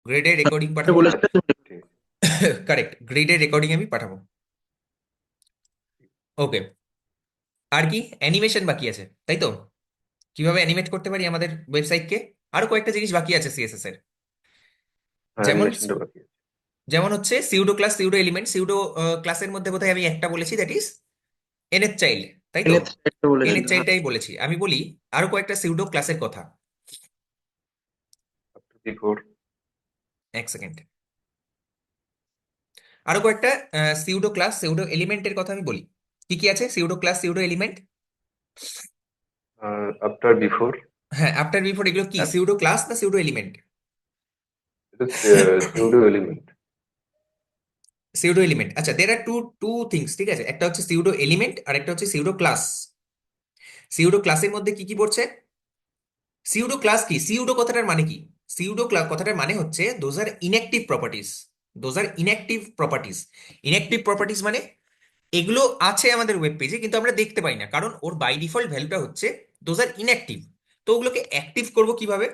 গ্রেডের রেকর্ডিং পাঠাবো। বলেছিলেন ঠিক। কারেক্ট, গ্রেডের রেকর্ডিং আমি পাঠাবো। ওকে। আর কি অ্যানিমেশন বাকি আছে, তাই তো? কিভাবে অ্যানিমেট করতে পারি আমাদের ওয়েবসাইটকে। আরো কয়েকটা জিনিস বাকি আছে সিএসএস এর। হ্যাঁ, যেমন অ্যানিমেশনটা বাকি আছে। যেমন হচ্ছে pseudo class, pseudo element. Pseudo ক্লাসের মধ্যে বোধহয় আমি একটা বলেছি, দ্যাট ইজ এনএথ চাইল্ড, তাই তো? এনএফ সাইটটা বলেছেন, এনএথ হ্যাঁ। চাইল্ডটাই বলেছি আমি। বলি আরো কয়েকটা সিউডো ক্লাসের কথা। বিফোর। এক সেকেন্ড। আরো কয়েকটা সিউডো ক্লাস, সিউডো এলিমেন্টের কথা আমি বলি। কি কি আছে pseudo class, pseudo element? After before. হ্যাঁ, আফটার বিফোর, এগুলো কি সিউডো ক্লাস না সিউডো এলিমেন্ট? এটা সিউডো এলিমেন্ট। Pseudo element. আচ্ছা, দের আর টু টু থিংস, ঠিক আছে? একটা হচ্ছে সিউডো এলিমেন্ট আর একটা হচ্ছে সিউডো ক্লাস। সিউডো ক্লাসের মধ্যে কি কি পড়ছে? সিউডো ক্লাস কি? সিউডো কথাটার মানে কি? সিউডো ক্লাস কথাটার মানে হচ্ছে those are inactive properties. Those are inactive properties. Inactive properties মানে এগুলো আছে আমাদের ওয়েব পেজে কিন্তু আমরা দেখতে পাই না, কারণ ওর বাই ডিফল্ট ভ্যালুটা হচ্ছে দোজ আর ইনঅ্যাক্টিভ। তো ওগুলোকে অ্যাক্টিভ করব কিভাবে?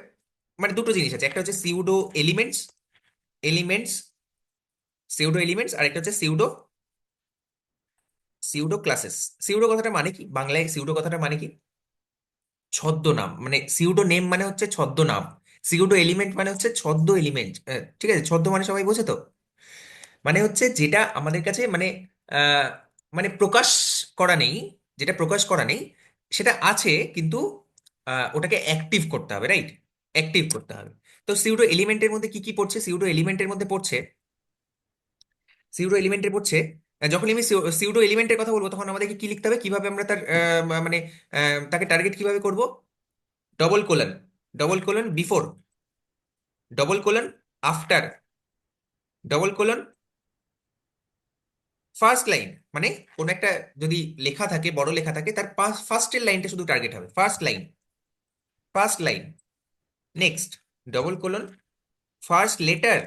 মানে দুটো জিনিস আছে, একটা হচ্ছে pseudo elements, elements, pseudo elements, আর একটা হচ্ছে সিউডো, সিউডো ক্লাসেস। সিউডো কথাটা মানে কি বাংলায়? সিউডো কথাটা মানে কি? ছদ্মনাম। মানে সিউডো নেম মানে হচ্ছে ছদ্মনাম। সিউডো এলিমেন্ট মানে হচ্ছে ছদ্ম এলিমেন্ট। ঠিক আছে, ছদ্ম মানে সবাই বোঝে তো? মানে হচ্ছে যেটা আমাদের কাছে মানে আহ, মানে প্রকাশ করা নেই, যেটা প্রকাশ করা নেই সেটা আছে, কিন্তু ওটাকে অ্যাক্টিভ করতে হবে, রাইট? অ্যাক্টিভ করতে হবে। তো সিউডো এলিমেন্টের মধ্যে কি কি পড়ছে? সিউডো এলিমেন্টের মধ্যে পড়ছে, সিউডো এলিমেন্টে পড়ছে যখন আমি সিউডো এলিমেন্টের কথা বলবো তখন আমাদেরকে কি লিখতে হবে, কিভাবে আমরা তার মানে তাকে টার্গেট কিভাবে করব? Double colon, double colon before, double colon after, double colon first line. মানে কোন একটা যদি লেখা থাকে, বড় লেখা থাকে, তার ফার্স্টের লাইনটা শুধু টার্গেট হবে, first line, first line. Next double colon first letter,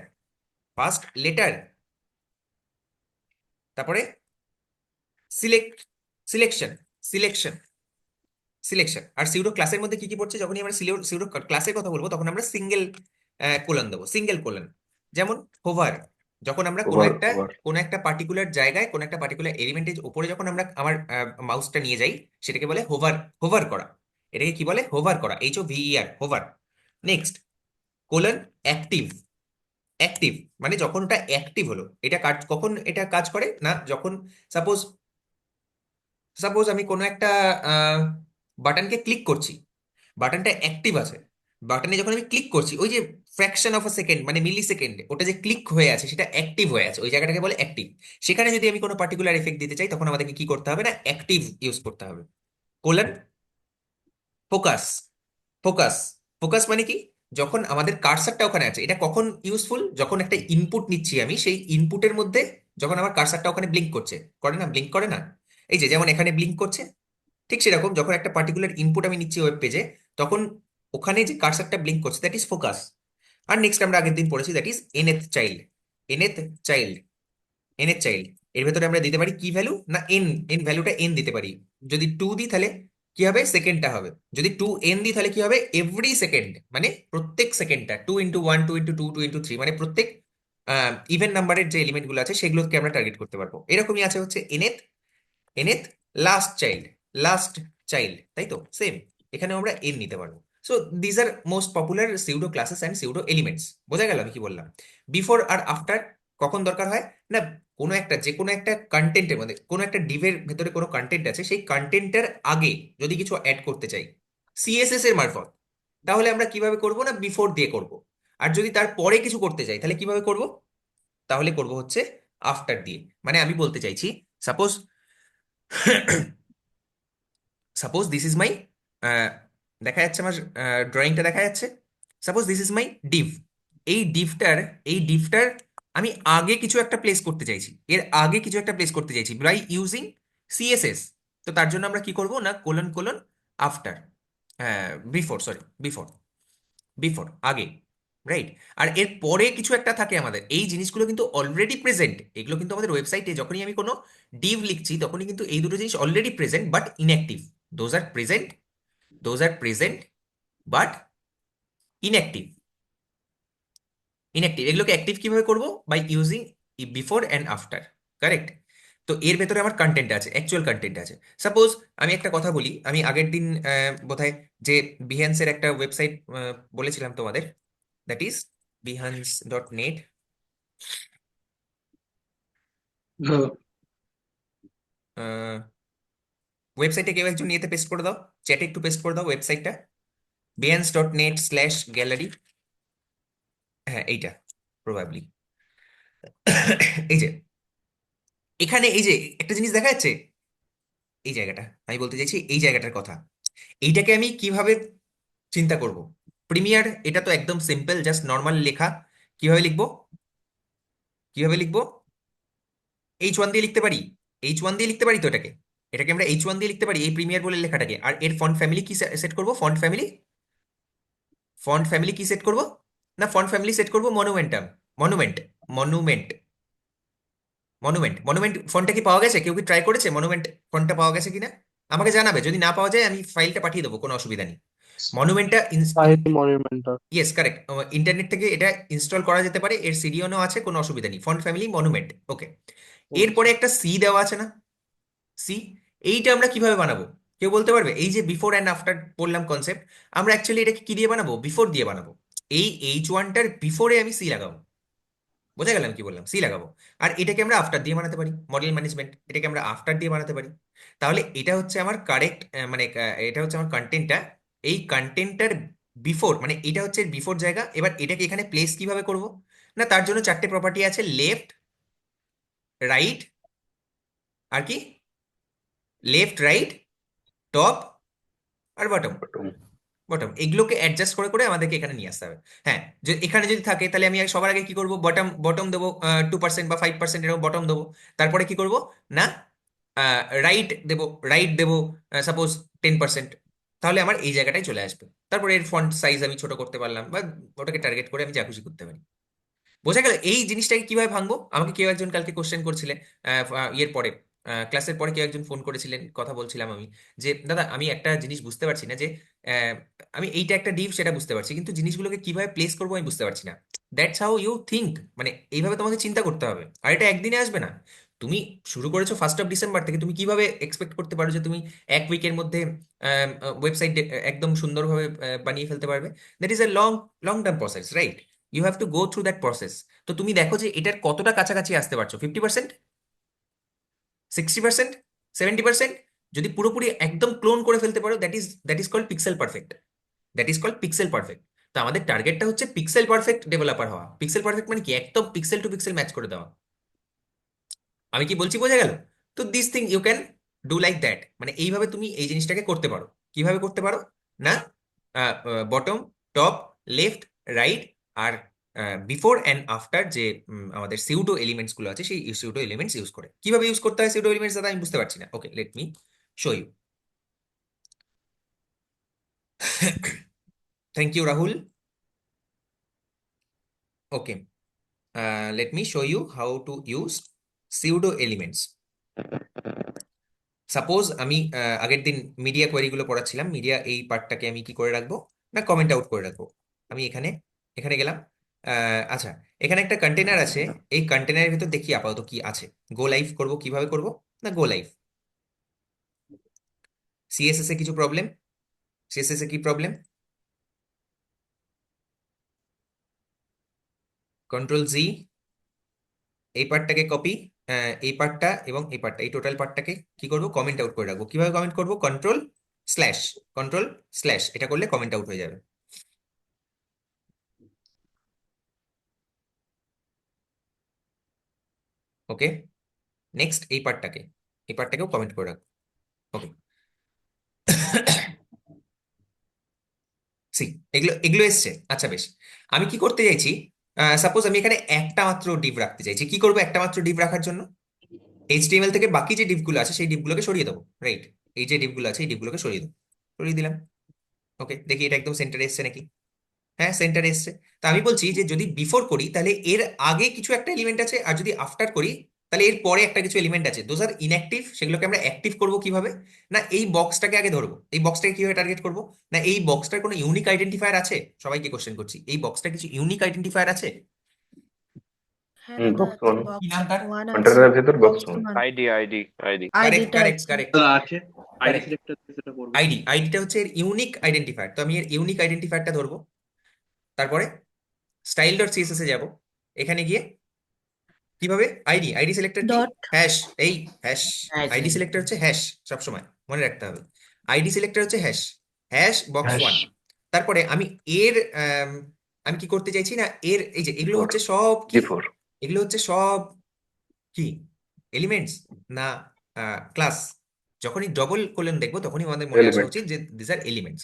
first letter. তারপরে সিলেক্ট, সিলেকশন, সিলেকশন, সিলেকশন। আর সিউডো ক্লাসের মধ্যে কি কি পড়ছে? যখনই আমরা সিউডো ক্লাসের কথা বলবো তখন আমরা সিঙ্গেল কোলন দেবো, সিঙ্গেল কোলন। যেমন হোভার, যখন আমরা ওভার ওভার। কোনো একটা পার্টিকুলার জায়গায়, কোনো একটা পার্টিকুলার এলিমেন্টের উপরে যখন আমরা আমার মাউসটা নিয়ে যাই, সেটাকে বলে হোভার, হোভার করা। এটাকে কি বলে? হোভার করা, HOVER, hover. Next colon active, active মানে যখন ওটা অ্যাক্টিভ হলো। এটা কাজ কখন এটা কাজ করে না, যখন সাপোজ, সাপোজ আমি কোনো একটা বাটনকে ক্লিক করছি, বাটনটা অ্যাক্টিভ আছে, বাটনে যখন আমি ক্লিক করছি ওই যে ফ্র্যাকশন অফ আ সেকেন্ড মানে মিলি সেকেন্ডে ওটা যে ক্লিক হয়ে আছে সেটা অ্যাক্টিভ হয়ে আছে, ওই জায়গাটাকে বলে অ্যাক্টিভ। সেখানে যদি আমি কোনো পার্টিকুলার এফেক্ট দিতে চাই তখন আমাদেরকে কি করতে হবে না, অ্যাক্টিভ ইউজ করতে হবে। কোলন ফোকাস, ফোকাস, ফোকাস মানে কি? যখন আমাদের কার্সারটা ওখানে আছে, এটা কখন ইউজফুল? যখন একটা ইনপুট নিচ্ছি আমি, সেই ইনপুটের মধ্যে যখন আমার কার্সারটা ওখানে ব্লিঙ্ক করছে, করে না, ব্লিঙ্ক করে না? এই যে যেমন এখানে ব্লিঙ্ক করছে, ঠিক সেরকম যখন একটা পার্টিকুলার ইনপুট আমি নিচ্ছি ওয়েব পেজে, তখন ওখানে যে কার্সারটা ব্লিঙ্ক করছে, দ্যাট ইজ ফোকাস। আর নেক্সট আমরা আগের দিন পড়েছি, that is nth child, nth child, nth child. এর ভেতরে আমরা দিতে পারি কি ভ্যালু না, এন, এন ভ্যালুটা এন দিতে পারি। যদি 2 দিই তাহলে কি হবে, সেকেন্ডটা হবে। যদি 2n দিই তাহলে কি হবে, এভরি সেকেন্ড, মানে প্রত্যেক সেকেন্ডটা, 2 × 1, 2 × 2, 2 × 3, মানে প্রত্যেক ইভেন নাম্বারের যে এলিমেন্ট গুলো আছে সেগুলোকে আমরা টার্গেট করতে পারবো। এরকমই আছে হচ্ছে nth, nth last child, last child, তাই তো? সেম, এখানে আমরা এন নিতে পারবো। So these are most popular pseudo classes and pseudo elements. বোঝা গেল আমি কি বললাম? বিফোর আর আফটার কখন দরকার হয় না, কোনো একটা, যে কোনো একটা কন্টেন্টের মধ্যে, কোনো একটা ডিভের ভেতরে কোনো কন্টেন্ট আছে, সেই কন্টেন্টের আগে যদি কিছু অ্যাড করতে চাই সিএসএস এর মারফত, তাহলে আমরা কিভাবে করব না, বিফোর দিয়ে করব। আর যদি তারপরে কিছু করতে চাই তাহলে কিভাবে করব? তাহলে করব হচ্ছে আফটার দিয়ে। মানে আমি বলতে চাইছি, সাপোজ, সাপোজ দিস ইজ মাই, দেখা যাচ্ছে আমার ড্রয়িংটা দেখা যাচ্ছে, suppose this is my Depp. এই ডিভটার, এই ডিভটার আমি আগে কিছু একটা প্লেস করতে চাইছি, এর আগে কিছু একটা প্লেস করতে চাইছি বাই ইউজিং সিএসএস। তো তার জন্য আমরা কি করব না, colon colon after, before, sorry before, before আগে, রাইট? আর এর পরে কিছু একটা থাকে আমাদের, এই জিনিসগুলো কিন্তু অলরেডি প্রেজেন্ট। এগুলো কিন্তু আমাদের ওয়েবসাইটে যখনই আমি কোনো ডিভ লিখছি তখনই কিন্তু এই দুটো জিনিস already present but inactive. Those are present, those are present but inactive. Inactive, এগুলোকে অ্যাক্টিভ কিভাবে করব? By using before and after. Correct. তো এর ভেতরে আমার কন্টেন্ট আছে, অ্যাকচুয়াল কন্টেন্ট আছে। সাপোজ আমি একটা কথা বলি, আমি আগের দিন বোধহয় যে বিহান্সের একটা ওয়েবসাইট বলেছিলাম তোমাদের, দ্যাট ইজ behance.net। ওয়েবসাইটে কেউ একজন ইয়েতে পেস্ট করে দাও, চ্যাটে একটু পেস্ট করে দাও ওয়েবসাইটটা, behance.net/gallery। হ্যাঁ এইটা প্রবাবলি। এই যে এখানে এই যে একটা জিনিস দেখা যাচ্ছে, এই জায়গাটা আমি বলতে চাইছি, এই জায়গাটার কথা। এইটাকে আমি কিভাবে চিন্তা করব? প্রিমিয়ার, এটা তো একদম সিম্পল, জাস্ট নর্মাল লেখা। কিভাবে লিখবো? কিভাবে লিখবো? H1 দিয়ে লিখতে পারি। H1 দিয়ে লিখতে পারি তো এটাকে, এটাকে আমরা H1 দিয়ে লিখতে পারি এই প্রিমিয়ার বলে লেখাটাকে। আর এর ফন্ট ফ্যামিলি কি সেট করবো? ফন্ট ফ্যামিলি, ফন্ট ফ্যামিলি কি সেট করব? না, ফন্ট ফ্যামিলি সেট করব মনুমেন্টাম, মনুমেন্ট, মনুমেন্ট, মনুমেন্ট ফন্টটা কি পাওয়া গেছে? কেউ কি ট্রাই করেছে মনুমেন্ট ফন্টটা পাওয়া গেছে কিনা? আমাকে জানাবে, যদি না পাওয়া যায় আমি ফাইলটা পাঠিয়ে দেবো, কোনো অসুবিধা নেই। মনুমেন্টটা, সাইড মনিউমেন্টাল। ইয়েস কারেক্ট, ইন্টারনেট থেকে এটা ইনস্টল করা যেতে পারে, এর সিডিওনও আছে, কোনো অসুবিধা নেই। ফন্ট ফ্যামিলি মনুমেন্ট, ওকে। এরপরে একটা সি দেওয়া আছে না, সি, এইটা আমরা কিভাবে বানাবো? কেউ বলতে পারবে? এই যে বিফোর অ্যান্ড আফটার বললাম কনসেপ্ট, আমরা অ্যাকচুয়ালি এটাকে কি দিয়ে বানাবো? বিফোর দিয়ে বানাবো। এই H1টার বিফোরে আমি সি লাগাবো। বোঝা গেল আমি কি বললাম? সি লাগাবো। আর এটাকে আমরা আফটার দিয়ে বানাতে পারি, মডেল ম্যানেজমেন্ট, এটাকে আমরা আফটার দিয়ে বানাতে পারি। তাহলে এটা হচ্ছে আমার কারেক্ট, মানে এটা হচ্ছে আমার কন্টেন্টটা। এই কন্টেন্টটার বিফোর, মানে এটা হচ্ছে বিফোর জায়গা। এবার এটাকে এখানে প্লেস কিভাবে করব? না, তার জন্য চারটে প্রপার্টি আছে, লেফট, রাইট, আর কি, লেফট, রাইট, টপ, আর বটম। bottom. বটম, এগুলোকে অ্যাডজাস্ট করে করে আমাদেরকে এখানে নিয়ে আসতে হবে। হ্যাঁ, যে এখানে যদি থাকে তাহলে আমি সবার আগে কি করব? বটম, বটম দেবো 2% বা 5% এরকম বটম দেবো। তারপরে কি করব? না, রাইট দেবো, রাইট দেবো সাপোজ 10%। তাহলে আমার এই জায়গাটায় চলে আসবে। তারপরে এর ফন্ট সাইজ আমি ছোট করতে পারলাম, বা ওটাকে টার্গেট করে আমি যা খুশি করতে পারি। বোঝা গেল? এই জিনিসটাকে কিভাবে ভাঙবো? আমাকে কেউ একজন কালকে কোশ্চেন করছিলেন, ইয়ের পরে, ক্লাসের পরে কেউ একজন ফোন করেছিলেন, কথা বলছিলাম আমি, যে দাদা আমি একটা জিনিস বুঝতে পারছি না, যে আহ, আমি এইটা একটা ডিভ সেটা বুঝতে পারছি, কিন্তু জিনিসগুলোকে কিভাবে প্লেস করবো আমি বুঝতে পারছি না। দ্যাটস হাউ ইউ থিঙ্ক, মানে এইভাবে তোমাকে চিন্তা করতে হবে। আর এটা একদিনে আসবে না। তুমি শুরু করেছো 1 ডিসেম্বর থেকে, তুমি কিভাবে এক্সপেক্ট করতে পারো যে তুমি এক উইকের মধ্যে ওয়েবসাইট একদম সুন্দরভাবে বানিয়ে ফেলতে পারবে? That is a long, long term process, right? You have to go through that process. তো তুমি দেখো যে এটার কতটা কাছাকাছি আসতে পারছো, 50%, 60%, 70%। যদি পুরোপুরি একদম ক্লোন করে ফেলতে পারো, that is called pixel perfect, that is called pixel perfect. তো আমাদের টার্গেটটা হচ্ছে পিক্সেল পারফেক্ট ডেভেলপার হওয়া। পিক্সেল পারফেক্ট মানে কি? একদম পিক্সেল টু পিক্সেল ম্যাচ করে দেওয়া। আমি কি বলছি বোঝা গেল? তো this thing you can do like that, মানে এইভাবে তুমি এই জিনিসটাকে করতে পারো। কিভাবে করতে পারো? না, বটম, টপ, লেফট, রাইট, আর বিফোর অ্যান্ড আফটার যে আমাদের সিউডো এলিমেন্টস গুলো আছে, সেই সিউডো এলিমেন্টস ইউজ করে। কিভাবে ইউজ করতে হয় সিউডো এলিমেন্টস, দাদা আমি বুঝতে পারছি না। Okay, let me show you. Thank you Rahul. Okay, let me show you how to use pseudo elements. Suppose আমি আগের দিন মিডিয়া কোয়েরিগুলো পড়াচ্ছিলাম, মিডিয়া এই পার্টটাকে আমি কি করে রাখবো? না, কমেন্ট আউট করে রাখবো। আমি এখানে, এখানে গেলাম। আচ্ছা, এখানে একটা কন্টেনার আছে, এই কন্টেনারের ভিতর দেখি আপাতত কি আছে। গো লাইভ করব, কিভাবে করব? না, গো লাইভ। সিএসএস এ কিছু প্রবলেম? সিএসএস এ কি প্রবলেম? কন্ট্রোল Z, এই পার্টটাকে কপি, এই পার্টটা এবং এই পার্টটা, এই টোটাল পার্টটাকে কি করব? কমেন্ট আউট করে রাখবো। কিভাবে কমেন্ট করব? কন্ট্রোল/, কন্ট্রোল/, এটা করলে কমেন্ট আউট হয়ে যাবে। ওকে, নেক্সট এই পার্টটাকেও কমেন্ট করে রাখবো। ওকে, সি, এগুলো এগুলো এসছে। আচ্ছা বেশ, আমি কি করতে চাইছি? সাপোজ আমি এখানে একটা মাত্র ডিভ রাখতে চাইছি। কি করবো একটা মাত্র ডিভ রাখার জন্য? HTML থেকে বাকি যে ডিভগুলো আছে সেই ডিভগুলোকে সরিয়ে দেবো, রাইট? এই যে ডিভগুলো আছে এই ডিভগুলোকে সরিয়ে দেবো, সরিয়ে দিলাম। ওকে, দেখি এটা একদম সেন্টারে এসছে নাকি। হ্যাঁ, সেন্টারে এসছে। তো আমি বলছি যে যদি বিফোর করি তাহলে এর আগে কিছু একটা এলিমেন্ট আছে, আর যদি আফটার করি তাহলে এর পরে একটা কিছু এলিমেন্ট আছে। দোজ আর ইনঅ্যাক্টিভ, সেগুলোকে আমরা অ্যাক্টিভ করবো কিভাবে? না, এই বক্সটাকে আগে ধরবো। এই বক্সটাকে কিভাবে টার্গেট করবো? না, এই বক্সটার কোনো ইউনিক আইডেন্টিফায়ার আছে? সবাইকে কোশ্চেন করছি, এই বক্সটা কিছু ইউনিক আইডেন্টিফায়ার আছে? হ্যাঁ দাদা বক্স ওয়ান কি বক্স নাম তার? ওয়ান আছে, কন্টেনারের ভেতর box box one. One ID correct আইডিটা কারেক্ট আছে। কারেক্ট দাদা আছে আইডি কারেক্ট। সিলেক্টর সেটা করবো। আইডিটা হচ্ছে এর ইউনিক আইডেন্টিফায়ার, তো আমি এর ইউনিক আইডেন্টিফায়ারটা ধরবো। তারপরে স্টাইল ডট সিএসএস এ যাব, এখানে গিয়ে কিভাবে আইডি সিলেক্টর কি ডট হ্যাশ, এই হ্যাশ। হ্যাঁ আইডি সিলেক্টর হচ্ছে হ্যাশ, সবসময় মনে রাখতে হবে। আইডি সিলেক্টর হচ্ছে হ্যাশ, হ্যাশ বক্স ওয়ান। তারপরে আমি এর আমি কি করতে চাইছি না, এর এই যে এগুলো বিফোর হচ্ছে সব কি, বিফোর এগুলো হচ্ছে সব কি এলিমেন্টস না ক্লাস? যখনই ডবল কোলন দেখবো তখনই আমাদের মনে আসা এলিমেন্ট। উচিত যে this are elements.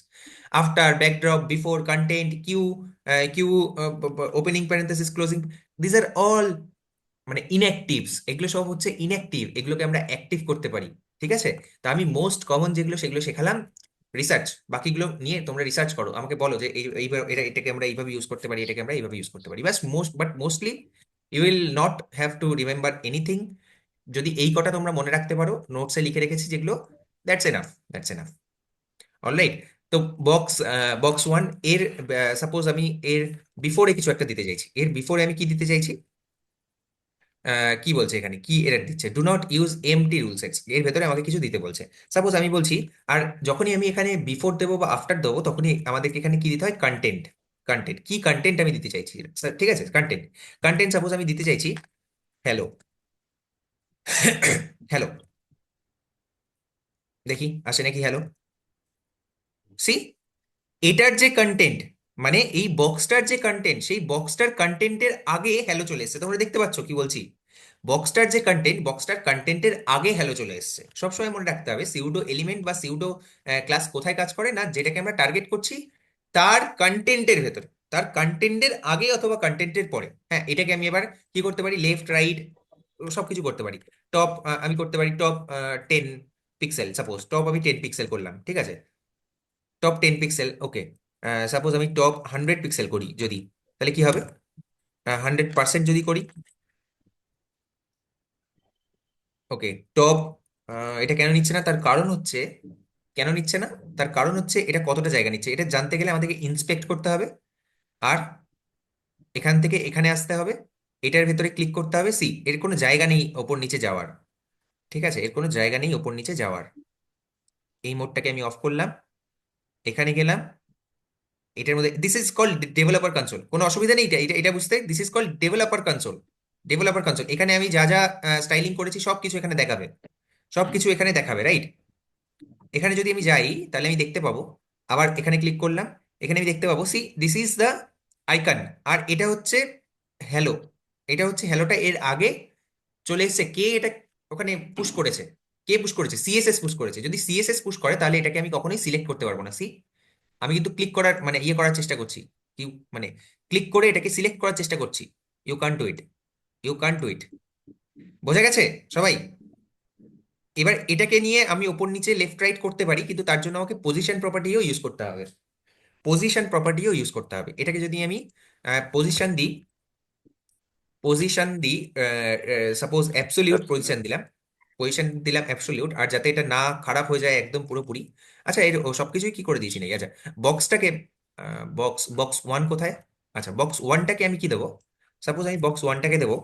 After, backdrop, before, content, Q, Q, opening parenthesis, closing, this are all মানে ইনঅ্যাক্টিভস। এগুলো সব হচ্ছে ইনঅ্যাক্টিভ, এগুলোকে আমরা অ্যাক্টিভ করতে পারি। ঠিক আছে, তো আমি মোস্ট কমন যেগুলো সেগুলো শেখালাম। রিসার্চ, বাকিগুলো নিয়ে তোমরা রিসার্চ করো, আমাকে বলো যে এইবার এটাকে আমরা এইভাবে ইউজ করতে পারি, এটাকে আমরা এইভাবে ইউজ করতে পারি। বাস mostly you will not have to remember anything. যদি এই কটা তোমরা মনে রাখতে পারো, নোটসে লিখে রেখেছি যেগুলো, that's enough, that's enough. Alright. তো বক্স ওয়ান এর সাপোজ আমি এর বিফোরে কিছু একটা দিতে চাইছি, এর বিফোরে আমি কি দিতে চাইছি, কি বলছে এখানে, কি এরর দিচ্ছে, do not use empty rule sets, এর ভেতরে আমাকে কিছু দিতে বলছে। সাপোজ আমি বলছি, আর যখনই আমি এখানে বিফোর দেবো বা আফটার দেবো তখনই আমাদেরকে এখানে কি দিতে হয়, কন্টেন্ট। কন্টেন্ট কি, কন্টেন্ট আমি দিতে চাইছি, ঠিক আছে, কন্টেন্ট। কন্টেন্ট সাপোজ আমি দিতে চাইছি হ্যালো। হ্যালো, দেখি আসে নাকি হ্যালো। সি, এটার যে কন্টেন্ট, মানে এই বক্সটার যে কন্টেন্ট, সেই বক্সটার কন্টেন্টের আগে হ্যালো চলে এসেছে। তোমরা দেখতে পাচ্ছ কি বলছি, বক্সটার যে কন্টেন্ট, বক্সটার কন্টেন্টের আগে হ্যালো চলে এসেছে। সবসময় মনে রাখতে হবে সিউডো এলিমেন্ট বা সিউডো ক্লাস কোথায় কাজ করে না, যেটাকে আমরা টার্গেট করছি তার কন্টেন্টের ভেতরে, তার কন্টেন্টের আগে অথবা কন্টেন্টের পরে। হ্যাঁ, এটাকে আমি এবার কি করতে পারি, লেফট রাইট সবকিছু করতে পারি। টপ আমি করতে পারি টপ 10 পিক্সেল, সাপোজ টপ আমি 10 পিক্সেল করলাম, ঠিক আছে, টপ 10 পিক্সেল, ওকে। সাপোজ আমি টপ 100 পিক্সেল করি যদি, তাহলে কি হবে, 100% যদি করি, ওকে। টপ, এটা কেন নিচ্ছে না, তার কারণ হচ্ছে, কেন নিচ্ছে না তার কারণ হচ্ছে এটা কতটা জায়গা নিচ্ছে, এটা জানতে গেলে আমাদেরকে ইন্সপেক্ট করতে হবে। আর এখান থেকে এখানে আসতে হবে, এটার ভেতরে ক্লিক করতে হবে। সি, এর কোনো জায়গা নেই ওপর নিচে যাওয়ার, ঠিক আছে, এর কোনো জায়গা নেই ওপর নিচে যাওয়ার। এই মোডটাকে আমি অফ করলাম, এখানে গেলাম, এটার মধ্যে this is called developer console, কোনো অসুবিধা নেই, এটা এটা এটা বুঝতে, this is called developer console. Developer console, এখানে আমি যা যা স্টাইলিং করেছি সবকিছু এখানে দেখাবে, সবকিছু এখানে দেখাবে, রাইট। এখানে যদি আমি যাই তাহলে আমি দেখতে পাবো, আবার এখানে ক্লিক করলাম, এখানে আমি দেখতে পাবো see this is the icon. আর এটা হচ্ছে হ্যালো, এটা হচ্ছে হ্যালোটা এর আগে চলে এসেছে। কে এটা ওখানে পুশ করেছে, কে পুশ করেছে, সিএসএস পুশ করেছে। যদি সিএসএস পুশ করে তাহলে এটাকে আমি কখনোই সিলেক্ট করতে পারবো না। সি, আমি কিন্তু ক্লিক করার মানে ইয়ে করার চেষ্টা করছি, কি মানে ক্লিক করে এটাকে সিলেক্ট করার চেষ্টা করছি। You can't do it, you can't do it. বোঝা গেছে সবাই? এবার এটাকে নিয়ে আমি ওপর নিচে লেফট রাইট করতে পারি, কিন্তু তার জন্য আমাকে পজিশন প্রপার্টিও ইউজ করতে হবে, পজিশন প্রপার্টিও ইউজ করতে হবে। এটাকে যদি আমি পজিশন দিই, পজিশন দিই, সাপোজ অ্যাবসোলিউট পজিশন দিলাম, পজিশন দিলাম অ্যাবসোলিউট, আর যাতে এটা না খারাপ হয়ে যায় একদম পুরোপুরি। আচ্ছা, এর সবকিছুই কি করে দিয়েছি নাকি, আচ্ছা বক্সটাকে, বক্স বক্স ওয়ান কোথায়, আচ্ছা বক্স ওয়ানটাকে আমি কি দেবো, সাপোজ আমি বক্স ওয়ানটাকে দেবো,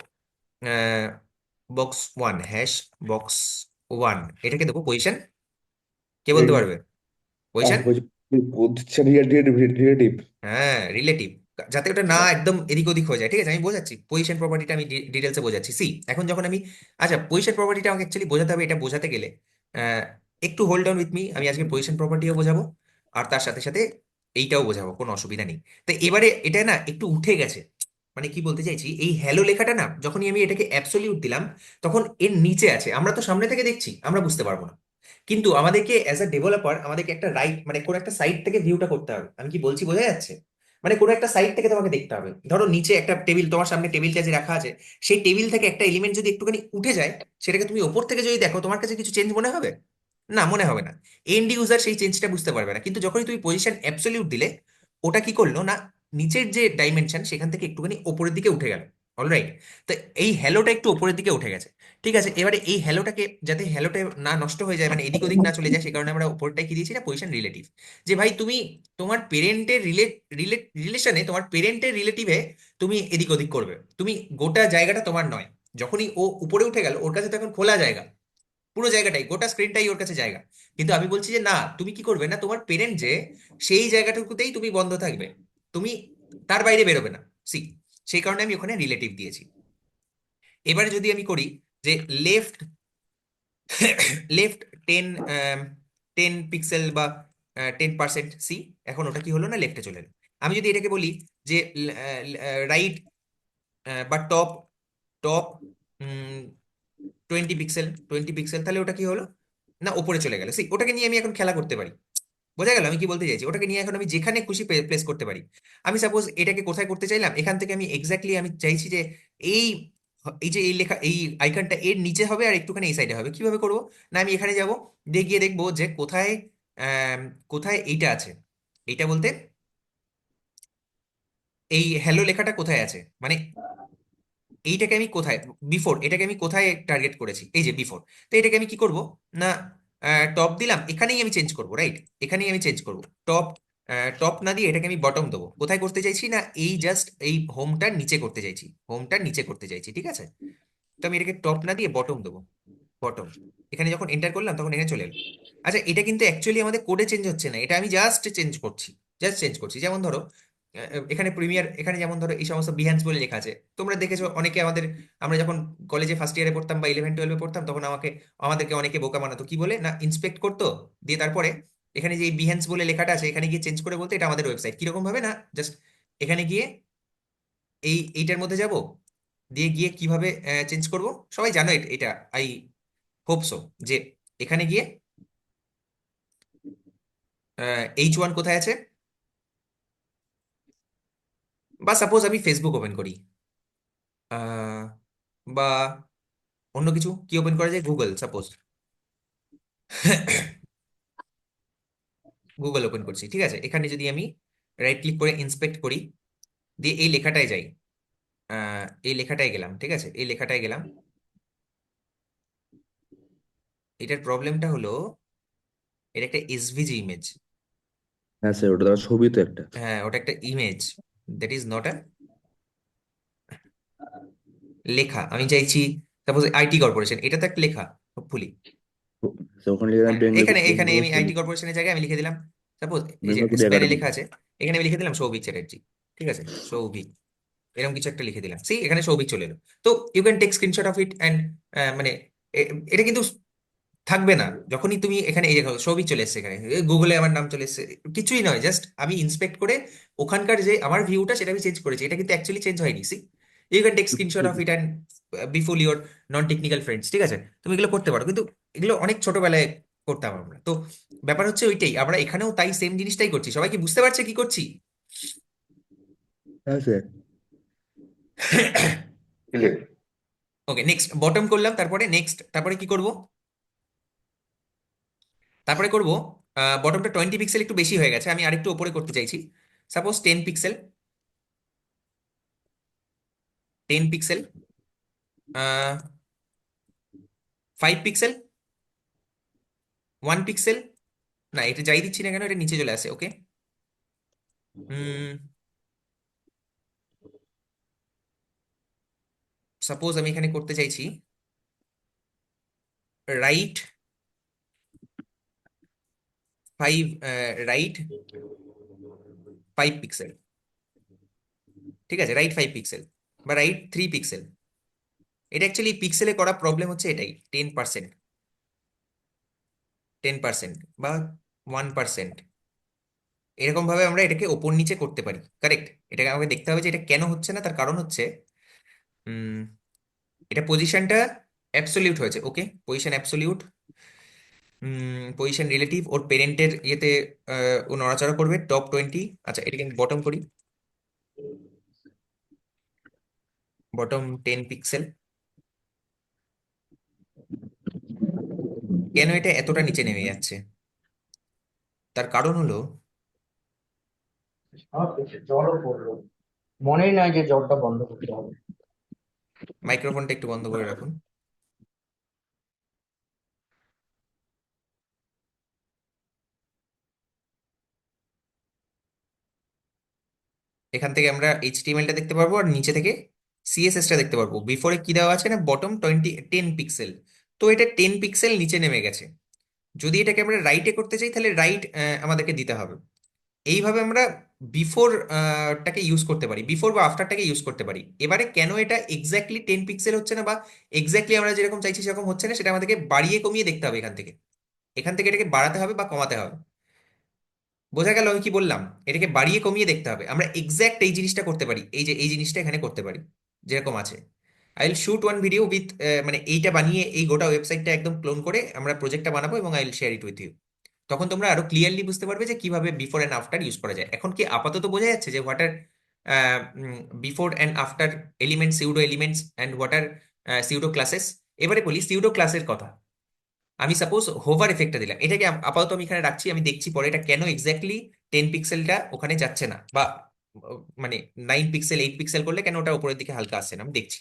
box one hash box one, এটাকে দেবো পজিশন, কে বলতে পারবে পজিশন? Position relative. হ্যাঁ, রিলেটিভ, যাতে ওটা না একদম এদিক ওদিক হয়ে যায়। ঠিক আছে, আমি বোঝাচ্ছি পজিশন প্রপার্টিটা, আমি ডিটেলসে বোঝাচ্ছি। সি, এখন যখন আমি, আচ্ছা পজিশন প্রপার্টিটা আমাকে অ্যাকচুয়ালি বোঝাতে হবে, এটা বোঝাতে গেলে আহ, একটু হোল্ড অন উইথ মি, আমি আজকে পজিশন প্রপার্টিও বোঝাবো আর তার সাথে সাথে এইটাও বোঝাবো, কোনো অসুবিধা নেই। তো এবারে এটা না একটু উঠে গেছে, মানে কি বলতে চাইছি, এই হ্যালো লেখাটা না যখনই আমি এটাকে অ্যাবসলিউট দিলাম তখন এর নিচে আছে, আমরা তো সামনে থেকে দেখছি আমরা বুঝতে পারবো না। কিন্তু আমাদেরকে অ্যাজ আ ডেভেলপার আমাদেরকে একটা রাইট মানে কোনো একটা সাইট থেকে ভিউটা করতে হবে। আমি কি বলছি বোঝা যাচ্ছে? মানে কোনো একটা সাইট থেকে তোমাকে দেখতে হবে, ধরো নিচে একটা টেবিল, তোমার সামনে টেবিলটা যে রাখা আছে, সেই টেবিল থেকে একটা এলিমেন্ট যদি একটুখানি উঠে যায়, সেটাকে তুমি ওপর থেকে যদি দেখো, তোমার কাছে কিছু চেঞ্জ মনে হবে? না, মনে হবে না। এন্ড ইউজার সেই চেঞ্জটা বুঝতে পারবে না। কিন্তু যখনই তুমি পজিশন অ্যাবসলিউট দিলে, ওটা কি করলো না, নিচের যে ডাইমেনশন সেখান থেকে একটুখানি ওপরের দিকে উঠে গেল। অলরাইট। তো এই হ্যালোটা একটু উপরের দিকে উঠে গেছে, ঠিক আছে। এবারে এই হ্যালোটাকে যাতে হ্যালোটা না নষ্ট হয়ে যায়, মানে এদিক ওদিক না চলে যায়, সে কারণে আমরা উপরটায় কি দিয়েছি না পজিশন রিলেটিভ। যে ভাই তুমি তোমার পেরেন্টের রিলেশনে, তোমার পেরেন্টের রিলেটিভে তুমি এদিক ওদিক করবে, তুমি গোটা জায়গাটা তোমার নয়। যখনই ও উপরে উঠে গেল, ওর কাছে তো এখন খোলা জায়গা, পুরো জায়গাটাই, গোটা স্ক্রিনটাই ওর কাছে জায়গা। কিন্তু আমি বলছি যে না, তুমি কি করবে না, তোমার পেরেন্ট যে, সেই জায়গাটুকুতেই তুমি বন্ধ থাকবে, তুমি তার বাইরে বেরোবে না। সি, সেই কারণে আমি ওখানে রিলেটিভ দিয়েছি। এবারে যদি আমি করি যে লেফট লেফট 10, 10 পিক্সেল বা 10%, সি, এখন ওটা কি হলো না, লেফটে চলে এলো। আমি যদি এটাকে বলি যে রাইট বা টপ, টপ 20 পিক্সেল, 20 পিক্সেল, তাহলে ওটা কি হলো না, ওপরে চলে গেল। সি, ওটাকে নিয়ে আমি এখন খেলা করতে পারি। বোঝা গেল আমি কি বলতে চাইছি? ওটাকে নিয়ে এখন আমি যেখানে খুশি প্লেস করতে পারি। আমি সাপোজ এটাকে কোথায় করতে চাইলাম, এখান থেকে আমি এক্স্যাক্টলি আমি চাইছি যে এই, এই যে এই লেখা, এই আইকনটা এর নিচে হবে আর একটুখানি এই সাইডে হবে। কিভাবে করব না, আমি এখানে যাব, দিয়ে গিয়ে দেখবো যে কোথায়, আম, কোথায় এইটা আছে। এইটা বলতে এই হ্যালো লেখাটা কোথায় আছে, মানে এইটাকে আমি কোথায়, বিফোর, এটাকে আমি কোথায় টার্গেট করেছি, এই যে বিফোর। তো এটাকে আমি কি করব না, টপ দিলাম, এখানেই আমি চেঞ্জ করব, রাইট, এখানেই আমি চেঞ্জ করব। টপ, টপ না দিয়ে এটাকে আমি বটম দেবো। কোথায় করতে চাইছি না, এই জাস্ট এই হোমটার নিচে করতে চাইছি, হোমটার নিচে করতে চাইছি, ঠিক আছে। তো আমি এটাকে টপ না দিয়ে বটম দেবো, বটম। এখানে যখন এন্টার করলাম তখন এখানে চলে এলো। আচ্ছা, এটা কিন্তু অ্যাকচুয়ালি আমাদের কোডে চেঞ্জ হচ্ছে না, এটা আমি জাস্ট চেঞ্জ করছি, জাস্ট চেঞ্জ করছি। যেমন ধরো এখানে প্রিমিয়ার, এখানে যেমন ধরো এই সমস্ত বিহ্যান্স বলে লেখা আছে, তোমরা দেখেছো অনেকে আমাদের, আমরা যখন কলেজে ফার্স্ট ইয়ারে পড়তাম বা 11-12-এ পড়তাম, তখন আমাদেরকে অনেকে বোকা বানাতো, কি বলে না, ইন্সপেক্ট করতো, দিয়ে তারপরে এখানে যে বিহ্যান্স বলে লেখাটা আছে, এখানে গিয়ে চেঞ্জ করে বলতে এটা আমাদের ওয়েবসাইট, কিরকম ভাবে না, জাস্ট এখানে গিয়ে এইটার মধ্যে যাব, দিয়ে গিয়ে কিভাবে চেঞ্জ করব, সবাই জানো এটা, আই হোপ সো, যে এখানে গিয়ে H1 কোথায় আছে, বা সাপোজ আমি ফেসবুক ওপেন করি, আহ, বা অন্য কিছু কি ওপেন করা যায়, গুগল সাপোজ, গুগল ওপেন করছি, ঠিক আছে। এখানে যদি আমি রাইট ক্লিক করে ইন্সপেক্ট করি, দিয়ে এই লেখাটায় যাই, এই লেখাটায় গেলাম, ঠিক আছে, এই লেখাটায় গেলাম। এটার প্রবলেমটা হলো এটা একটা এসভিজি ইমেজ। হ্যাঁ স্যার, ওটা তার ছবি তো একটা। হ্যাঁ, ওটা একটা ইমেজ, দ্যাট ইজ নট আ লেখা। আমি চাইছি সাপোজ আইটি কর্পোরেশন, এটা তো একটা লেখা, হোপফুলি। তো ওখানে লিখে দিলাম হ্যাঁ, বেঙ্গল, এখানে এখানে বেঙ্গল আমি আইটি কর্পোরেশনের জায়গায় আমি লিখে দিলাম সাপোজ, এই যে বেঙ্গল স্পেনে একাডেমি। লেখা আছে, এখানে আমি লিখে দিলাম সৌভিক চ্যাটার্জি, ঠিক আছে, সৌভিক, এরকম কিছু একটা লিখে দিলাম, সি, এখানে সৌভিক চলে এলো। তো you can take screenshot of it and, মানে এটা কিন্তু থাকবে না যখনই তুমি এখানে, এই যে সৌভিক চলে এসেছে, এখানে গুগলে আমার নাম চলে এসেছে, কিছুই নয়, জাস্ট আমি ইন্সপেক্ট করে ওখানকার যে আমার ভিউটা সেটা আমি চেঞ্জ করেছি, এটা কিন্তু অ্যাকচুয়ালি চেঞ্জ হয়নি। See, you can take screenshot of it and befool your non technical friends, ঠিক আছে, তুমি এগুলো করতে পারো, কিন্তু এগুলো অনেক ছোটবেলায় করতাম আমরা। তো ব্যাপার হচ্ছে ওইটাই, আমরা এখানেও তাই সেম জিনিসটাই করছি। সবাই কি বুঝতে পারছে কি করছি? হ্যাঁ স্যার। Clear. ওকে, নেক্সট বটম করলাম, তারপরে নেক্সট, তারপরে কি করব, তারপরে করব, বটমটা 20 পিক্সেল একটু বেশি হয়ে গেছে, আমি আরেকটু উপরে করতে চাইছি। Suppose 10 pixel, 10 pixel, 5 pixel, 1 pixel. না, এটা যাই দিচ্ছি না কেন, এটা নিচে চলে আসে, ওকে। সাপোজ আমি এখানে করতে চাইছি রাইট 5, রাইট 5 পিক্সেল, ঠিক আছে, রাইট 5 পিক্সেল বা রাইট 3 পিক্সেল। এটা অ্যাকচুয়ালি পিক্সেলে করা প্রবলেম হচ্ছে এটাই, 10%, 10% বা 1%, এরকম ভাবে আমরা এটাকে ওপর নিচে করতে পারি, কারেক্ট। এটাকে আমাকে দেখতে হবে যে এটা কেন হচ্ছে না, তার কারণ হচ্ছে উম, এটা পজিশনটা অ্যাবসলিউট হয়েছে, ওকে, পজিশন অ্যাবসলিউট, পজিশন রিলেটিভ, ওর পেরেন্টের ইয়েতে ও নড়াচড়া করবে, টপ 20। আচ্ছা, এটাকে আমি বটম করি, বটম 10 পিক্সেল। কেন এটা এতটা নিচে নেমে যাচ্ছে, তার কারণ হলো আমার পেটে জলও পড়লো, মনেই নয় যে জলটা বন্ধ করতে হবে। মাইক্রোফোনটা একটু বন্ধ করে রাখুন। এখান থেকে আমরা এইচটিএমএলটা দেখতে পারবো আর নিচে থেকে সিএসএসটা দেখতে পারবো। বিফোরে কি দেওয়া আছে না, বটম 10 পিক্সেল। তো এটা 10 পিক্সেল নিচে নেমে গেছে। যদি এটাকে আমরা রাইটে করতে চাই তাহলে রাইট আমাদেরকে দিতে হবে। এইভাবে আমরা বিফোর টাকে ইউজ করতে পারি, বিফোর বা আফটারটাকে ইউজ করতে পারি। এবারে কেন এটা এক্স্যাক্টলি 10 পিক্সেল হচ্ছে না বা এক্স্যাক্টলি আমরা যেরকম চাইছি সেরকম হচ্ছে না, সেটা আমাদেরকে বাড়িয়ে কমিয়ে দেখতে হবে। এখান থেকে এটাকে বাড়াতে হবে বা কমাতে হবে। বোঝা গেল আমি কি বললাম? এটাকে বাড়িয়ে কমিয়ে দেখতে হবে। আমরা এক্স্যাক্ট এই জিনিসটা করতে পারি, এই যে এই জিনিসটা এখানে করতে পারি যেরকম আছে। I will shoot one video with, মানে এইটা বানিয়ে এই গোটা ওয়েবসাইটটা একদম ক্লোন করে আমরা প্রজেক্টটা বানাবো এবং I will share it with you. তখন তোমরা আরো ক্লিয়ারলি বুঝতে পারবে যে কিভাবে বিফোর অ্যান্ড আফটার ইউজ করা যায়। এখন কি আপাতত বোঝা যাচ্ছে যে what are before and after element, pseudo elements and what are pseudo classes? এবারে বলি সিউডো ক্লাসের কথা। আমি সাপোজ হোভার এফেক্টটা দিলাম, এটাকে আপাতত আমি এখানে রাখছি, আমি দেখছি পরে এটা কেন এক্স্যাক্টলি 10 পিক্সেলটা ওখানে যাচ্ছে না, বা মানে 9 পিক্সেল 8 পিক্সেল করলে কেন ওটা উপরের দিকে হালকা আসছে না, আমি দেখছি।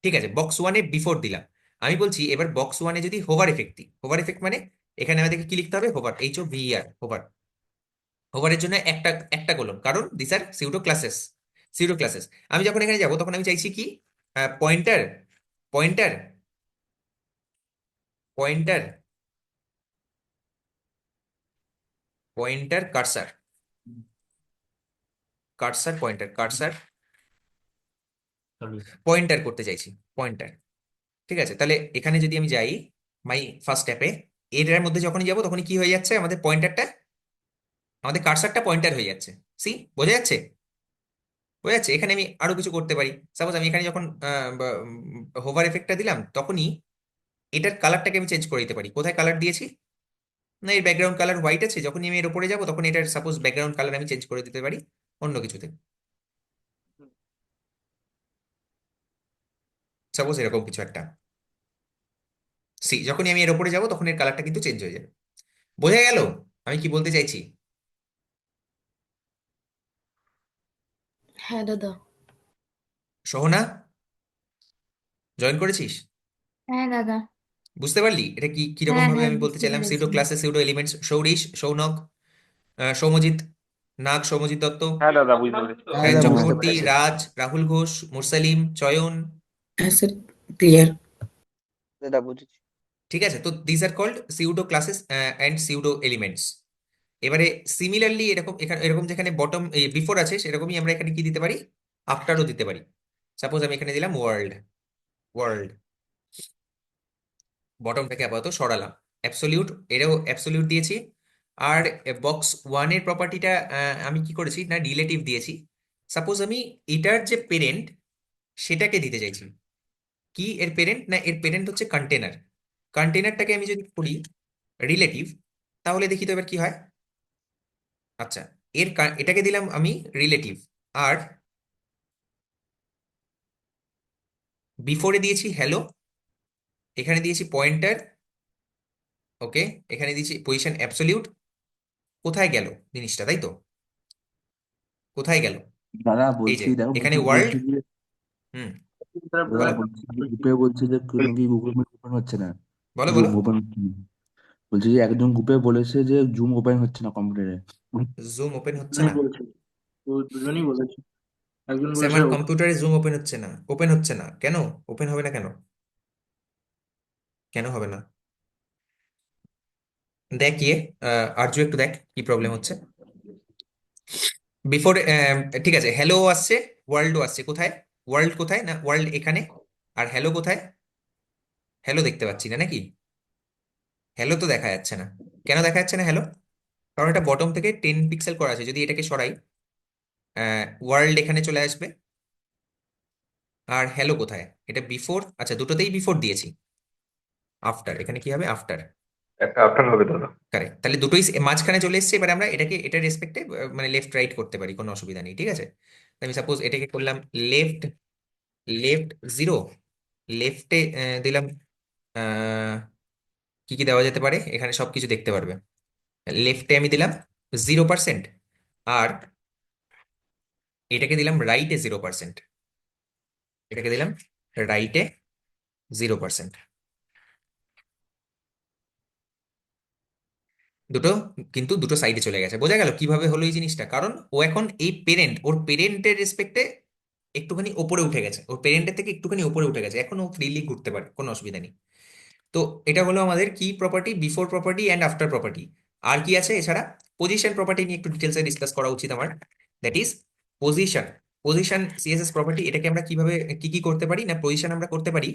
ঠিক আছে, বক্স ওয়ানে বিফোর দিলাম। আমি বলছি এবার বক্স ওয়ানে যদি হোভার এফেক্ট দিই, হোভার এফেক্ট মানে এখানে আমাদেরকে কি লিখতে হবে, হোভার, HOVER, হোভার। হোভারের জন্য একটা একটা কলম, কারণ this are pseudo classes, pseudo classes. আমি যখন এখানে যাব তখন আমি চাইছি কি, pointer, pointer, pointer, pointer cursor, cursor pointer, cursor pointer করতে চাইছি, পয়েন্টার। ঠিক আছে, তাহলে এখানে যদি আমি যাই মাই ফার্স্ট অ্যাপে, এটার মধ্যে যখনই যাব তখনই কি হয়ে যাচ্ছে, আমাদের পয়েন্টারটা, আমাদের কার্সারটা পয়েন্টার হয়ে যাচ্ছে। সি, বোঝা যাচ্ছে? বোঝা যাচ্ছে? এখানে আমি আরো কিছু করতে পারি। সাপোজ আমি এখানে যখন হোভার এফেক্টটা দিলাম তখনই এটার কালারটাকে আমি চেঞ্জ করে দিতে পারি। কোথায় কালার দিয়েছি, না এর ব্যাকগ্রাউন্ড কালার হোয়াইট আছে, যখনই আমি এর উপরে যাবো তখন এটার সাপোজ ব্যাকগ্রাউন্ড কালার আমি চেঞ্জ করে দিতে পারি অন্য কিছুতে। সাপোজ এরকম কিছু একটা। সি, যখনই আমি এর উপরে যাবো তখন এর কালারটা কিন্তু চেঞ্জ হয়ে যাবে। বোঝা গেল আমি কি বলতে চাইছি? হ্যাঁ দাদা। সোহনা, জয়েন করেছিস? হ্যাঁ দাদা। বুঝতে পারলি এটা কি কিরকম হ্যাঁ ভাবে হ্যাঁ আমি বলতে বুঝতে চাইলাম? সিউডো পেরেছি। ক্লাসে সিউডো এলিমেন্টস, সৌরিশ, সৌনক, সৌমজিৎ, নাগ, সৌমজিৎ দত্ত, হ্যাঁ দাদা, বুঝতে পেরেছি। হ্যাঁ রায়ন দাদা বুঝতে চক্রবর্তী, পেরেছি। রাজ, রাহুল ঘোষ, মুরসালিম, চয়ন। হ্যাঁ স্যার, ক্লিয়ার। দাদা বুঝেছি। ঠিক আছে, তো this are called pseudo classes and pseudo elements. এবারে সিমিলারলি এরকম এখানে এরকম যেখানে বটম বিফোর আছে সেরকমই আমরা এখানে কি দিতে পারি, আফটারও দিতে পারি। সাপোজ আমি এখানে দিলাম ওয়ার্ল্ড, ওয়ার্ল্ড, বটমটাকে আপাতত সরালাম। অ্যাবসলিউট, এটাও অ্যাবসলিউট দিয়েছি। আর বক্স ওয়ানের প্রপার্টিটা আমি কি করেছি না, রিলেটিভ দিয়েছি। সাপোজ আমি এটার যে পেরেন্ট সেটাকে দিতে চাইছি। কি এর পেরেন্ট, না এর পেরেন্ট হচ্ছে কন্টেনার। কন্টেনারটাকে আমি যদি করি রিলেটিভ, তাহলে দেখি তো এবার কি হয়। আচ্ছা, এটাকে দিলাম আমি রিলেটিভ। আর বিফোরে দিয়েছি হ্যালো, এখানে দিয়েছি পয়েন্টার, ওকে, এখানে দিয়েছি পজিশন অ্যাবসলিউট। কোথায় গেল জিনিসটা, তাই তো? কোথায় গেল? দাদা এই বলছি, যে দেখো এখানে গ্রুপে ওয়ার্ল্ড। বলছে যে হুম, দাদা বলো, বলছি যে গ্রুপে বলছে যে কোনো কি গুগল মিট ওপেন হচ্ছে না, বলো, বলো। জুম ওপেন হচ্ছে না। বলছে যে একজন গ্রুপে বলেছে যে জুম ওপেন হচ্ছে না কম্পিউটারে। জুম ওপেন হচ্ছে দুজনেই না? বলেছে, তো দুজনেই বলেছে। একজন সে বলেছে আমার কম্পিউটারে জুম ওপেন হচ্ছে না, ওপেন হচ্ছে না কেন? ওপেন হবে না কেন? কেন হবে না? দেখ ইয়ে, আরজু একটু দেখ কি প্রবলেম হচ্ছে। বিফোর, ঠিক আছে, হ্যালো আসছে, ওয়ার্ল্ডও আসছে। কোথায় ওয়ার্ল্ড, কোথায় না ওয়ার্ল্ড এখানে, আর হ্যালো কোথায়? হ্যালো দেখতে পাচ্ছি না নাকি? হ্যালো তো দেখা যাচ্ছে না। কেন দেখা যাচ্ছে না হ্যালো? কারণ এটা বটম থেকে 10 পিক্সেল করা আছে। যদি এটাকে সরাই, ওয়ার্ল্ড এখানে চলে আসবে। আর হ্যালো কোথায়? এটা বিফোর, আচ্ছা দুটোতেই বিফোর দিয়েছি। আফটার, এখানে কি হবে, আফটার। একটা আফটার হবে দাদা। কারেক্ট, তাহলে দুটোই মাঝখানে চলে এসেছে। এবার আমরা এটাকে এটার রেসপেক্টে মানে লেফট রাইট করতে পারি, কোনো অসুবিধা নেই। ঠিক আছে, আমি সাপোজ এটাকে করলাম লেফট, লেফট 0, লেফটে দিলাম কি কি দেওয়া যেতে পারে, এখানে সবকিছু দেখতে পারবে। লেফটে আমি দিলাম 0%, আর এটাকে দিলাম রাইটে 0%, এটাকে দিলাম রাইটে 0%। দুটো, কিন্তু দুটো সাইডে চলে গেছে। বোঝা গেল কিভাবে হলো এই জিনিসটা? কারণ ও এখন এই পেরেন্ট, ওর পেরেন্টের রেসপেক্টে একটুখানি ওপরে উঠে গেছে, ওর পেরেন্টের থেকে একটুখানি ওপরে উঠে গেছে, এখন ও ফ্রিলি ঘুরতে পারে, কোনো অসুবিধা নেই। তো এটা হলো আমাদের কি property, before property and after property. আর কি আছে এছাড়া? পজিশন প্রপার্টি নিয়ে একটু ডিটেলসে ডিসকাস করা উচিত আমার। That is position. Position CSS property, এটাকে আমরা কিভাবে কি কি করতে পারি না, পজিশন আমরা করতে পারি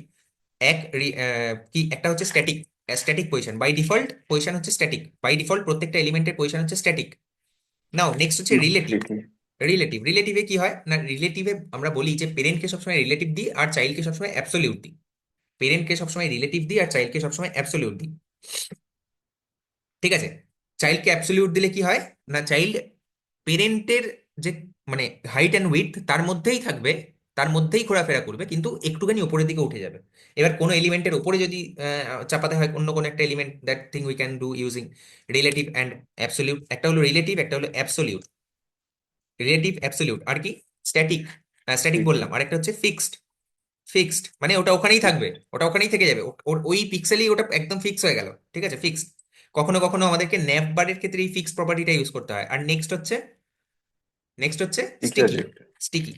কি একটা হচ্ছে static, static position. By default position হচ্ছে স্ট্যাটিক, বাই ডিফল্ট প্রত্যেকটা এলিমেন্টের পজিশন হচ্ছে স্ট্যাটিক। নাও নেক্সট হচ্ছে রিলেটিভ। লিখি। রিলেটিভে কি হয় না, রিলেটিভে আমরা বলি যে পেরেন্টকে সবসময় রিলেটিভ দিই আর চাইল্ডকে সবসময় অ্যাবসলিউট দিই। পেরেন্টকে সবসময় রিলেটিভ দিই আর চাইল্ডকে সবসময় অ্যাবসলিউট দিই। ঠিক আছে? চাইল্ডকে অ্যাবসলিউট দিলে কি হয় না, চাইল্ড পেরেন্টের যে মানে হাইট অ্যান্ড উইডথ তার মধ্যেই থাকবে, তার মধ্যেই ঘোরাফেরা করবে, কিন্তু একটুখানি উপরের দিকে উঠে যাবে। এবার কোনো এলিমেন্টের উপরে যদি চাপাতে হয় অন্য কোনো একটা element, that thing we can do using relative and absolute. একটা হলো রিলেটিভ, একটা হলো অ্যাবসলিউট। রিলেটিভ, অ্যাবসলিউট, আর কি স্ট্যাটিক। স্ট্যাটিক লিখি। বললাম, আরেকটা হচ্ছে ফিক্সড। ফিক্সড মানে ওটা ওখানেই থাকবে, ওটা ওখানেই থেকে যাবে, ওর ওই পিক্সেলেই ওটা একদম ফিক্স হয়ে গেল। ঠিক আছে, ফিক্সড। কখনো কখনো আমাদেরকে ন্যাপ বারের ক্ষেত্রে এই ফিক্স প্রপার্টিটা ইউজ করতে হয়। আর নেক্সট হচ্ছে sticky. Iterative. Sticky,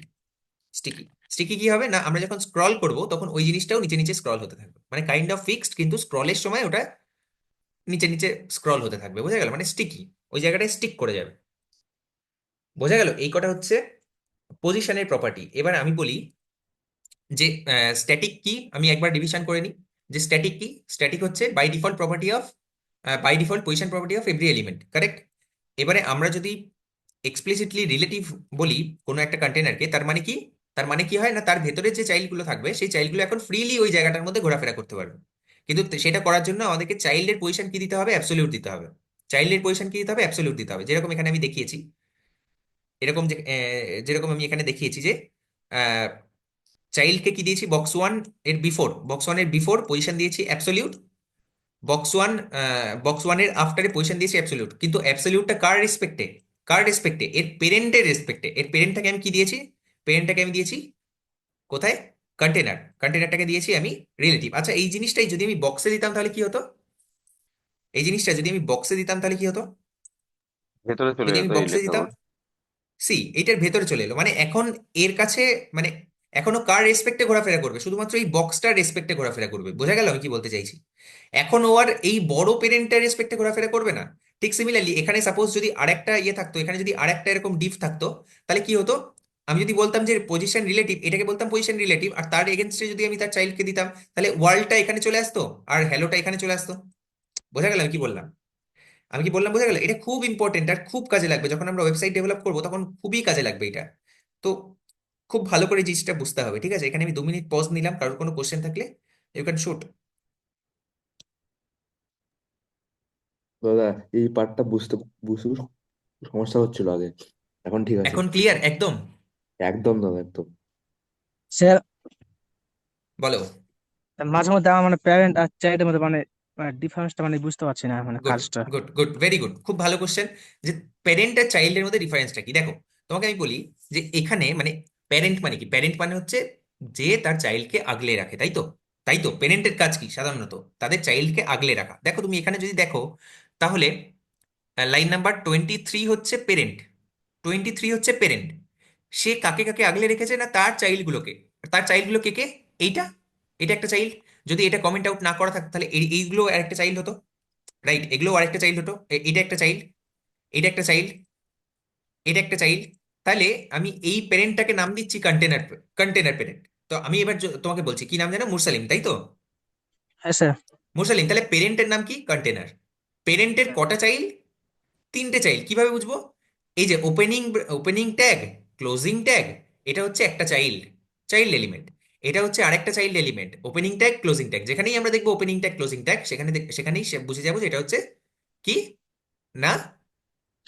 sticky. Sticky কি হবে না, আমরা যখন স্ক্রল করব তখন ওই জিনিসটাও নিচে নিচে স্ক্রল হতে থাকবে, মানে কাইন্ড অফ ফিক্সড, কিন্তু স্ক্রলের সময় ওটা নিচে নিচে স্ক্রল হতে থাকবে। বোঝা গেল? মানে স্টিকি, ওই জায়গাটায় স্টিক করে যাবে। বোঝা গেল? এই কটা হচ্ছে পজিশনের প্রপার্টি। এবার আমি বলি যে স্ট্যাটিক কি, আমি একবার ডিভিশন করে নিই যে স্ট্যাটিক কি। স্ট্যাটিক হচ্ছে by default property of, by default position property of every element, correct? এবারে আমরা যদি এক্সপ্লিসিটলি রিলেটিভ বলি কোনো একটা কন্টেনারকে, তার মানে কি, তার মানে কি হয় না, তার ভেতরে যে চাইল্ডগুলো থাকবে সেই চাইল্ডগুলো এখন ফ্রিলি ওই জায়গাটার মধ্যে ঘোরাফেরা করতে পারবে। কিন্তু সেটা করার জন্য আমাদেরকে চাইল্ডের পজিশন কি দিতে হবে, অ্যাবসলিউট দিতে হবে। চাইল্ডের পজিশন কি দিতে হবে, অ্যাবসলিউট দিতে হবে। যেরকম এখানে আমি দেখিয়েছি, এরকম যে যেরকম আমি এখানে দেখিয়েছি যে চাইল্ডকে কি দিয়েছি, বক্স ওয়ান এর বিফোর পজিশন দিয়েছি অ্যাবসলিউট, বক্স ওয়ানের আফটারে পজিশন দিয়েছি অ্যাবসলিউট। কিন্তু অ্যাবসলিউটটা কার রেসপেক্টে, কার রেসপেক্টে, এর পেরেন্টের রেসপেক্টে। এর পেরেন্টটাকে আমি কি দিয়েছি, পেরেন্টটাকে আমি দিয়েছি কোথায়, কন্টেনার। কন্টেনারটাকে দিয়েছি আমি রিলেটিভ। আচ্ছা এই জিনিসটাই যদি আমি বক্সে দিতাম তাহলে কি হতো, এই জিনিসটা যদি আমি বক্সে দিতাম তাহলে কি হতো, ভেতরে চলে যদি আমি যেত এই বক্সে দিতাম, লেখাগুলো। এটার ভেতরে চলে এলো, মানে এখন এর কাছে মানে এখনো কার রেসপেক্টে ঘোরাফেরা করবে, শুধুমাত্র এই বক্সটার রেসপেক্টে ঘোরাফেরা করবে। বোঝা গেল আমি কি বলতে চাইছি? এখন ও আর এই বড় পেরেন্টের রেসপেক্টে ঘোরাফেরা করবে না। ঠিক সিমিলারলি এখানে সাপোজ যদি আরেকটা ইয়ে থাকতো, এখানে যদি আরেকটা এরকম ডিফ থাকতো, তাহলে কি হতো, আমি যদি বলতাম যে পজিশন রিলেটিভ, এটাকে বলতাম পজিশন রিলেটিভ, আর তার এগেনস্টে যদি আমি তার চাইল্ডকে দিতাম, তাহলে ওয়ার্ল্ডটা এখানে চলে আসতো আর হ্যালোটা এখানে চলে আসতো। বোঝা গেল আমি কি বললাম? আমি কি বললাম বোঝা গেল? এটা খুব ইম্পর্টেন্ট আর খুব কাজে লাগবে যখন আমরা ওয়েবসাইট ডেভেলপ করবো, তখন খুবই কাজে লাগবে এটা। তো খুব ভালো করে জিনিসটা বুঝতে হবে। ঠিক আছে, এখানে আমি 2 মিনিট পজ নিলাম, কারোর কোনো কোশ্চেন থাকলে ইউ ক্যান শুট। দাদা এই পার্টটা বুঝতে বুঝতে খুব সমস্যা হচ্ছিল আগে, এখন ঠিক আছে। এখন ক্লিয়ার একদম? একদম দাদা একদম। স্যার, বলো। মাঝে মধ্যে আমার মানে প্যারেন্ট আর চাইল্ডের মধ্যে মানে ডিফারেন্সটা মানে বুঝতে পারছি না মানে গুড, কাজটা। গুড, গুড, ভেরি গুড, খুব ভালো কোশ্চেন। যে প্যারেন্ট আর চাইল্ডের মধ্যে ডিফারেন্সটা কি, দেখো তোমাকে আমি বলি যে এখানে মানে প্যারেন্ট মানে কি, প্যারেন্ট মানে হচ্ছে যে তার চাইল্ডকে আগলে রাখে, তাই তো? তাই তো প্যারেন্টের কাজ কি সাধারণত, তাদের চাইল্ডকে আগলে রাখা। দেখো তুমি এখানে যদি দেখো তাহলে লাইন নাম্বার 23 হচ্ছে পেরেন্ট, 23 হচ্ছে পেরেন্ট। সে কাকে কাকে আগলে রেখেছে না, তার চাইল্ডগুলোকে। তার চাইল্ডগুলো কে কে, এইটা, এটা একটা চাইল্ড। যদি এটা কমেন্ট আউট না করা থাকতো তাহলে এইগুলো আরেকটা চাইল্ড হতো, রাইট? এগুলো আরেকটা চাইল্ড হতো, এটা একটা চাইল্ড, এটা একটা চাইল্ড, এটা একটা চাইল্ড। তাহলে আমি এই প্যারেন্টটাকে নাম দিচ্ছি কন্টেনার, কন্টেনার প্যারেন্ট। তো আমি এবার তোমাকে বলছি কি নাম জানো, মুরসালিম, তাই তো? হ্যাঁ স্যার। মুরসালিম, তাহলে পেরেন্টের নাম কি, কন্টেনার। পেরেন্টের কটা চাইল্ড, 3টে চাইল্ড। কিভাবে বুঝবো? এই যে opening, opening tag, closing tag, এটা হচ্ছে একটা চাইল্ড, চাইল্ড এলিমেন্ট। এটা হচ্ছে আরেকটা child element, opening tag, closing tag. যেখানেই আমরা দেখবো ওপেনিং ট্যাগ, ক্লোজিং ট্যাগ, সেখানেই বুঝে যাবো যে এটা হচ্ছে কি না,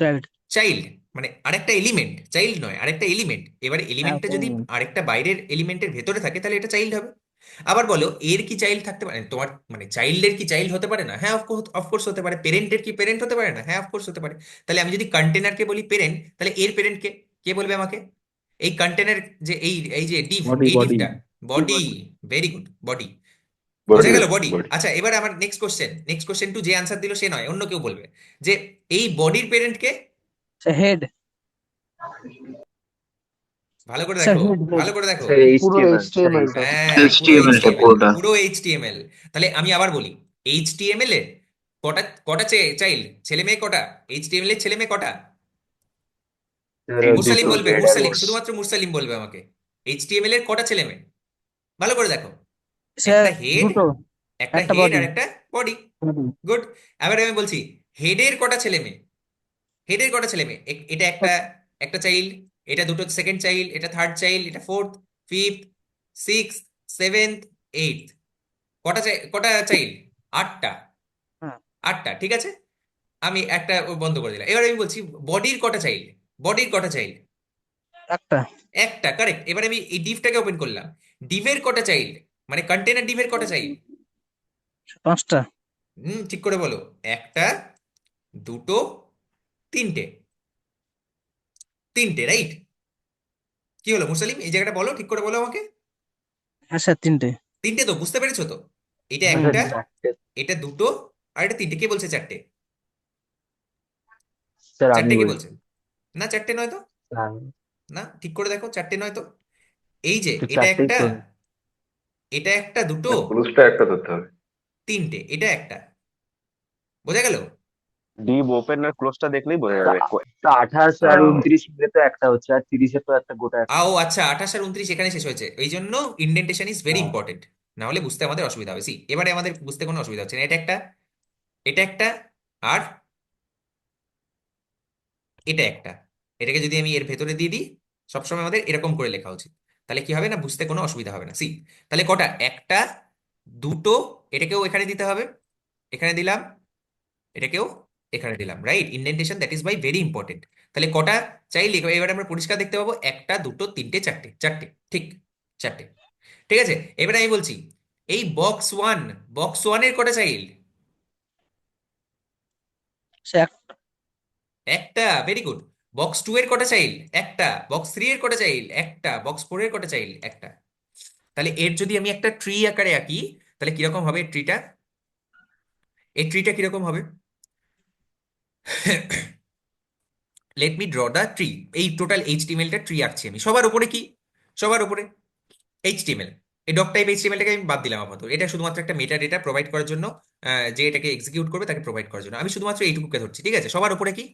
চাইল্ড। চাইল্ড। মানে আরেকটা এলিমেন্ট, চাইল্ড নয়, আরেকটা এলিমেন্ট। এবারে হ্যাঁ এলিমেন্টটা যদি কোন। আরেকটা বাইরের এলিমেন্টের ভেতরে থাকে তাহলে এটা চাইল্ড হবে। আবার বলো এর কি চাইল্ড থাকতে পারে, তোমার মানে চাইল্ডের কি চাইল্ড হতে পারে না? হ্যাঁ অফকোর্স, অফকোর্স হতে পারে। পেরেন্টের কি পেরেন্ট হতে পারে না? হ্যাঁ অফকোর্স হতে পারে। তাহলে আমি যদি কন্টেনারকে বলি পেরেন্ট, তাহলে এর পেরেন্ট কে, কে বলবে আমাকে? এই কন্টেনার যে এই এই যে ডিভ, বডি এই বডি। ডিভটা, body. Very good, body. Body বোঝা গেল বডি। বডি আচ্ছা, এবার আমার নেক্সট কোশ্চেন টু যে আনসার দিল সে নয়, অন্য কেউ বলবে যে এই বডির পেরেন্ট কে। Sir head. ভালো করে স্যার দেখো, হেড হেড। ভালো করে দেখো। স্যার পুরো এইচটিএমএল স্যার HTML হ্যাঁ, পুরো এইচটিএমএল টা এইচটিএমএল, পুরোটা পুরো এইচটিএমএল। তাহলে আমি আবার বলি, এইচটিএমএল এর কটা কটা চাইল্ড, ছেলে মেয়ে কটা? এইচটিএমএল এর ছেলে মেয়ে কটা? স্যার মুরসালিম দুটো বলবে, হেড আর মুরসালিম, শুধুমাত্র মুরসালিম বলবে আমাকে। এইচটিএমএল এর কটা ছেলে মেয়ে? ভালো করে দেখো। স্যার একটা হেড, দুটো, একটা একটা হেড বডি। আর একটা বডি। গুড। এবার আমি বলছি হেডের কটা ছেলে মেয়ে, হেডের কটা ছেলে মেয়ে? এটা একটা, একটা চাইল্ড, এটা দুটো সেকেন্ড চাইল্ড, এটা থার্ড চাইল্ড, এটা fourth, fifth, six, seventh, eight. কটা চাইল্ড? আটটা। হ্যাঁ, আটটা, ঠিক আছে। আমি একটা বন্ধ করে দিলাম। এবার আমি বলছি বডির কটা চাইল্ড, বডির কটা চাইল্ড? একটা। একটা, কারেক্ট। এবার আমি এই ডিভটাকে ওপেন করলাম, ডিভের কটা চাইল্ড, মানে কন্টেনার ডিভের কটা চাইল্ড? পাঁচটা। ঠিক করে বলো। একটা, দুটো, তিনটে। তিনটে, রাইট? কি হলো মুরসালিম, এই জায়গাটা বলো, ঠিক করে বলো আমাকে। হ্যাঁ স্যার তিনটে। তিনটে তো, বুঝতে পেরেছো তো? এটা হুম স্যার একটা, হুম। চারটে এটা দুটো, আর এটা তিনটে। কে বলছে চারটে? স্যার আমি চারটে কে বলছি বলছে? না, চারটে নয় তো। স্যার না, ঠিক করে দেখো, চারটে নয় তো। এই যে তো এটা চারটেই একটা, তো এটা একটা, দুটো, ক্লুজটা একটা ধরতে হবে। তিনটে, এটা একটা। বোঝা গেল? ডিপ ওপেন আর ক্লোজটা দেখলেই বোঝা যাবে। 28 আর আহ, 29 মিলে তো একটা হচ্ছে আর 30 তো একটা গোটা একটা। ও আচ্ছা, 28 আর 29 এখানে শেষ হয়েছে, এই জন্য ইন্ডেন্টেশন ইজ ভেরি হ্যাঁ ইম্পর্টেন্ট। না হলে বুঝতে আমাদের অসুবিধা হবে। সি, এবারে আমাদের বুঝতে কোনো অসুবিধা হচ্ছে না। এটা একটা, এটা একটা, আর এটা একটা। এটাকে যদি আমি এর ভেতরে দিয়ে দিই, সবসময় আমাদের এরকম করে লেখা উচিত। তাহলে কি হবে না, বুঝতে কোনো অসুবিধা হবে না। সি, তাহলে কটা? একটা, দুটো, এটাকেও এখানে দিতে হবে, এখানে দিলাম, এটাকেও এখানে দিলাম, right? Indentation that is by very important. তাহলে কটা চাইলে এবারে আমরা পরিষ্কার দেখতে পাবো, একটা, দুটো, তিনটে, চারটে। চারটে, ঠিক, চারটে। ঠিক আছে। এবারে আমি বলছি এই বক্স ওয়ানের কটা চাইল্ড? স্যার একটা, ভেরি গুড। বক্স 2 এর কটা চাইল্ড? একটা। বক্স 3 এর কটা চাইল্ড? একটা। বক্স 4 এর কটা চাইল্ড? একটা। তাহলে এর যদি আমি একটা ট্রি আকারে আঁকি, তাহলে কিরকম হবে ট্রিটা? এই ট্রিটা কিরকম হবে? Let me draw the tree. এই টোটাল এইচটিএমএলটা ট্রি আঁকছি আমি। সবার উপরে কি? সবার উপরে এইচটিএমএল। এই ডক টাইপ এইচটিএমএলটাকে আমি বাদ দিলাম আপাতত। এটা শুধুমাত্র একটা মেটা ডেটা প্রোভাইড করার জন্য, যে এটাকে এক্সিকিউট করবে তাকে প্রোভাইড করার জন্য আমি শুধুমাত্র এইটুকুকে ধরছি, ঠিক আছে। সবার উপরে কি?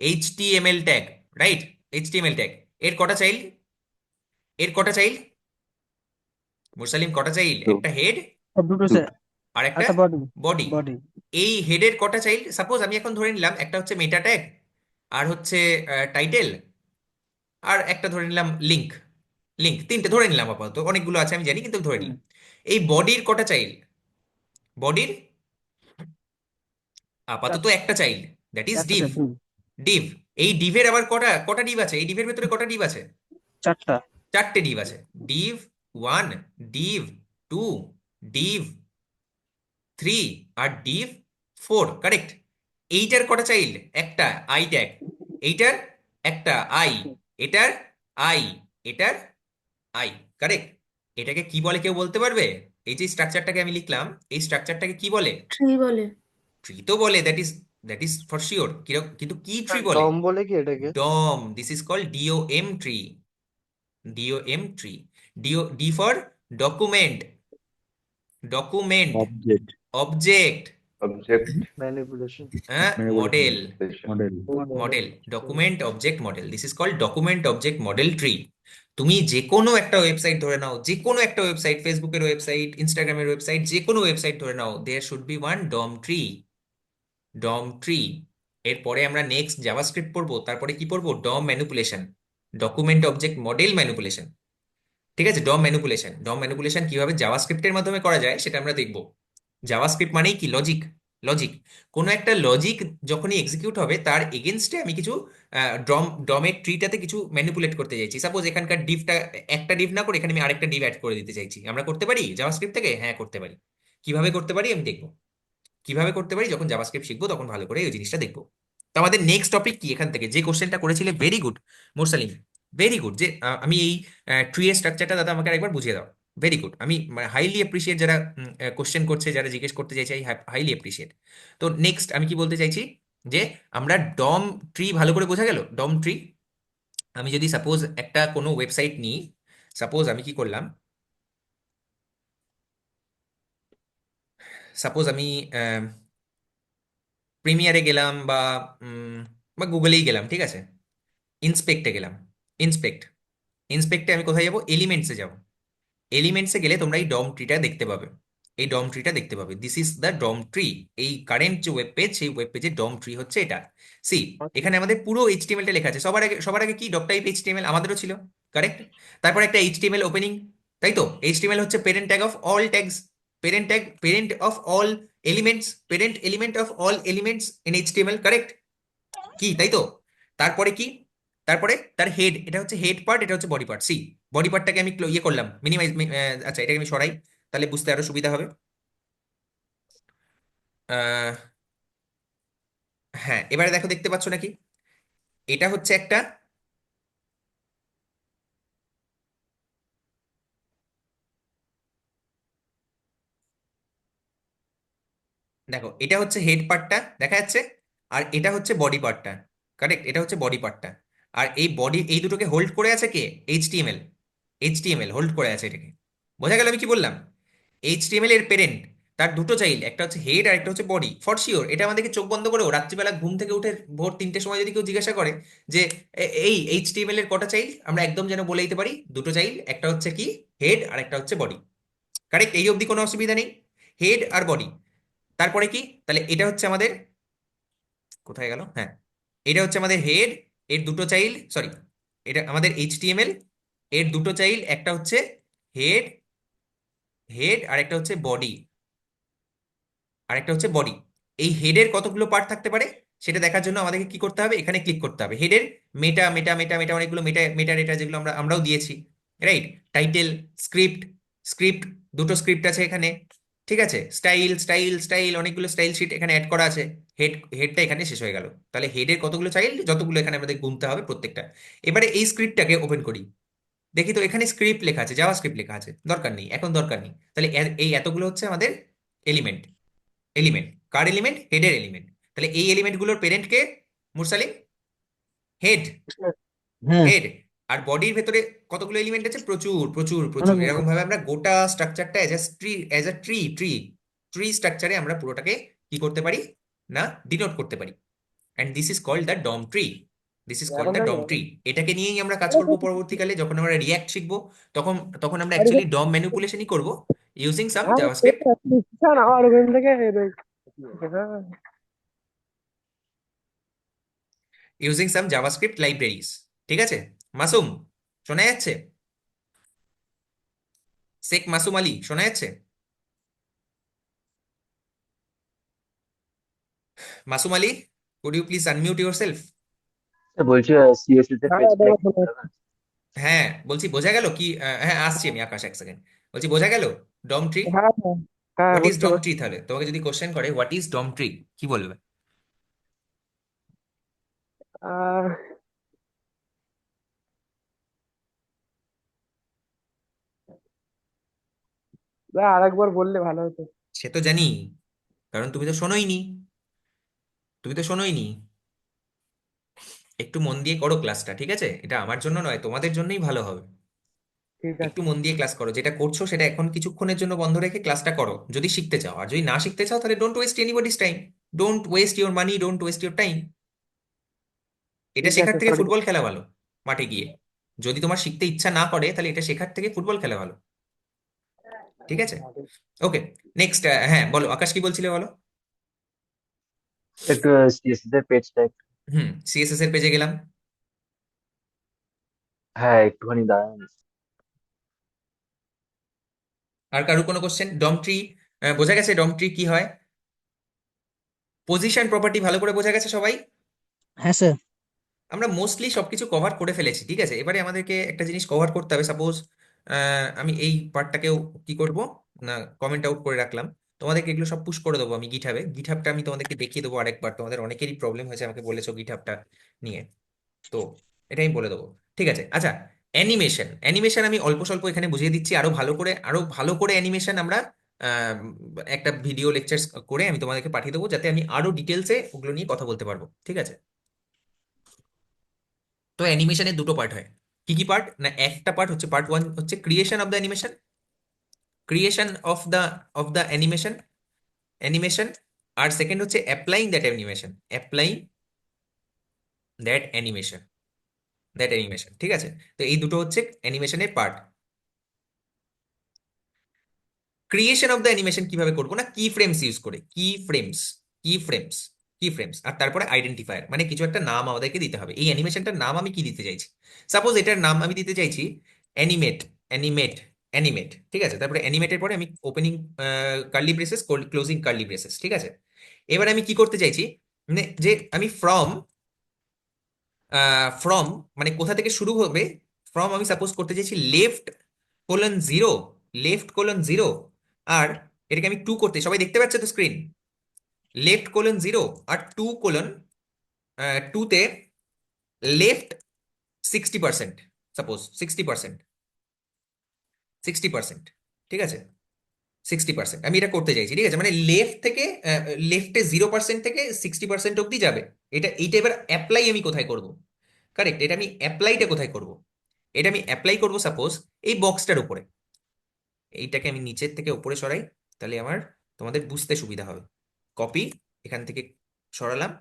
HTML tag, right? HTML tag. এর কটা চাইল্ড? এর কটা চাইল্ড? মুরসালিম, কটা চাইল্ড? তো একটা হেড দুটো স্যার। দুটো আর একটা একটা বডি। বডি। বডি। এই হেডের কটা চাইল্ড? সাপোজ আমি এখন ধরে নিলাম একটা হচ্ছে মেটা ট্যাগ, আর হচ্ছে টাইটেল, আর একটা ধরে নিলাম লিংক। লিংক, তিনটে ধরে নিলাম আপাতত, অনেকগুলো আছে আমি জানি, কিন্তু ধরে হুম। নিলাম। এই বডির কটা চাইল্ড? বডির আপাতত চারটে। একটা চাইল্ড, দ্যাট ইজ একটা ডিভ। স্যার দুই। ডিভ। এই ডিভের আবার কটা কটা ডিভ আছে? এই ডিভের ভেতরে কটা ডিভ আছে? চারটা। চারটে ডিভ আছে। ডিভ 1, ডিভ 2, ডিভ 3, আর ডিভ 4, কারেক্ট। এইটার কটা চাইল্ড? একটা, আই ট্যাগ। এইটার একটা, আই। এটার আই। এটার আই, কারেক্ট। এটাকে কি বলে কেউ বলতে পারবে? এই যে স্ট্রাকচারটাকে আমি লিখলাম, এই স্ট্রাকচারটাকে কি বলে? ট্রি বলে। ট্রি তো বলে, দ্যাট ইজ ফর শিওর। কিন্তু কি ট্রি স্যার বলে? ডম বলে কি এটাকে? DOM. This is called DOM tree. DOM tree. D for document. Document. Object object. Object manipulation. হ্যাঁ, manipulation model. Model. Model, document object model, this is called document object model tree. তুমি যে কোনো একটা website ধরে নাও, যে কোনো একটা website, ফেসবুকের ওয়েবসাইট, ইনস্টাগ্রামের ওয়েবসাইট, যে কোনো ওয়েবসাইট ধরে নাও, there should be one DOM tree. DOM tree. এরপরে আমরা নেক্সট জাভাস্ক্রিপ্ট পড়বো, তারপরে কি পড়বো? DOM manipulation, document object model manipulation. ঠিক আছে, ডম ম্যানিপুলেশন কিভাবে জাভাস্ক্রিপ্টের মাধ্যমে করা যায় সেটা আমরা দেখব। জাভাস্ক্রিপ্ট মানেই কি? লজিক। লজিক। কোনো একটা লজিক যখনই এক্সিকিউট হবে তার এগেনস্টে আমি কিছু ডমের ট্রিটাতে কিছু ম্যানিপুলেট করতে চাইছি। সাপোজ এখানকার ডিভটা, একটা ডিভ না করে এখানে আমি আরেকটা ডিভ অ্যাড করে দিতে চাইছি। আমরা করতে পারি জাভাস্ক্রিপ্ট থেকে? হ্যাঁ, করতে পারি। কিভাবে করতে পারি আমি দেখবো। কিভাবে করতে পারি যখন জাভাস্ক্রিপ্ট শিখবো তখন ভালো করে এই জিনিসটা দেখবো। তো আমাদের নেক্সট টপিক কি? এখান থেকে যে কোশ্চেনটা করেছিলে, very good Mursalim, very good. যে আমি এই ট্রি এর স্ট্রাকচারটা দাদা আমাকে আরেকবার বুঝিয়ে দাও। Very good. আমি হাইলি অ্যাপ্রিসিয়েট যারা কোশ্চেন করছে, যারা জিজ্ঞেস করতে চাইছে, হাইলি অ্যাপ্রিসিয়েট। তো নেক্সট আমি কি বলতে চাইছি, যে আমরা ডম ট্রি ভালো করে বোঝা গেল, ডম ট্রি। আমি যদি সাপোজ একটা কোনো ওয়েবসাইট নিই, সাপোজ আমি কি করলাম, সাপোজ আমি প্রিমিয়ারে গেলাম বা গুগলেই গেলাম, ঠিক আছে, ইন্সপেক্টে গেলাম, ইন্সপেক্ট, ইন্সপেক্টে আমি কোথায় যাব, এলিমেন্টসে যাব। এলিমেন্টসে গেলে তোমরা এই ডম ট্রিটা দেখতে পাবে, এই ডম ট্রিটা দেখতে পাবে, this is the DOM tree. এই কারেন্ট যে ওয়েব পেজ, সেই ওয়েব পেজের ডম ট্রি হচ্ছে এটা। সি, এখানে আমাদের পুরো এইচটিএমএল টা লেখা আছে। সবার আগে কি ডক টাইপ এইচটিএমএল আমাদেরও ছিল, কারেক্ট। তারপর একটা এইচটিএমএল ওপেনিং, তাই তো। এইচটিএমএল হচ্ছে parent tag of all tags, parent tag, parent of all elements, parent element of all elements in HTML, correct কি, তাই তো। তারপরে কি, তারপরে তার হেড, এটা হচ্ছে হেড পার্ট, এটা হচ্ছে বডি পার্ট। সি, বডি পার্টটাকে আমি ইয়ে করলাম, মিনিমাইজ, আচ্ছা এটাকে আমি সরাই, তাহলে বুঝতে আরো সুবিধা হবে। আহ, হ্যাঁ, এবারে দেখো, দেখতে পাচ্ছ নাকি, এটা হচ্ছে একটা, দেখো এটা হচ্ছে হেড পার্টটা দেখা যাচ্ছে, আর এটা হচ্ছে বডি পার্টটা, কারেক্ট, এটা হচ্ছে বডি পার্টটা। আর এই বডি, এই দুটোকে হোল্ড করে আছে কে, এইচটিএমএল, এইচটিএমএল হোল্ড করে আছে এটাকে। বোঝা গেল আমি কি বললাম। এইচটিএমএল এর পেরেন্ট, তার দুটো চাইল্ড, একটা হচ্ছে হেড আর একটা হচ্ছে বডি, ফর শিওর। এটা আমাদেরকে চোখ বন্ধ করেও রাত্রিবেলা ঘুম থেকে উঠে ভোর 3টের সময় যদি কেউ জিজ্ঞাসা করে যে এই এইচটিএমএল এর কটা চাইল্ড, আমরা একদম যেন বলে দিতে পারি দুটো চাইল্ড, একটা হচ্ছে কি হেড আর একটা হচ্ছে বডি, কারেক্ট। এই অবধি কোনো অসুবিধা নেই, হেড আর বডি। তারপরে কি, তাহলে এটা হচ্ছে আমাদের, কোথায় গেল, হ্যাঁ, এটা হচ্ছে আমাদের হেড, এর দুটো চাইল্ড, সরি, এটা আমাদের এইচটিএমএল, এর দুটো চাইল্ড, একটা হচ্ছে হেড, হেড আর একটা হচ্ছে বডি, আর একটা হচ্ছে বডি। এই হেডের কতগুলো পার্ট থাকতে পারে সেটা দেখার জন্য আমাদেরকে কি করতে হবে, এখানে ক্লিক করতে হবে। হেডের মেটা মেটা মেটা মেটা অনেকগুলো মেটা মেটা ডেটা, যেগুলো আমরাও দিয়েছি, রাইট। টাইটেল, স্ক্রিপ্ট, স্ক্রিপ্ট, দুটো স্ক্রিপ্ট আছে এখানে, ঠিক আছে। স্টাইল স্টাইল স্টাইল, অনেকগুলো স্টাইল শিট এখানে অ্যাড করা আছে। হেডটা এখানে শেষ হয়ে গেল। তাহলে হেডের কতগুলো চাইল্ড, যতগুলো এখানে আমাদের গুনতে হবে প্রত্যেকটা। এবারে এই স্ক্রিপ্টটাকে ওপেন করি, দেখি তো এখানে স্ক্রিপ্ট লেখা আছে, জাভা স্ক্রিপ্ট লেখা আছে, দরকার নেই, এখন দরকার নেই। তাহলে এই এতগুলো হচ্ছে আমাদের এলিমেন্ট, এলিমেন্ট কার এলিমেন্ট, হেডের এলিমেন্ট। তাহলে এই এলিমেন্ট গুলোর পেরেন্ট কে, মুরসালিম, হেড, হ্যাঁ, হেড। আর বডির ভেতরে কতগুলো এলিমেন্ট আছে, প্রচুর প্রচুর প্রচুর। অনেক। এরকম ভাবে আমরা গোটা স্ট্রাকচারটা as a tree tree tree স্ট্রাকচারে আমরা পুরোটাকে কি করতে পারি না, ডিনোট করতে পারি। And this is called the DOM tree, this is called the DOM tree. এটাকে নিয়েই আমরা কাজ করব পরবর্তীকালে, যখন আমরা রিয়াক্ট শিখবো, তখন তখন আমরা অ্যাকচুয়ালি ডম ম্যানিপুলেশনই করব, ইউজিং সাম জাভাস্ক্রিপ্ট, ইউজিং সাম জাভাস্ক্রিপ্ট লাইব্রেরিজ। ঠিক আছে, মাসুম, শোনা যাচ্ছে? শেখ মাসুম আলী, শোনা যাচ্ছে? Masum Ali, could you please unmute yourself? বলছি সিএসএস এর পেজটা একটু দেখাবেন? হ্যাঁ, বলছি বোঝা গেল কি, হ্যাঁ আসছি আমি, আকাশ, এক সেকেন্ড। বলছি বোঝা গেল ডম ট্রি, হ্যাঁ, হ্যাঁ, হ্যাঁ, হোয়াট ইজ বুঝতে ডম পারছি। ট্রি? তাহলে তোমাকে যদি কোশ্চেন করে হোয়াট ইজ ডম ট্রি, কি বলবে? আহ আরেকবার বললে ভালো হতো। সে তো জানি, কারণ তুমি তো শোনোইনি, তুমি তো শোনোইনি। একটু মন দিয়ে করো ক্লাসটা, ঠিক আছে? এটা আমার জন্য নয়, তোমাদের জন্যই ভালো হবে। ঠিক একটু আছে। মন দিয়ে ক্লাস করো, যেটা করছো সেটা এখন কিছুক্ষণের জন্য বন্ধ রেখে ক্লাসটা করো, যদি শিখতে চাও। আর যদি না শিখতে চাও, তাহলে don't waste anybody's time, don't waste your money, don't waste your time. এটা ঠিক শেখার আছে, থেকে সরি। ফুটবল খেলা ভালো, মাঠে গিয়ে। যদি তোমার শিখতে ইচ্ছা না করে, তাহলে এটা শেখার থেকে ফুটবল খেলা ভালো, ঠিক আছে? ওকে, নেক্সট। হ্যাঁ বলো, আকাশ কি বলছিলে বলো। একটু সিএসএস এর পেজটা একটু, সিএসএস এর পেজে গেলাম। হ্যাঁ একটুখানি দাঁড়ান। আর কারো কোনো কোশ্চেন? ডম ট্রি বোঝা গেছে, ডম ট্রি কি হয়? পজিশন প্রপার্টি ভালো করে বোঝা গেছে সবাই? হ্যাঁ স্যার। আমরা মোস্টলি সবকিছু কভার করে ফেলেছি, ঠিক আছে। এবারে আমাদেরকে একটা জিনিস কভার করতে হবে। সাপোজ আমি এই পার্টটাকেও কি করব না, কমেন্ট আউট করে রাখলাম। তোমাদেরকে এগুলো সব পুশ করে দেবো আমি গিটহাবে। গিটহাবটা আমি তোমাদেরকে দেখিয়ে দেবো আরেকবার, তোমাদের অনেকেরই প্রবলেম হয়েছে, আমাকে বলেছো গিটহাবটা নিয়ে, তো এটা আমি বলে দেবো, ঠিক আছে। আচ্ছা, অ্যানিমেশন আমি অল্প স্বল্প এখানে বুঝিয়ে দিচ্ছি, আরো ভালো করে অ্যানিমেশন আমরা আহ, একটা ভিডিও লেকচার করে আমি তোমাদেরকে পাঠিয়ে দেবো, যাতে আমি আরো ডিটেলসে ওগুলো নিয়ে কথা বলতে পারবো, ঠিক আছে? তো অ্যানিমেশনের দুটো পার্ট হয়। কি কি পার্ট না, একটা পার্ট হচ্ছে পার্ট ওয়ান হচ্ছে creation of the animation, creation of the animation. আর সেকেন্ড হচ্ছে অ্যাপ্লাইং দ্যাট অ্যানিমেশন, ঠিক আছে? তো এই দুটো হচ্ছে অ্যানিমেশনের part. Creation of the animation কিভাবে করবো না, কি ফ্রেমস ইউজ করে, কি ফ্রেমস আর তারপরে আইডেন্টিফায়ার, মানে কিছু একটা নাম আমাদেরকে দিতে হবে। এই অ্যানিমেশনটার নাম আমি কি দিতে চাইছি, সাপোজ এটার নাম আমি দিতে চাইছি অ্যানিমেট, অ্যানিমেট, অ্যানিমেট, ঠিক আছে? তারপরে অ্যানিমেটের পরে আমি opening curly braces, closing curly braces, ঠিক আছে? এবার আমি কি করতে চাইছি, যে আমি ফ্রম মানে কোথা থেকে শুরু হবে, ফ্রম আমি সাপোজ করতে চাইছি লেফট:0, লেফট:0, আর এটাকে আমি 2 করতে, সবাই দেখতে পাচ্ছে তো স্ক্রিন, লেফট:0 আর 2:2 তে লেফট 60%, সাপোজ 60%, 60%, ঠিক আছে? 60% আমি এটা করতে চাইছি, ঠিক আছে? মানে লেফটে 0% থেকে 60% অব্দি যাবে। এইটা এবার অ্যাপ্লাই আমি কোথায় করব, কারেক্ট? এটা আমি অ্যাপ্লাইটা কোথায় করব, এটা আমি অ্যাপ্লাই করব সাপোজ এই বক্সটার উপরে। এইটাকে আমি নিচের থেকে উপরে সরাই, তাহলে আমার তোমাদের বুঝতে সুবিধা হবে। কপি, এখান থেকে সরালাম,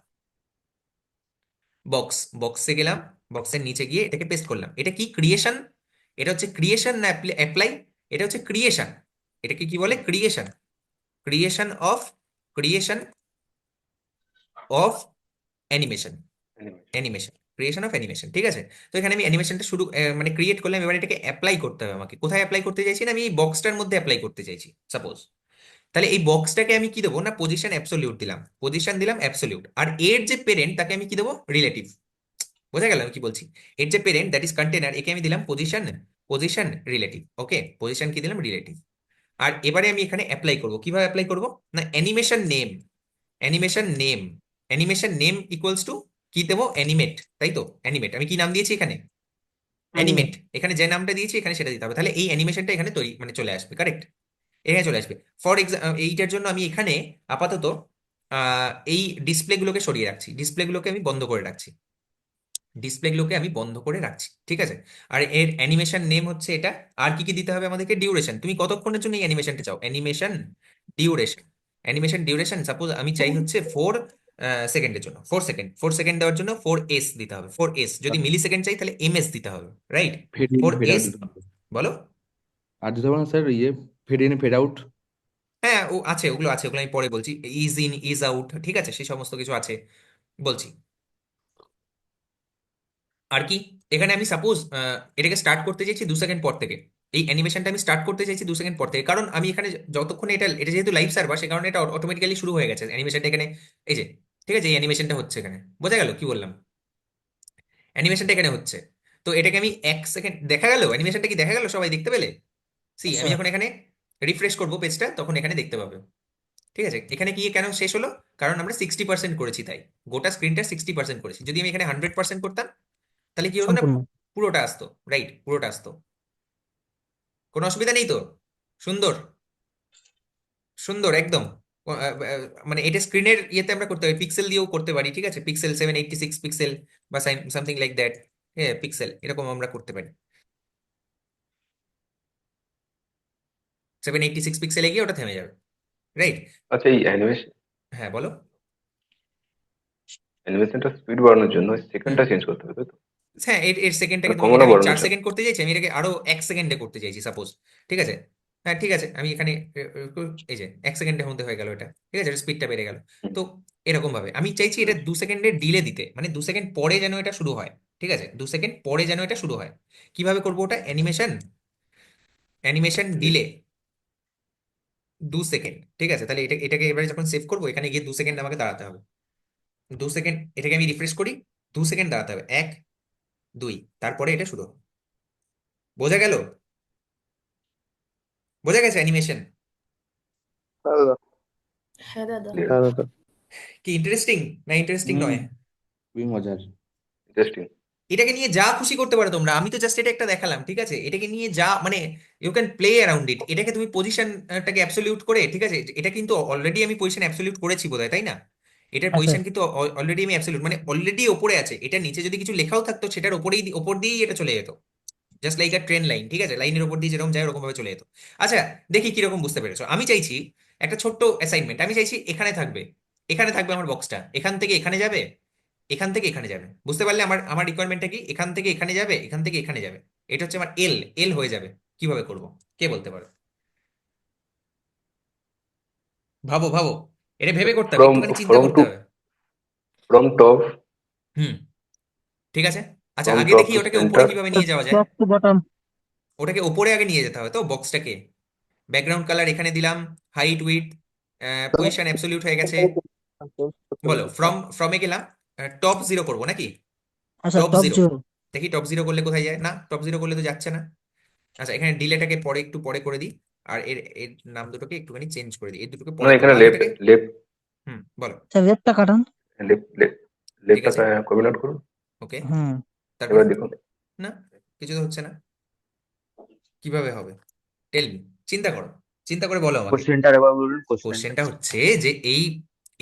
বক্সে গেলাম, বক্সের নিচে গিয়ে এটাকে পেস্ট করলাম। এটা কি ক্রিয়েশন, এটা হচ্ছে ক্রিয়েশন না অ্যাপ্লাই? এটা হচ্ছে ক্রিয়েশন। এটাকে কি বলে, creation, creation of creation of animation, creation of animation, ঠিক আছে? তো এখানে আমি অ্যানিমেশনটা শুরু মানে ক্রিয়েট করলাম, এবার এটাকে অ্যাপ্লাই করতে হবে আমাকে। কোথায় অ্যাপ্লাই করতে চাইছি না, আমি এই বক্সটার মধ্যে অ্যাপ্লাই করতে চাইছি সাপোজ। তাহলে এই বক্সটাকে আমি কি দেবো না, পজিশন অ্যাবসলিউট দিলাম, পজিশন দিলাম অ্যাবসলিউট। আর এর যে পেরেন্ট তাকে আমি কি দেবো, রিলেটিভ। বোঝা গেল আমি কি বলছি? এর যে পেরেন্ট দ্যাট ইজ কন্টেনার, একে আমি দিলাম পজিশন, পজিশন রিলেটিভ, ওকে? পজিশন কি দিলাম, রিলেটিভ। আর এবারে আমি এখানে অ্যাপ্লাই করব, কিভাবে অ্যাপ্লাই করব না, animation name, animation name, animation name equals to কি দেবো, অ্যানিমেট, তাই তো? অ্যানিমেট আমি কি নাম দিয়েছি এখানে, অ্যানিমেট, এখানে যে নামটা দিয়েছি এখানে সেটা দিতে হবে। তাহলে এই অ্যানিমেশনটা এখানে তৈরি মানে চলে আসবে, কারেক্ট? এখানে চলে আসবে। ফর এক্সাম্পল এইটার জন্য আমি এখানে আপাতত এই ডিসপ্লেগুলোকে সরিয়ে রাখছি, ডিসপ্লেগুলোকে আমি বন্ধ করে রাখছি, ডিসপ্লেগুলোকে আমি বন্ধ করে রাখছি, ঠিক আছে? আর এর অ্যানিমেশন নেম হচ্ছে এটা। আর কি কি দিতে হবে আমাদেরকে, ডিউরেশন, তুমি কতক্ষণের জন্য এই অ্যানিমেশনটা চাও, animation duration, animation duration suppose আমি চাই হচ্ছে 4 সেকেন্ডের জন্য, 4 সেকেন্ড, 4 সেকেন্ড দেওয়ার জন্য 4s দিতে হবে, 4s। যদি মিলি সেকেন্ড চাই তাহলে ms দিতে হবে, right? Fade in four fade out S দিতে হবে। বলো। আর দিতে হবে না sir, fade in fade out. হ্যাঁ ও আছে, ওগুলো আছে, ওগুলো আমি পরে বলছি, ইজ ইন ইজ আউট, ঠিক আছে? সেই সমস্ত কিছু আছে, বলছি। আর কি, এখানে আমি সাপোজ এটাকে স্টার্ট করতে চাইছি 2 সেকেন্ড পর থেকে, এই অ্যানিমেশনটা আমি স্টার্ট করতে চাইছি 2 সেকেন্ড পর থেকে, কারণ আমি এখানে যতক্ষণ এটা এটা যেহেতু লাইভ সার্ভার, সে কারণে এটা অটোমেটিক্যালি শুরু হয়ে গেছে অ্যানিমেশনটা এখানে, এই যে, ঠিক আছে? এই অ্যানিমেশনটা হচ্ছে এখানে, বোঝা গেল কি বললাম? অ্যানিমেশনটা এখানে হচ্ছে। তো এটাকে আমি 1 সেকেন্ড, দেখা গেল অ্যানিমেশনটা কি দেখা গেল, সবাই দেখতে পেলে? আমি যখন এখানে রিফ্রেশ করবো পেজটা, তখন এখানে দেখতে পাবে, ঠিক আছে? এখানে গিয়ে কেন শেষ হলো, কারণ আমরা 60% করেছি, তাই গোটা স্ক্রিনটা 60% করেছি। যদি আমি এখানে 100% করতাম তাহলে কি হতো না, সম্পূর্ণ। পুরোটা আসতো, রাইট? পুরোটা আসতো, কোনো অসুবিধা নেই তো? সুন্দর, সুন্দর একদম। মানে এটা স্ক্রিনের ইয়েতে আমরা করতে পারি, পিক্সেল দিয়েও করতে পারি, ঠিক আছে? পিক্সেল 786 পিক্সেল বা সামথিং লাইক দ্যাট, হ্যাঁ পিক্সেল এরকম আমরা করতে পারি। 786 পিক্সেলে গিয়ে ওটা থেমে যাবে, রাইট? আচ্ছা, এই হ্যাঁ বলো। অ্যানিমেশনটা স্পিড বাড়ানোর জন্য হুম, সেকেন্ডটা চেঞ্জ করতে হবে, তাই তো? হ্যাঁ এর সেকেন্ডটাকে মানে তুমি, এটা কমানো আমি বাড়ানো চার চাই। সেকেন্ড করতে চাইছি, আমি এটাকে আরো 1 সেকেন্ডে করতে চাইছি সাপোজ, ঠিক আছে? হ্যাঁ ঠিক আছে, আমি এখানে এই যে 1 সেকেন্ডের মধ্যে হয়ে গেল এটা, ঠিক আছে? স্পিডটা বেড়ে গেল। হুম, তো এরকম ভাবে আমি চাইছি এটা বুঝেছি। 2 সেকেন্ডের ডিলে দিতে, মানে 2 সেকেন্ড পরে যেন এটা শুরু হয়, ঠিক আছে? 2 সেকেন্ড পরে যেন এটা শুরু হয়। কিভাবে করবো ওটা, অ্যানিমেশন, অ্যানিমেশন ডিলে 2 সেকেন্ড, ঠিক আছে? তাহলে এটাকে এবারে যখন সেভ করবো, এখানে গিয়ে 2 সেকেন্ড আমাকে দাঁড়াতে হবে, 2 সেকেন্ড, এটাকে আমি রিফ্রেশ করি, 2 সেকেন্ড দাঁড়াতে হবে, 1 2, তারপরে এটা শুরু হবে। বোঝা গেল? বোঝা গেছে অ্যানিমেশন? হ্যাঁ দাদা। ক্লিয়ার। কি ইন্টারেস্টিং না ইন্টারেস্টিং হুম, নয়? খুবই মজার। ইন্টারেস্টিং। এটাকে নিয়ে যা খুশি করতে পারো তোমরা, আমি তো জাস্ট এটা একটা দেখালাম, ঠিক আছে? এটাকে নিয়ে যা মানে you can play around it. এটাকে তুমি পজিশনটাকে অ্যাবসলিউট করে, ঠিক আছে, এটা কিন্তু অলরেডি আমি পজিশন অ্যাবসলিউট করেছি বোধহয়, তাই না? এটার হ্যাঁ স্যার। পজিশন কিন্তু অলরেডি আমি অ্যাবসলিউট মানে অলরেডি ওপরে আছে, এটা নিচে যদি কিছু লেখাও থাকতো সেটার ওপর দিয়েই এটা চলে যেত, জাস্ট লাইক আ ট্রেন লাইন, ঠিক আছে? লাইনের ওপর দিয়ে যেরকম যায় ওরকম ভাবে চলে যেত। আচ্ছা, দেখি কিরকম বুঝতে পেরেছো। আমি চাইছি একটা ছোট্ট অ্যাসাইনমেন্ট, আমি চাইছি এখানে থাকবে, এখানে থাকবে আমার বক্সটা, এখান থেকে এখানে যাবে, এখান থেকে এখানে যাবে। বুঝতে পারলে আমার আমার রিকোয়ারমেন্টটা কি? এখান থেকে এখানে যাবে, এখান থেকে এখানে যাবে। এটা হচ্ছে আমার এল, এল হয়ে যাবে। কিভাবে করব, কে বলতে পারো? ভাবো ভাবো, এটা ভেবে করতে হবে, from একটুখানি চিন্তা from করতে to হবে। from top হুম, ঠিক আছে। আচ্ছা, from আগে top দেখি to ওটাকে উপরে center. কিভাবে নিয়ে যাওয়া যায়। Top to bottom. ওটাকে উপরে আগে নিয়ে যেতে হবে তো বক্সটাকে। ব্যাকগ্রাউন্ড কালার এখানে দিলাম, হাইট উইডথ, পজিশন অ্যাবসলিউট হয়ে গেছে। বলো, ফ্রমে গেলাম, টপ জিরো করবো নাকি? আচ্ছা টপ টপ জিরো, জিরো। দেখি টপ জিরো করলে কোথায় যায়। না, টপ জিরো করলে তো যাচ্ছে না। আচ্ছা, এখানে ডিলেটাকে পরে একটু পরে করে দিই, আর এর এর নাম দুটোকে একটুখানি চেঞ্জ করে দিই, এই দুটোকে না পরে করবো এখানে আগে লেফট ওটাকে। লেফট হুম, বলো। স্যার লেফটটা কাটান। লেফট ঠিক আছে, লেফটটা কপি নোট করুন। ওকে, হুম। তারপরে? এবার দেখুন না, কিছু তো হচ্ছে না, কিভাবে হবে? টেল মি, চিন্তা করো, চিন্তা করে বলো আমাকে। কোশ্চেনটা এবার বলুন, কোশ্চেনটা। কোশ্চেনটা হচ্ছে যে এই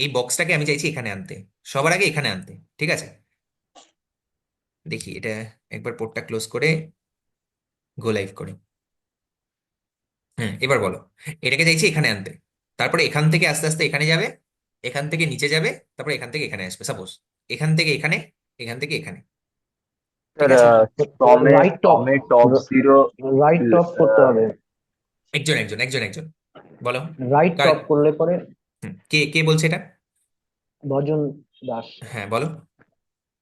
এই বক্সটাকে আমি চাইছি এখানে আনতে, সবার আগে এখানে আনতে, ঠিক আছে? দেখি এটা একবার পোর্টটা ক্লোজ করে গো লাইভ করি। হুম, এবার বলো, এটাকে চাইছি এখানে আনতে, তারপরে এখান থেকে আস্তে আস্তে এখানে যাবে, এখান থেকে নিচে যাবে, তারপরে এখান থেকে এখানে আসবে সাপোজ, এখান থেকে এখানে, এখান থেকে এখানে, ঠিক স্যার আছে? ফর্মে রাইট টপ, ফর্মে টপ জিরো। রাইট টপ করতে হবে। একজন একজন একজন একজন বলো। রাইট কার? টপ করলে পরে কে কে বলছে এটা? ভজন দাস। হ্যাঁ, বলো।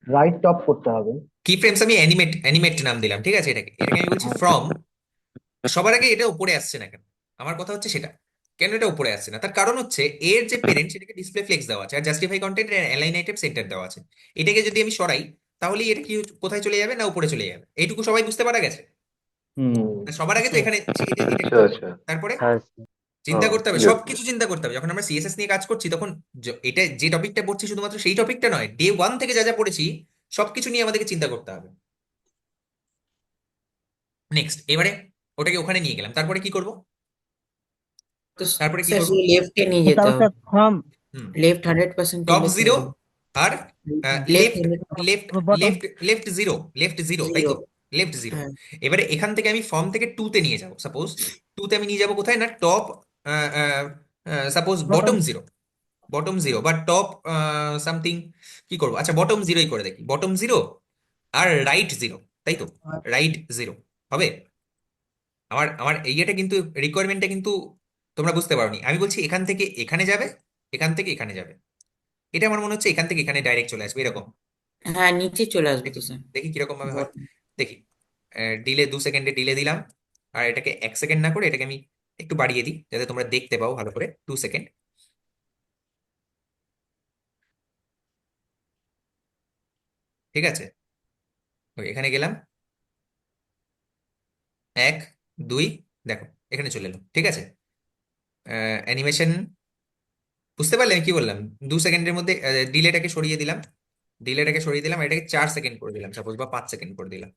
রাইট টপ করতে হবে। কি ফ্রেমস আমি অ্যানিমেট অ্যানিমেট নাম দিলাম, ঠিক আছে? এটাকে এটাকে আমি বলছি ফ্রম। সবার আগে এটা উপরে আসছে না কেন? আমার কথা হচ্ছে সেটা, কেন এটা উপরে আসছে না? তার কারণ হচ্ছে এর যে পেরেন্ট সেটাকে ডিসপ্লে ফ্লেক্স দেওয়া আছে, আর justify content align item centre দেওয়া আছে। এটাকে যদি আমি সরাই, তাহলে এটা কি কোথায় চলে যাবে? না উপরে চলে যাবে। এইটুকু সবাই বুঝতে পারা গেছে? হুম। না, সবার আগে তো এখানে এটাকে আচ্ছা করবো, আচ্ছা তারপরে হ্যাঁ চিন্তা করতে হবে, ঠিক আছে। সবকিছু চিন্তা করতে হবে। যখন আমরা সিএসএস নিয়ে কাজ করছি তখন এটা যে টপিকটা পড়ছি শুধুমাত্র সেই টপিকটা নয়, ডে ওয়ান থেকে যা যা পড়েছি সবকিছু নিয়ে আমাদেরকে চিন্তা করতে হবে। নেক্সট, এবারে ওটাকে ওখানে নিয়ে গেলাম, তারপরে কি করব? তো তারপরে কি স্যার করব? শুধু লেফটে নিয়ে যেতে তারপর হবে। Sir form hmm, left 100% top left zero নিয়ে যাবে। আর left left, left, bottom. Left, left zero, left zero, তাই জিরো। তো? Left zero. হ্যাঁ এবারে এখান থেকে আমি ফর্ম থেকে টু তে নিয়ে যাব, সাপোজ টু তে আমি নিয়ে যাব কোথায়? না top, suppose bottom. Bottom zero, bottom zero বা টপ সামথিং। কি করবো? আচ্ছা, বটম জিরোই করে দেখি, বটম জিরো আর রাইট জিরো, তাই তো? রাইট জিরো হবে। আমার আমার এইটা কিন্তু রিকোয়ারমেন্টটা কিন্তু তোমরা বুঝতে পারোনি। আমি বলছি এখান থেকে এখানে যাবে, এখান থেকে এখানে যাবে। এটা আমার মনে হচ্ছে এখান থেকে এখানে ডাইরেক্ট চলে আসবে এরকম। হ্যাঁ, নিচে চলে আসবে দেখি তো স্যার। দেখি কিরকম ভাবে হয়। বটম। দেখি, ডিলে 2 সেকেন্ডে ডিলে দিলাম, আর এটাকে 1 সেকেন্ড না করে এটাকে আমি একটু বাড়িয়ে দিই যাতে তোমরা দেখতে পাও ভালো করে। 2 সেকেন্ড, ঠিক আছে? ওই এখানে গেলাম, 1 2, দেখো এখানে চলে এলো, ঠিক আছে? অ্যানিমেশন বুঝতে পারলে আমি কি বললাম? 2 সেকেন্ডের মধ্যে ডিলেটাকে সরিয়ে দিলাম, ডিলেটাকে সরিয়ে দিলাম, আর এটাকে 4 সেকেন্ড করে দিলাম সাপোজ, বা 5 সেকেন্ড করে দিলাম।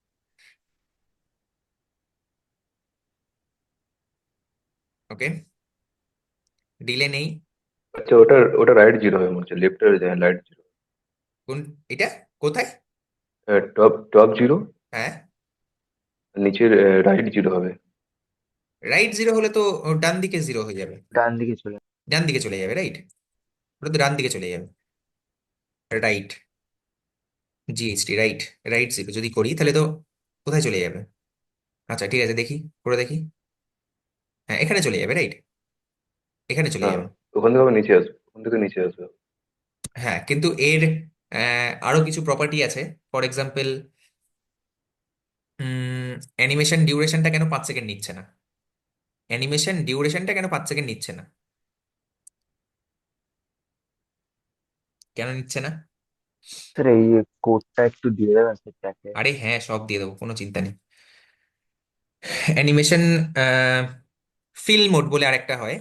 ওকে, ডিলে নেই। আচ্ছা ওটা ওটা রাইট জিরো হবে মনে হচ্ছে, লেফটের রাইট জিরো। কোন? এটা কোথায়? টপ টপ জিরো, হ্যাঁ, নিচের রাইট জিরো হবে। রাইট জিরো হলে তো ডান দিকে জিরো হয়ে যাবে, ডান দিকে চলে ডান দিকে চলে যাবে, রাইট? ওটা তো ডান দিকে চলে যাবে, right, GST, right, right zero যদি করি তাহলে তো কোথায় চলে যাবে? আচ্ছা ঠিক আছে, দেখি করে দেখি। হ্যাঁ, এখানে চলে যাবে, রাইট, এখানে চলে হ্যাঁ যাবে। ওখান থেকে আবার নিচে আসবে, ওখান থেকে নিচে আসবে। হ্যাঁ, কিন্তু এর আরো কিছু প্রপার্টি আছে। ফর এক্সাম্পল, অ্যানিমেশন ডিউরেশনটা কেন 5 সেকেন্ড নিচ্ছে না? অ্যানিমেশন ডিউরেশনটা কেন 5 সেকেন্ড নিচ্ছে না? কেন নিচ্ছে না? স্যার, এই কোডটা একটু দিয়ে দেবেন স্যার চ্যাটে। আরে হ্যাঁ, সব দিয়ে দেবো, কোনো চিন্তা নেই। অ্যানিমেশন ফিল মোড বলে আরেকটা হয়,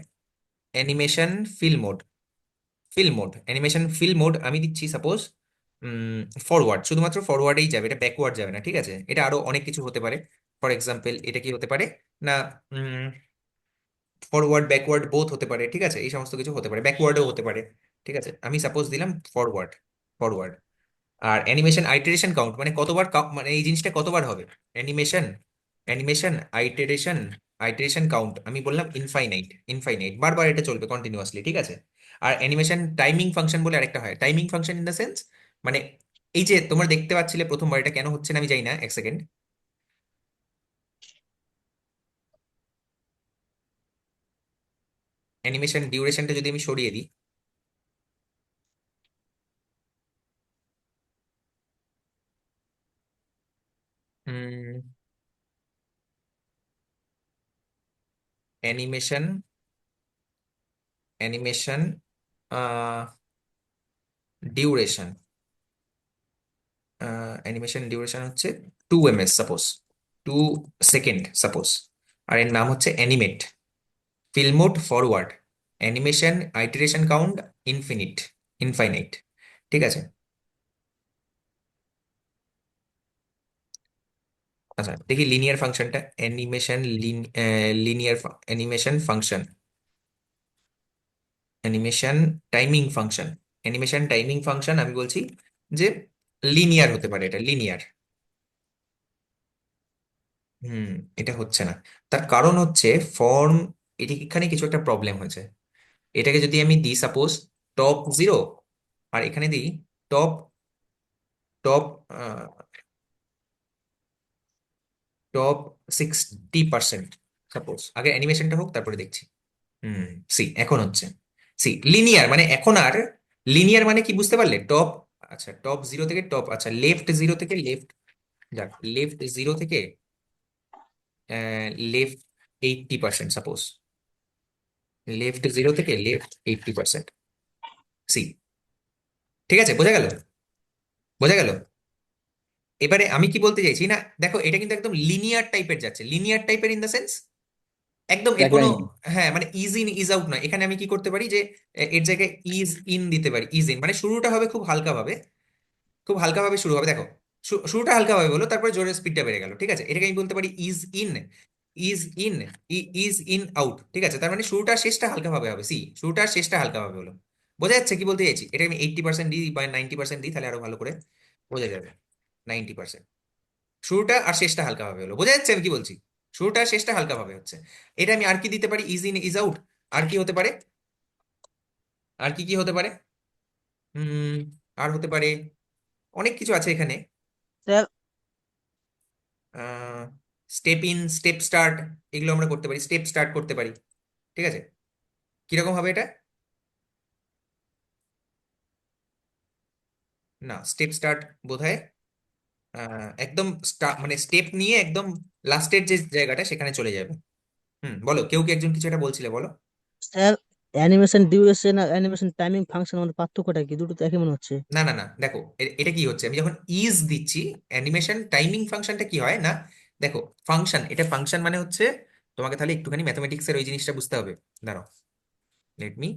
animation fill mode, fill mode, animation fill mode আমি দিচ্ছি সাপোজ ফরওয়ার্ড, শুধুমাত্র ফরওয়ার্ডেই যাবে, এটা ব্যাকওয়ার্ড যাবে না, ঠিক আছে? এটা আরো অনেক কিছু হতে পারে। ফর এক্সাম্পল, এটা কি হতে পারে না, ফরওয়ার্ড ব্যাকওয়ার্ড বোথ হতে পারে, ঠিক আছে? এই সমস্ত কিছু হতে পারে, ব্যাকওয়ার্ডও হতে পারে, ঠিক আছে? আমি সাপোজ দিলাম ফরওয়ার্ড, ফরওয়ার্ড। আর অ্যানিমেশন আইটারেশন কাউন্ট মানে কতবার মানে এই জিনিসটা কতবার হবে, animation, animation iteration, iteration count আমি বললাম ইনফাইনাইট, ইনফাইনাইট, বারবার এটা চলবে কন্টিনিউয়াসলি, ঠিক আছে? আর অ্যানিমেশন টাইমিং ফাংশন বলে আরেকটা হয়, timing function in the sense মানে এই যে তোমরা দেখতে পাচ্ছিলে প্রথমবার, এটা কেন হচ্ছে না আমি জানি না, এক সেকেন্ড। অ্যানিমেশন ডিউরেশনটা যদি আমি সরিয়ে দিই, animation, animation duration, animation duration হচ্ছে 2 ms সাপোজ, 2 সেকেন্ড সাপোজ, আর এর নাম হচ্ছে animate, film mode forward, animation iteration count infinite, infinite, ঠিক আছে? আচ্ছা দেখি লিনিয়ার ফাংশনটা, animation linear, animation function, animation timing function, animation timing function আমি বলছি যে লিনিয়ার হতে পারে, এটা লিনিয়ার। হুম, এটা হচ্ছে না, তার কারণ হচ্ছে ফর্ম, এটি এখানে কিছু একটা প্রবলেম হয়েছে। এটাকে যদি আমি দিই সাপোজ টপ 0, আর এখানে দিই টপ, টপ টপ 60% সাপোজ, আগে অ্যানিমেশনটা হোক তারপরে দেখছি। হুম, সি এখন হচ্ছে, সি লিনিয়ার মানে এখন আর, লিনিয়ার মানে কি বুঝতে পারলে? টপ, আচ্ছা টপ 0 থেকে টপ, আচ্ছা লেফট 0 থেকে লেফট, যাক লেফট 0 থেকে লেফট 80% সাপোজ, লেফট 0 থেকে লেফট 80%, সি, ঠিক আছে? বোঝা গেল, বোঝা গেল? এবারে আমি কি বলতে চাইছি না, দেখো এটা কিন্তু একদম লিনিয়ার টাইপের যাচ্ছে, লিনিয়ার টাইপের ইন দ্য সেন্স একদম এর এক কোনো, লাইন। হ্যাঁ মানে ইজ ইন ইজ আউট নয়, এখানে আমি কি করতে পারি যে এর জায়গায় ইজ ইন দিতে পারি, ইজ ইন মানে শুরুটা হবে খুব হালকা ভাবে, খুব হালকা ভাবে শুরু হবে, দেখো শুরুটা হালকা ভাবে বলো, তারপরে জোরে স্পিডটা বেড়ে গেল, ঠিক আছে? এটাকে আমি বলতে পারি is in, is in, is in out, ঠিক আছে? তার মানে শুরুটা আর শেষটা হালকা ভাবে হবে, সি শুরুটা আর শেষটা হালকা ভাবে হলো। বোঝা যাচ্ছে কি বলতে চাইছি? এটা আমি 80% দিই বা 90% দিই, তাহলে আরো ভালো করে বোঝা যাবে। 90%, শুরুটা আর শেষটা হালকা ভাবে হলো, বোঝা যাচ্ছে আমি কি বলছি? শুরুটা আর শেষটা হালকা ভাবে হচ্ছে। এটা আমি আর কি দিতে পারি, ইজ ইন ইজ আউট, আর কি হতে পারে, আর কি কি হতে পারে, উম আর হতে পারে অনেক কিছু আছে এখানে, sir step in, step start, এগুলো আমরা করতে পারি, স্টেপ স্টার্ট করতে পারি, ঠিক আছে? কিরকম হবে এটা, না স্টেপ স্টার্ট বোধহয় একদম মানে স্টেপ নিয়ে একদম লাস্টের যে জায়গাটা সেখানে চলে যাবে। বলো, কেউ কি একজন কিছু একটা বলছিলে, বলো। স্যার অ্যানিমেশন ডিউরেশন আর অ্যানিমেশন টাইমিং ফাংশন মধ্যে পার্থক্যটা কি? দুটো তো একই মনে হচ্ছে। না না না, দেখো এটা কি হচ্ছে, আমি যখন ইজ দিচ্ছি, অ্যানিমেশন টাইমিং ফাংশনটা কি হয় না, দেখো ফাংশন, এটা ফাংশন মানে হচ্ছে, তোমাকে তাহলে একটুখানি ম্যাথমেটিক্সের ওই জিনিসটা বুঝতে হবে, দাঁড়াও, লেট মি,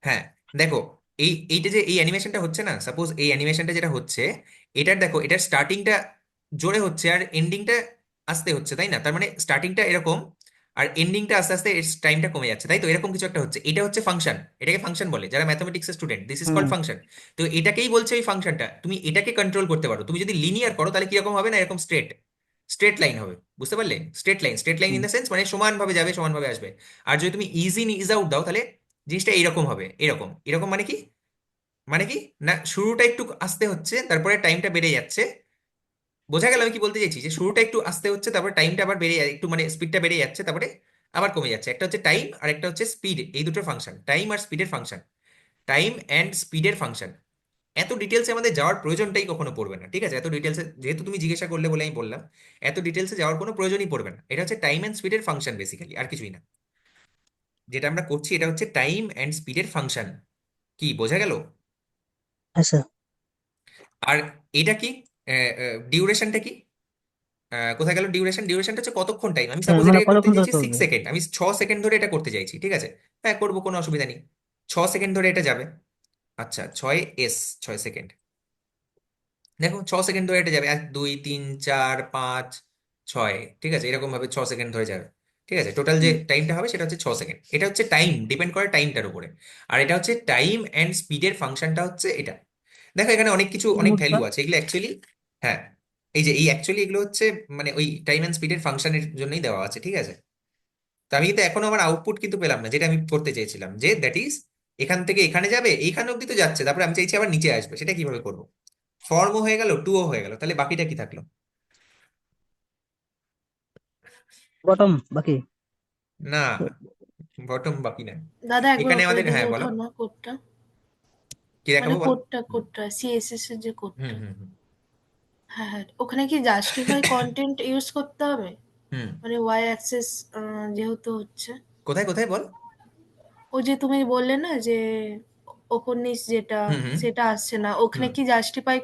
হ্যাঁ দেখো, এইটা যে এই অ্যানিমেশনটা হচ্ছে না, সাপোজ এই অ্যানিমেশনটা যেটা হচ্ছে, এটার দেখো এটার স্টার্টিংটা জোরে হচ্ছে আর এন্ডিংটা আস্তে হচ্ছে, তাই না? তার মানে স্টার্টিংটা এরকম আর এন্ডিংটা আস্তে আস্তে এর টাইমটা কমে যাচ্ছে, তাই তো? এরকম কিছু একটা হচ্ছে, এটা হচ্ছে ফাংশন, এটাকে ফাংশন বলে যারা ম্যাথমেটিক্সের student, this is hmm. Called function. তো এটাকেই বলছে ওই ফাংশনটা, তুমি এটাকে কন্ট্রোল করতে পারো, তুমি যদি লিনিয়ার করো তাহলে কিরকম হবে না, এরকম স্ট্রেট, স্ট্রেট লাইন হবে, বুঝতে পারলে? Straight line, straight line in hmm. The sense মানে সমানভাবে যাবে, সমানভাবে আসবে। আর যদি তুমি ইজ ইন ইজ আউট দাও তাহলে জিনিসটা এইরকম হবে, এরকম এরকম মানে কি, মানে কি না, শুরুটা একটু আস্তে হচ্ছে তারপরে টাইমটা বেড়ে যাচ্ছে, বোঝা গেল আমি কি বলতে চাইছি? যে শুরুটা একটু আস্তে হচ্ছে তারপরে টাইমটা আবার বেড়ে একটু মানে স্পিডটা বেড়ে যাচ্ছে তারপরে আবার কমে যাচ্ছে, একটা হচ্ছে টাইম আর একটা হচ্ছে স্পিড, এই দুটোর ফাংশন, টাইম আর স্পিডের ফাংশন, টাইম অ্যান্ড স্পিডের ফাংশন। এত ডিটেলসে আমাদের যাওয়ার প্রয়োজনটাই কখনো পড়বে না, ঠিক আছে? এত ডিটেলসে যেহেতু তুমি জিজ্ঞাসা করলে বলে আমি বললাম, এত ডিটেলসে যাওয়ার কোনো প্রয়োজনই পড়বে না, এটা হচ্ছে টাইম অ্যান্ড স্পিডের ফাংশন বেসিক্যালি, আর কিছুই না। যেটা আমরা করছি এটা হচ্ছে টাইম অ্যান্ড স্পিডের ফাংশন, কি বোঝা গেল? হ্যাঁ স্যার। আর এটা কি, ডিউরেশনটা কি, কোথায় গেল ডিউরেশন? ডিউরেশনটা হচ্ছে কতক্ষণ টাইম, আমি হ্যাঁ সাপোজ মানে এটাকে করতে কতক্ষণ ধরে চাইছি সিক্স চলবে? সেকেন্ড আমি 6 সেকেন্ড ধরে এটা করতে চাইছি, ঠিক আছে? হ্যাঁ করবো, কোনো অসুবিধা নেই, সেকেন্ড ধরে এটা যাবে। আচ্ছা 6s, 6 সেকেন্ড। দেখো 6 সেকেন্ড ধরে এটা যাবে, 1 2 3 4 5 6, ঠিক আছে, এরকম ভাবে 6 সেকেন্ড ধরে যাবে। ঠিক আছে, টোটাল যে টাইমটা হবে সেটা হচ্ছে 6 সেকেন্ড। এটা হচ্ছে টাইম, ডিপেন্ড করে টাইমটার উপরে। আর এটা হচ্ছে টাইম অ্যান্ড স্পিডের ফাংশনটা হচ্ছে এটা। দেখো এখানে অনেক কিছু, অনেক ভ্যালু আছে এগুলো অ্যাকচুয়ালি। হ্যাঁ, এই যে এই অ্যাকচুয়ালি এগুলো হচ্ছে মানে ওই টাইম অ্যান্ড স্পিডের ফাংশনের জন্যই দেওয়া আছে, ঠিক আছে। তো আমি কিন্তু এখনো আমার আউটপুট কিন্তু পেলাম না, যেটা আমি করতে চেয়েছিলাম, যে দ্যাট ইজ এখান থেকে এখানে যাবে, এইখানে অব্দি তো যাচ্ছে, তারপরে আমি চাইছি আবার নিচে আসবে, সেটা কিভাবে করবো? ফর্মও হয়ে গেল, টুও হয়ে গেল, তাহলে বাকিটা কি থাকলো? বটম বাকি। না, বটম বাকি না। দাদা একবার এখানে ওপরের আমাদের, দিকে হ্যাঁ বলো, ওঠাও না কোডটা, কি মানে দেখাবো বলো। কোডটা সিএসএস এর যে হুম কোডটা। হুম হুম হ্যাঁ হ্যাঁ, ওখানে কি জাস্টিফাই কন্টেন্ট ইউজ করতে হবে? হুম। মানে ওয়াই অ্যাক্সেস যেহেতু হচ্ছে, কোথায় কোথায় বল। ওই যে তুমি বললে না যে ওপর নিচ যেটা, হুম হুম সেটা আসছে না, ওখানে হুম। কি জাস্টিফাই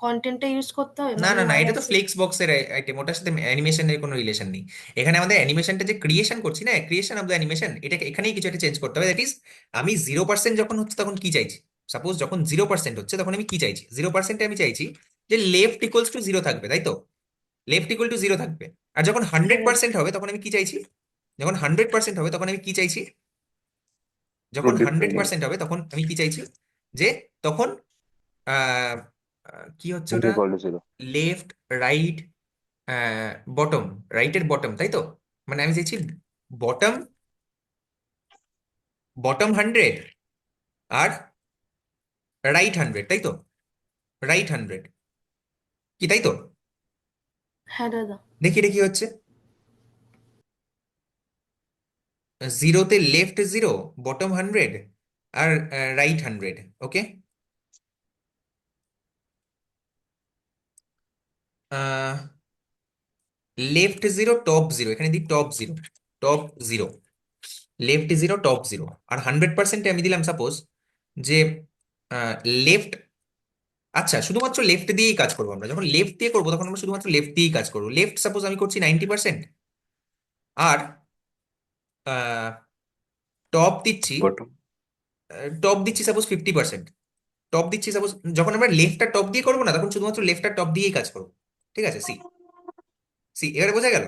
কন্টেন্টটা ইউজ করতে হবে, না মানে না না, ওয়াই এটা তো অ্যাক্সেস? ফ্লেক্স বক্সের আইটেম, ওটার সাথে অ্যানিমেশনের কোনো রিলেশন নেই। এখানে আমাদের অ্যানিমেশনটা যে ক্রিয়েশন করছি না, ক্রিয়েশন অফ দ্য অ্যানিমেশন, এটাকে এখানেই কিছু একটা চেঞ্জ করতে হবে। দ্যাট ইজ আমি 0% যখন হচ্ছে তখন কি চাইছি, সাপোজ যখন 0% হচ্ছে তখন আমি কি চাইছি, 0%-এ আমি চাইছি যে লেফট ইকুয়ালস টু 0 থাকবে, তাই তো? লেফট ইকুয়াল টু 0 থাকবে। আর যখন 100% হবে তখন আমি কি চাইছি, যখন 100% হবে তখন আমি কি চাইছি, যখন Fruit হান্ড্রেড dependent. পার্সেন্ট হবে তখন আমি কি চাইছি, যে তখন আহ, কি হচ্ছে Not ওটা, equal to zero. Left, right, bottom, রাইটের বটম, তাই তো? মানে আমি চাইছি বটম, বটম 100 আর রাইট 100, তাই তো? রাইট 100, কি তাই তো? হ্যাঁ দাদা। দেখি এটা কি হচ্ছে, 0-তে লেফট 0, বটম 100 আর রাইট 100। ওকে, লেফট 0, টপ 0, এখানে দিই টপ 0, টপ 0, লেফট 0, টপ 0। আর 100%-এ আমি দিলাম সাপোজ যে লেফট, আচ্ছা শুধুমাত্র লেফট দিয়েই কাজ করবো আমরা, যখন লেফট দিয়ে করবো তখন আমরা শুধুমাত্র লেফট দিয়েই কাজ করবো। লেফট সাপোজ আমি করছি 90%, আর টপ দিচ্ছি, Bottom. টপ দিচ্ছি সাপোজ 50%, টপ দিচ্ছি সাপোজ, যখন আমরা লেফটটা টপ দিয়ে করবো না তখন শুধুমাত্র লেফটটা টপ দিয়েই কাজ করবো। ঠিক আছে, সি, সি এবারে বোঝা গেল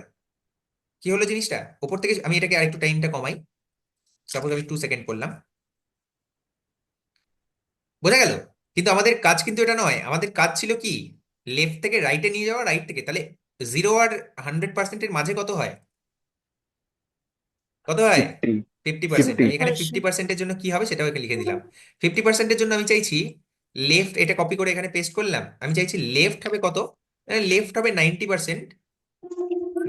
কি হলো জিনিসটা? ওপর থেকে আমি এটাকে আরেকটু টাইমটা কমাই, সাপোজ আমি 2 সেকেন্ড করলাম, বোঝা গেল? কিন্তু আমাদের কাজ কিন্তু এটা নয়, আমাদের কাজ ছিল কি, লেফট থেকে রাইটে নিয়ে যাওয়া, রাইট থেকে, তাহলে 0 আর 100%-এর মাঝে কত হয়, কত হয়? 50. 50%। 50. আমি এখানে 50%-এর জন্য কি হবে সেটাও এখানে লিখে দিলাম। 50%-এর জন্য আমি চাইছি লেফট, এটা কপি করে এখানে পেস্ট করলাম, আমি চাইছি লেফট হবে কত, লেফট হবে 90%,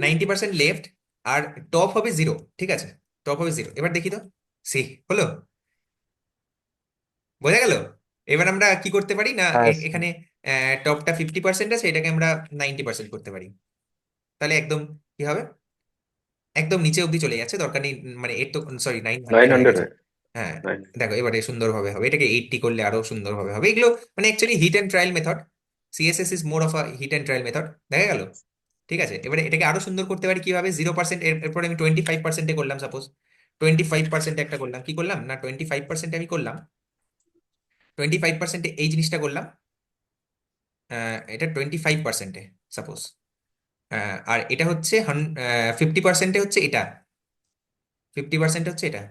90% লেফট, আর টপ হবে 0, ঠিক আছে, টপ হবে 0। এবার দেখি তো, সি হলো, বোঝা গেল? এবার আমরা কি করতে পারি না, হ্যাঁ এখানে টপটা 50% আছে, এটাকে আমরা 90% করতে পারি, তাহলে একদম কি হবে, একদম নিচে অব্দি চলে যাচ্ছে, দরকার নেই, মানে এর তো সরি 900 হয়ে 900 গেছে। है. হ্যাঁ, 9. দেখো এবারে সুন্দরভাবে হবে, এটাকে 80 করলে আরো সুন্দরভাবে হবে এগুলো, মানে actually hit and trial method, CSS is more of a hit and trial method, দেখা গেল? ঠিক আছে, এবারে এটাকে আরো সুন্দর করতে পারি কিভাবে, 0%, এরপরে আমি 25%-এ করলাম, সাপোজ 25% একটা করলাম, কি করলাম না, 25% আমি করলাম, 25%-এ এই জিনিসটা করলাম, এটা 25%-এ সাপোজ, আর এটা হচ্ছে 50%-এ হচ্ছে এটা, 50% হচ্ছে এটা,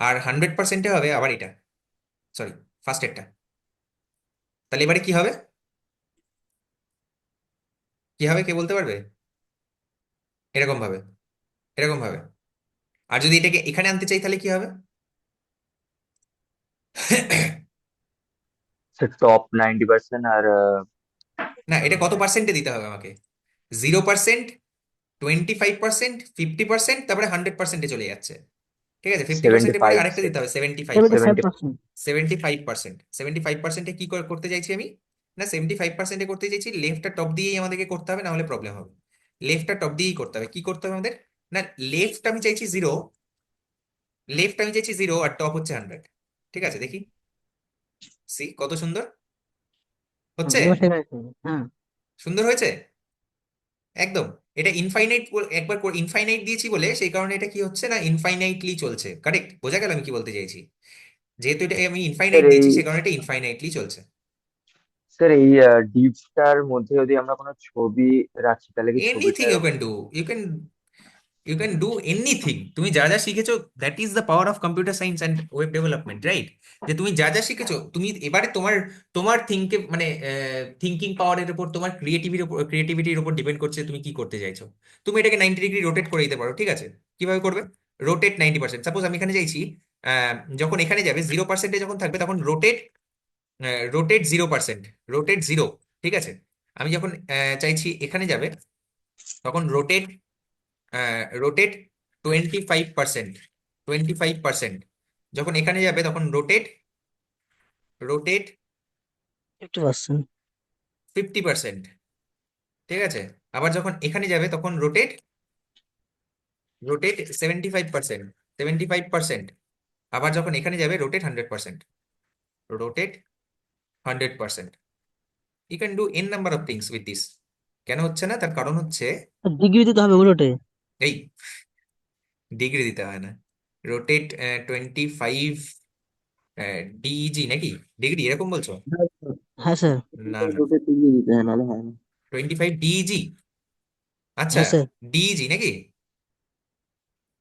আর 100%-এ হবে আবার এটা, সরি ফার্স্ট এরটা। তাহলে এবারে কি হবে, কি হবে কে বলতে পারবে? এরকম ভাবে, এরকম ভাবে। আর যদি এটাকে এখানে আনতে চাই তাহলে কি হবে? টপ 90% আর না, এটা কত পার্সেন্টে দিতে হবে আমাকে, 0%, 25%, 50%, তারপরে 100%-এ চলে যাচ্ছে। ঠিক আছে, 50%-এর পরে 75 আরেকটা দিতে হবে, 75%। 75%। 75%, 75%-এ কি করতে চাইছি আমি, না 75%-এ করতে চাইছি, লেফটটা টপ দিয়েই আমাদেরকে করতে হবে, না হলে প্রবলেম হবে। লেফটটা টপ দিয়েই করতে হবে, কি করতে হবে আমাদের, না লেফট আমি চাইছি 0, লেফট আমি চাইছি 0 আর টপ হচ্ছে 100। ঠিক আছে, দেখি, সি কত সুন্দর হচ্ছে, এবার ঠিক আছে। হ্যাঁ। সুন্দর হয়েছে একদম। এটা ইনফাইনাইট, একবার ইনফাইনাইট দিয়েছি বলে সেই কারণে এটা কি হচ্ছে না, ইনফাইনাইটলি চলছে। কারেক্ট, বোঝা গেল আমি কি বলতে চাইছি? যেহেতু এটা আমি স্যার ইনফাইনাইট এই দিয়েছি সে কারণে এটা ইনফাইনাইটলি চলছে। স্যার এই ডিপসটার মধ্যে যদি আমরা কোনো ছবি রাখি তাহলে কি ছবিটা anything you can do, you can do anything. তুমি যা যা শিখেছো, that is the power of computer science and web development, right? যে তুমি যা যা শিখেছো, তুমি এবারে তোমার তোমার মানে থিঙ্কিং পাওয়ারের উপর, তোমার ক্রিয়েটিভিটির উপর ডিপেন্ড করছে তুমি কি করতে চাইছো। তুমি এটাকে 90 ডিগ্রি রোটেট করে দিতে পারো, ঠিক আছে? কিভাবে করবে? রোটেট 90%। সাপোজ আমি এখানে চাইছি, যখন এখানে যাবে 0%-এ যখন থাকবে তখন রোটেট, রোটেট 0%, রোটেট 0, ঠিক আছে? আমি যখন চাইছি এখানে যাবে তখন রোটেট, রোটেট 25%, 25%। যখন এখানে যাবে তখন রোটেট, রোটেট 50%। 50%, ঠিক আছে? আবার যখন এখানে যাবে তখন রোটেট, রোটেট 75%, 75%। আবার যখন এখানে যাবে rotate 100%, rotate 100%। You can do N number of things with this. কেন হচ্ছে না? তার কারণ হচ্ছে ডিগ্রি দিতে হবে উল্টে। এই ডিগ্রি দিতে হয় না। রোটেট 25 ডিজি নাকি ডিগ্রি এরকম বলছো? হ্যাঁ স্যার। না না, রোটেট টিভিয়ে দিতে হয়, নাহলে হয় না। 25 ডিজি। আচ্ছা, হ্যাঁ স্যার। ডিজি নাকি?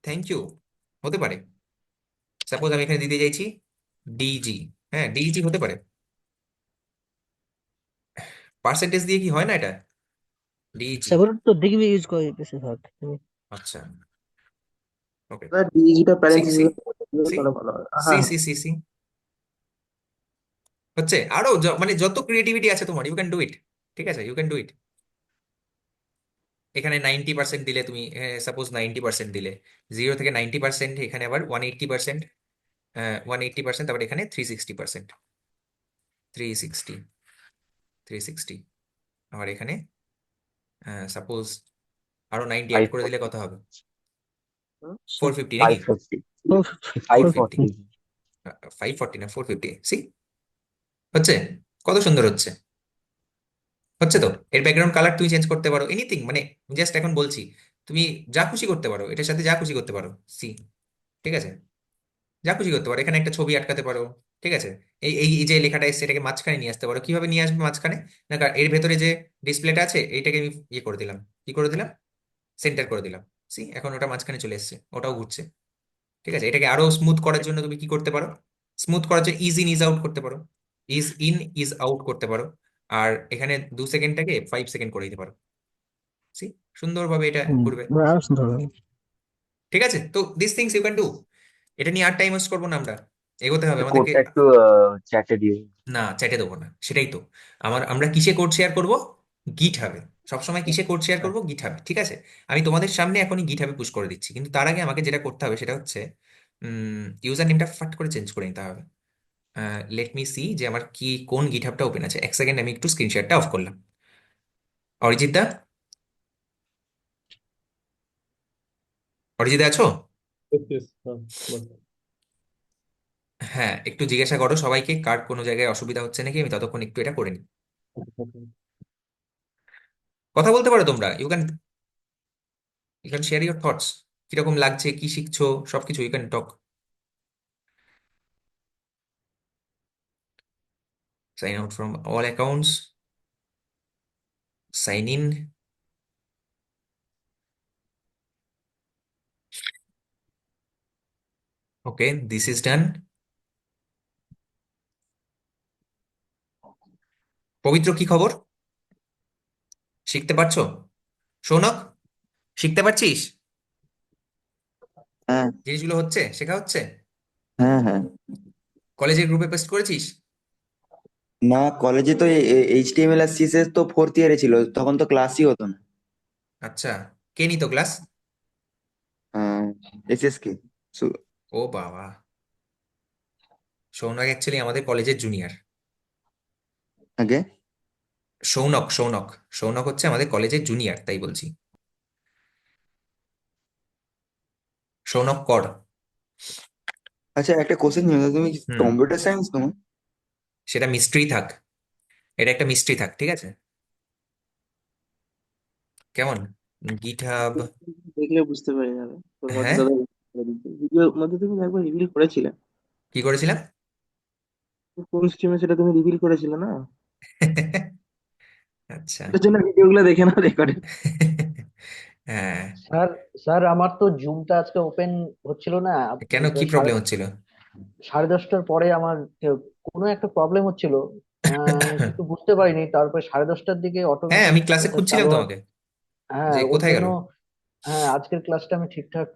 Thank you. হতে পারে, সাপোজ আমি এখানে দিতে চাইছি ডিজি। হ্যাঁ, ডিজি হতে পারে। পার্সেন্টেজ দিয়ে কি হয় না এটা? ডিজি। সেগুলো তো ডিগ্রি ইউজ করে বেশিরভাগ। আচ্ছা, ওকে। ডিজিটা সি প্যারেন্থেসিস সি দিলে সি তাহলে ভালো হয়। সি হ্যাঁ, সি সি সি হচ্ছে আরো মানে যত ক্রিয়েটিভিটি আছে তোমার, ইউ ক্যান ডু ইট, ঠিক আছে? You can do it. এখানে 90% দিলে তুমি, সাপোজ 90% দিলে, 0 থেকে 90%, এখানে আবার 180%, 180%, তারপর এখানে 360%, 360, 360। আবার এখানে সাপোজ আরো 90 অ্যাড করে দিলে কত হবে? 450 নাকি? 550, 450, 540। 540 না 450, সি হচ্ছে? কত সুন্দর হচ্ছে, হচ্ছে তো? এর ব্যাকগ্রাউন্ড কালার তুমি চেঞ্জ করতে পারো, এনিথিং, মানে জাস্ট এখন বলছি, তুমি যা খুশি করতে পারো, এটার সাথে যা খুশি করতে পারো, সি, ঠিক আছে? যা খুশি করতে পারো, এখানে একটা ছবি আটকাতে পারো, ঠিক আছে? এই যে লেখাটা এসছে এটাকে মাঝখানে নিয়ে আসতে পারো। কিভাবে নিয়ে আসবে মাঝখানে? না, এর ভেতরে যে ডিসপ্লেটা আছে এইটাকে আমি ইয়ে করে দিলাম, কি করে দিলাম, সেন্টার করে দিলাম। সি, এখন ওটা মাঝখানে চলে এসছে, ওটাও ঘুরছে, ঠিক আছে? এটাকে আরো স্মুথ করার জন্য তুমি কি করতে পারো? স্মুথ করার জন্য ইজ ইন ইজ আউট করতে পারো, ইজ ইন ইজ আউট করতে পারো। আর এখানে 2 সেকেন্ডটাকে 5 সেকেন্ড করে দিতে পারো। সি, সুন্দরভাবে এটা ঘুরবে, আরো সুন্দর হবে। ঠিক আছে? তো this things you can do. এটা নিয়ে আর টাইম ওয়েস্ট করবো না আমরা, এগোতে হবে আমাদেরকে। কোডটা একটু চ্যাটে দিয়ে। না, চ্যাটে দেবো না, সেটাই তো। আমরা কিসে কোড শেয়ার করব? গিট হাবে। সবসময় কিসে কোড শেয়ার করব? গিট হাবে, ঠিক আছে? আমি তোমাদের সামনে এখনই গিট হাবে পুশ করে দিচ্ছি, কিন্তু তার আগে আমাকে যেটা করতে হবে সেটা হচ্ছে ইউজার নেমটা ফাট করে চেঞ্জ করে নিতে হবে। লেট মি সি যে আমার কি কোন গিট হাবটা ওপেন আছে। এক সেকেন্ড, আমি একটু স্ক্রিনশটটা অফ করলাম। অরিজিৎ দা, অরিজিৎ দা আছো? হ্যাঁ, একটু জিজ্ঞাসা করো সবাইকে কার কোনো জায়গায় অসুবিধা হচ্ছে নাকি, আমি ততক্ষণ একটু এটা করে নিই। কথা বলতে পারো তোমরা, you can share your thoughts. কিরকম লাগছে, কি শিখছো, সবকিছু you can talk. Sign out from all accounts, sign in. Okay, this is done. Pabitra, কি খবর? শিখতে পারছো? সৌনক, শিখতে পারছিস? হ্যাঁ, জিনিসগুলো হচ্ছে, শেখা হচ্ছে? হ্যাঁ, হ্যাঁ। কলেজের গ্রুপে পেস্ট করেছিস? না, কলেজে তো এইচটিএমএল আর সিএসএস তো ফোর্থ ইয়ারে ছিল, তখন তো ক্লাসই হতো না। আচ্ছা, কে নিত ক্লাস? এসএসকে। ও বাবা, সৌনক অ্যাকচুয়ালি আমাদের কলেজের জুনিয়র। আগে। সৌনক, সৌনক, সৌনক হচ্ছে আমাদের কলেজের জুনিয়র, তাই বলছি। সৌনক কর। আচ্ছা, একটা কোশ্চেন ছিল, তুমি হুম, কম্পিউটার সায়েন্স তোমার? সেটা মিস্ট্রি থাক, এটা একটা মিস্ট্রি থাক, ঠিক আছে? কেমন? গিটহাব। দেখলে বুঝতে পেরে যাবে তোর মধ্যে হ্যাঁ, দাদা ভিডিওর মধ্যে তুমি একবার রিভিল করেছিলে কি করেছিলাম? কোন স্ট্রিমে সেটা তুমি রিভিল করেছিলে না আচ্ছা। ওটার জন্য ভিডিওগুলো দেখে নাও রেকর্ডে। হ্যাঁ, স্যার স্যার আমার তো জুমটা আজকে ওপেন হচ্ছিল না। কেন, তো কি প্রবলেম হচ্ছিল? 10:30টার পরে আমার কোনো একটা প্রবলেম হচ্ছিল, কিছু বুঝতে পারিনি। তারপরে 10:30টার দিকে হ্যাঁ, অটোমেটিক আমি ক্লাসে ওটা খুঁজছিলাম চালু হয়। তোমাকে, হ্যাঁ, যে ওর কোথায় জন্য। গেল। হ্যাঁ, আজকের ক্লাসটা আমি ঠিকঠাক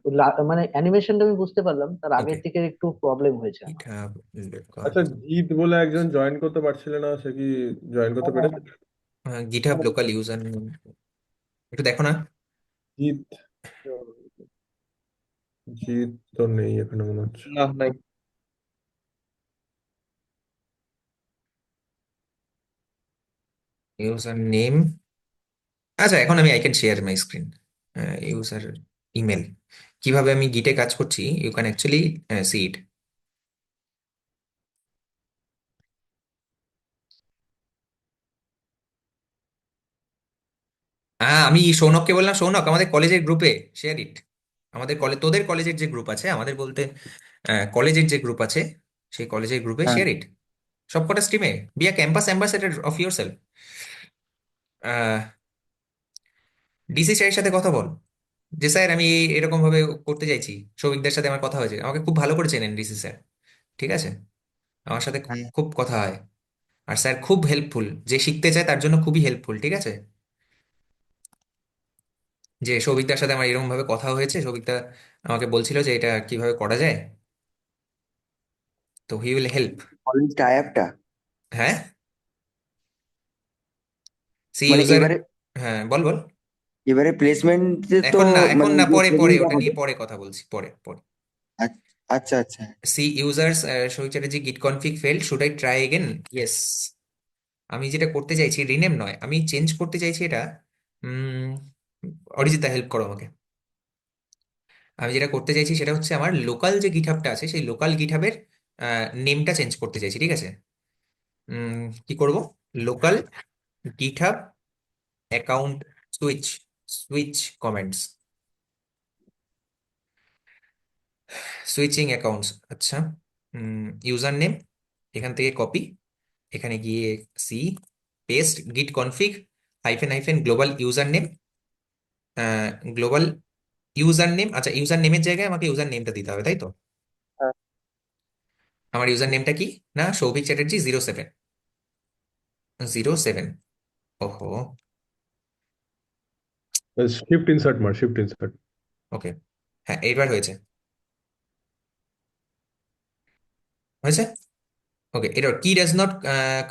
মানে অ্যানিমেশনটা আমি বুঝতে পারলাম, তার ওকে, আগের থেকে একটু প্রবলেম হয়েছে আমার। GitHub local. আচ্ছা, জিৎ বলে একজন জয়েন করতে পারছিল না, সে কি জয়েন করতে হ্যাঁ, পেরেছে? গিটহাব লোকাল ইউজার, একটু দেখো না। জিৎ, জিৎ তো নেই এখানে মনে হচ্ছে। না নাই। User name. আচ্ছা, এখন আমি I can share my screen. User email, কিভাবে আমি গিটে কাজ করছি, ইউ ক্যান অ্যাকচুয়ালি সি ইট। আমি সৌনককে বললাম, সৌনক আমাদের কলেজের গ্রুপে শেয়ার ইট। আমাদের কলেজ, তোদের কলেজের যে গ্রুপ আছে, আমাদের বলতে কলেজের যে গ্রুপ আছে, সেই কলেজের গ্রুপে হ্যাঁ, শেয়ার ইট। সবকটা স্ট্রিমে be a campus ambassador of yourself. DC স্যারের সাথে কথা বল, যে স্যার আমি এরকম ভাবে করতে চাইছি। সৌভিকদের সাথে আমার কথা হয়েছে, আমাকে খুব ভালো করে চেনেন ডিসি স্যার, ঠিক আছে? আমার সাথে হ্যাঁ। খুব কথা হয়। আর স্যার খুব হেল্পফুল, যে শিখতে চায় তার জন্য খুবই হেল্পফুল, ঠিক আছে? যে সৌভিকদার সাথে আমার এরকম ভাবে কথা হয়েছে, সৌভিকদা আমাকে বলছিল যে এটা কিভাবে করা যায়, তো হি উইল হেল্প। কলেজ টাইপটা হ্যাঁ, সি মানে ইউজার। এবারে হ্যাঁ, বল বল। এবারে প্লেসমেন্টে তো এখন না, এখন মানে না, যে পরে পরে, ট্রেনিংটা ওটা হবে। নিয়ে পরে কথা বলছি, পরে পরে। আচ্ছা আচ্ছা। C users, Souvik Chatterjee git config failed, should I try again? Yes. আমি যেটা করতে চাইছি রিনেম নয়, আমি চেঞ্জ করতে চাইছি এটা। উম, অরিজিতা হেল্প করো আমাকে। আমি যেটা করতে চাইছি সেটা হচ্ছে আমার লোকাল যে গিটহাবটা আছে, সেই লোকাল গিটহাবের নেমটা চেঞ্জ করতে চাইছি, ঠিক আছে? কি করব? Local GitHub account switch, switch comments, switching accounts. আচ্ছা, ইউজার নেম এখান থেকে কপি, এখানে গিয়ে সি, পেস্ট, গিট config hyphen hyphen global user name, global user name. আচ্ছা, ইউজার নেমের জায়গায় আমাকে ইউজার নেমটা দিতে হবে, তাই তো? হ্যাঁ। আমার ইউজার নেমটা কি? না, সৌভিক চ্যাটার্জি 07, 07। ওহো। শিফট ইনসার্ট মার, শিফট ইনসার্ট। ওকে, হ্যাঁ, এইবার হয়েছে, হয়েছে। ওকে, এরর কি does not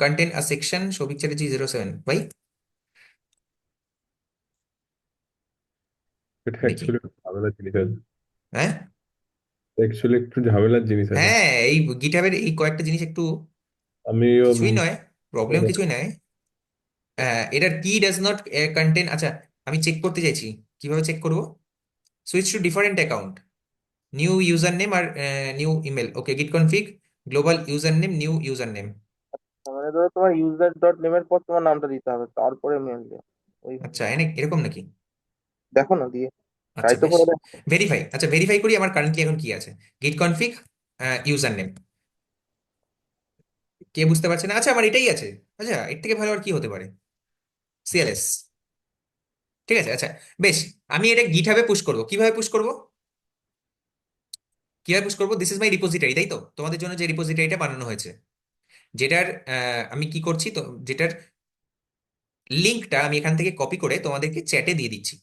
contain a section Souvik Chatterjee 07, ভাই এটা দেখি। অ্যাকচুয়ালি ঝামেলার জিনিস আছে, হ্যাঁ, অ্যাকচুয়ালি একটু ঝামেলার জিনিস আছে। হ্যাঁ, এই গিটহাবের এই কয়েকটা জিনিস একটু, আমিও কিছুই নয়, প্রবলেম কিছুই নয়। এটার কি ডাজ নট কন্টেন। আচ্ছা, আমি চেক করতে চাইছি, কিভাবে চেক করব? Switch to different account, new user name আর new email. Okay, git config global user name, new user name. মানে ধরো তোমার ইউজার ডট নেমের পর তোমার নামটা দিতে হবে, তারপরে মেল দেওয়া ওইভাবে। আচ্ছা, এরকম নাকি? দেখো না দিয়ে, ট্রাই আচ্ছা, তো বেশ। করে দেখো। ভেরিফাই, আচ্ছা ভেরিফাই করি আমার কারেন্টলি এখন কি আছে। গিট কনফিগ ইউজার নেম, কে বুঝতে পারছে না? আচ্ছা, আমার এটাই আছে। আচ্ছা, এর থেকে ভালো আর কি হতে পারে? সিএলএস, ঠিক আছে। আচ্ছা, বেশ। আমি এটা গিটহাবে পুশ করব, কিভাবে পুশ করব? কিভাবে পুশ করব? দিস ইজ মাই রিপোজিটরি, তাই তো? তোমাদের জন্য যে রিপোজিটরিটা বানানো হয়েছে, যেটার আমি কি করছি, তো যেটার লিঙ্কটা আমি এখান থেকে কপি করে তোমাদেরকে চ্যাটে দিয়ে দিচ্ছি।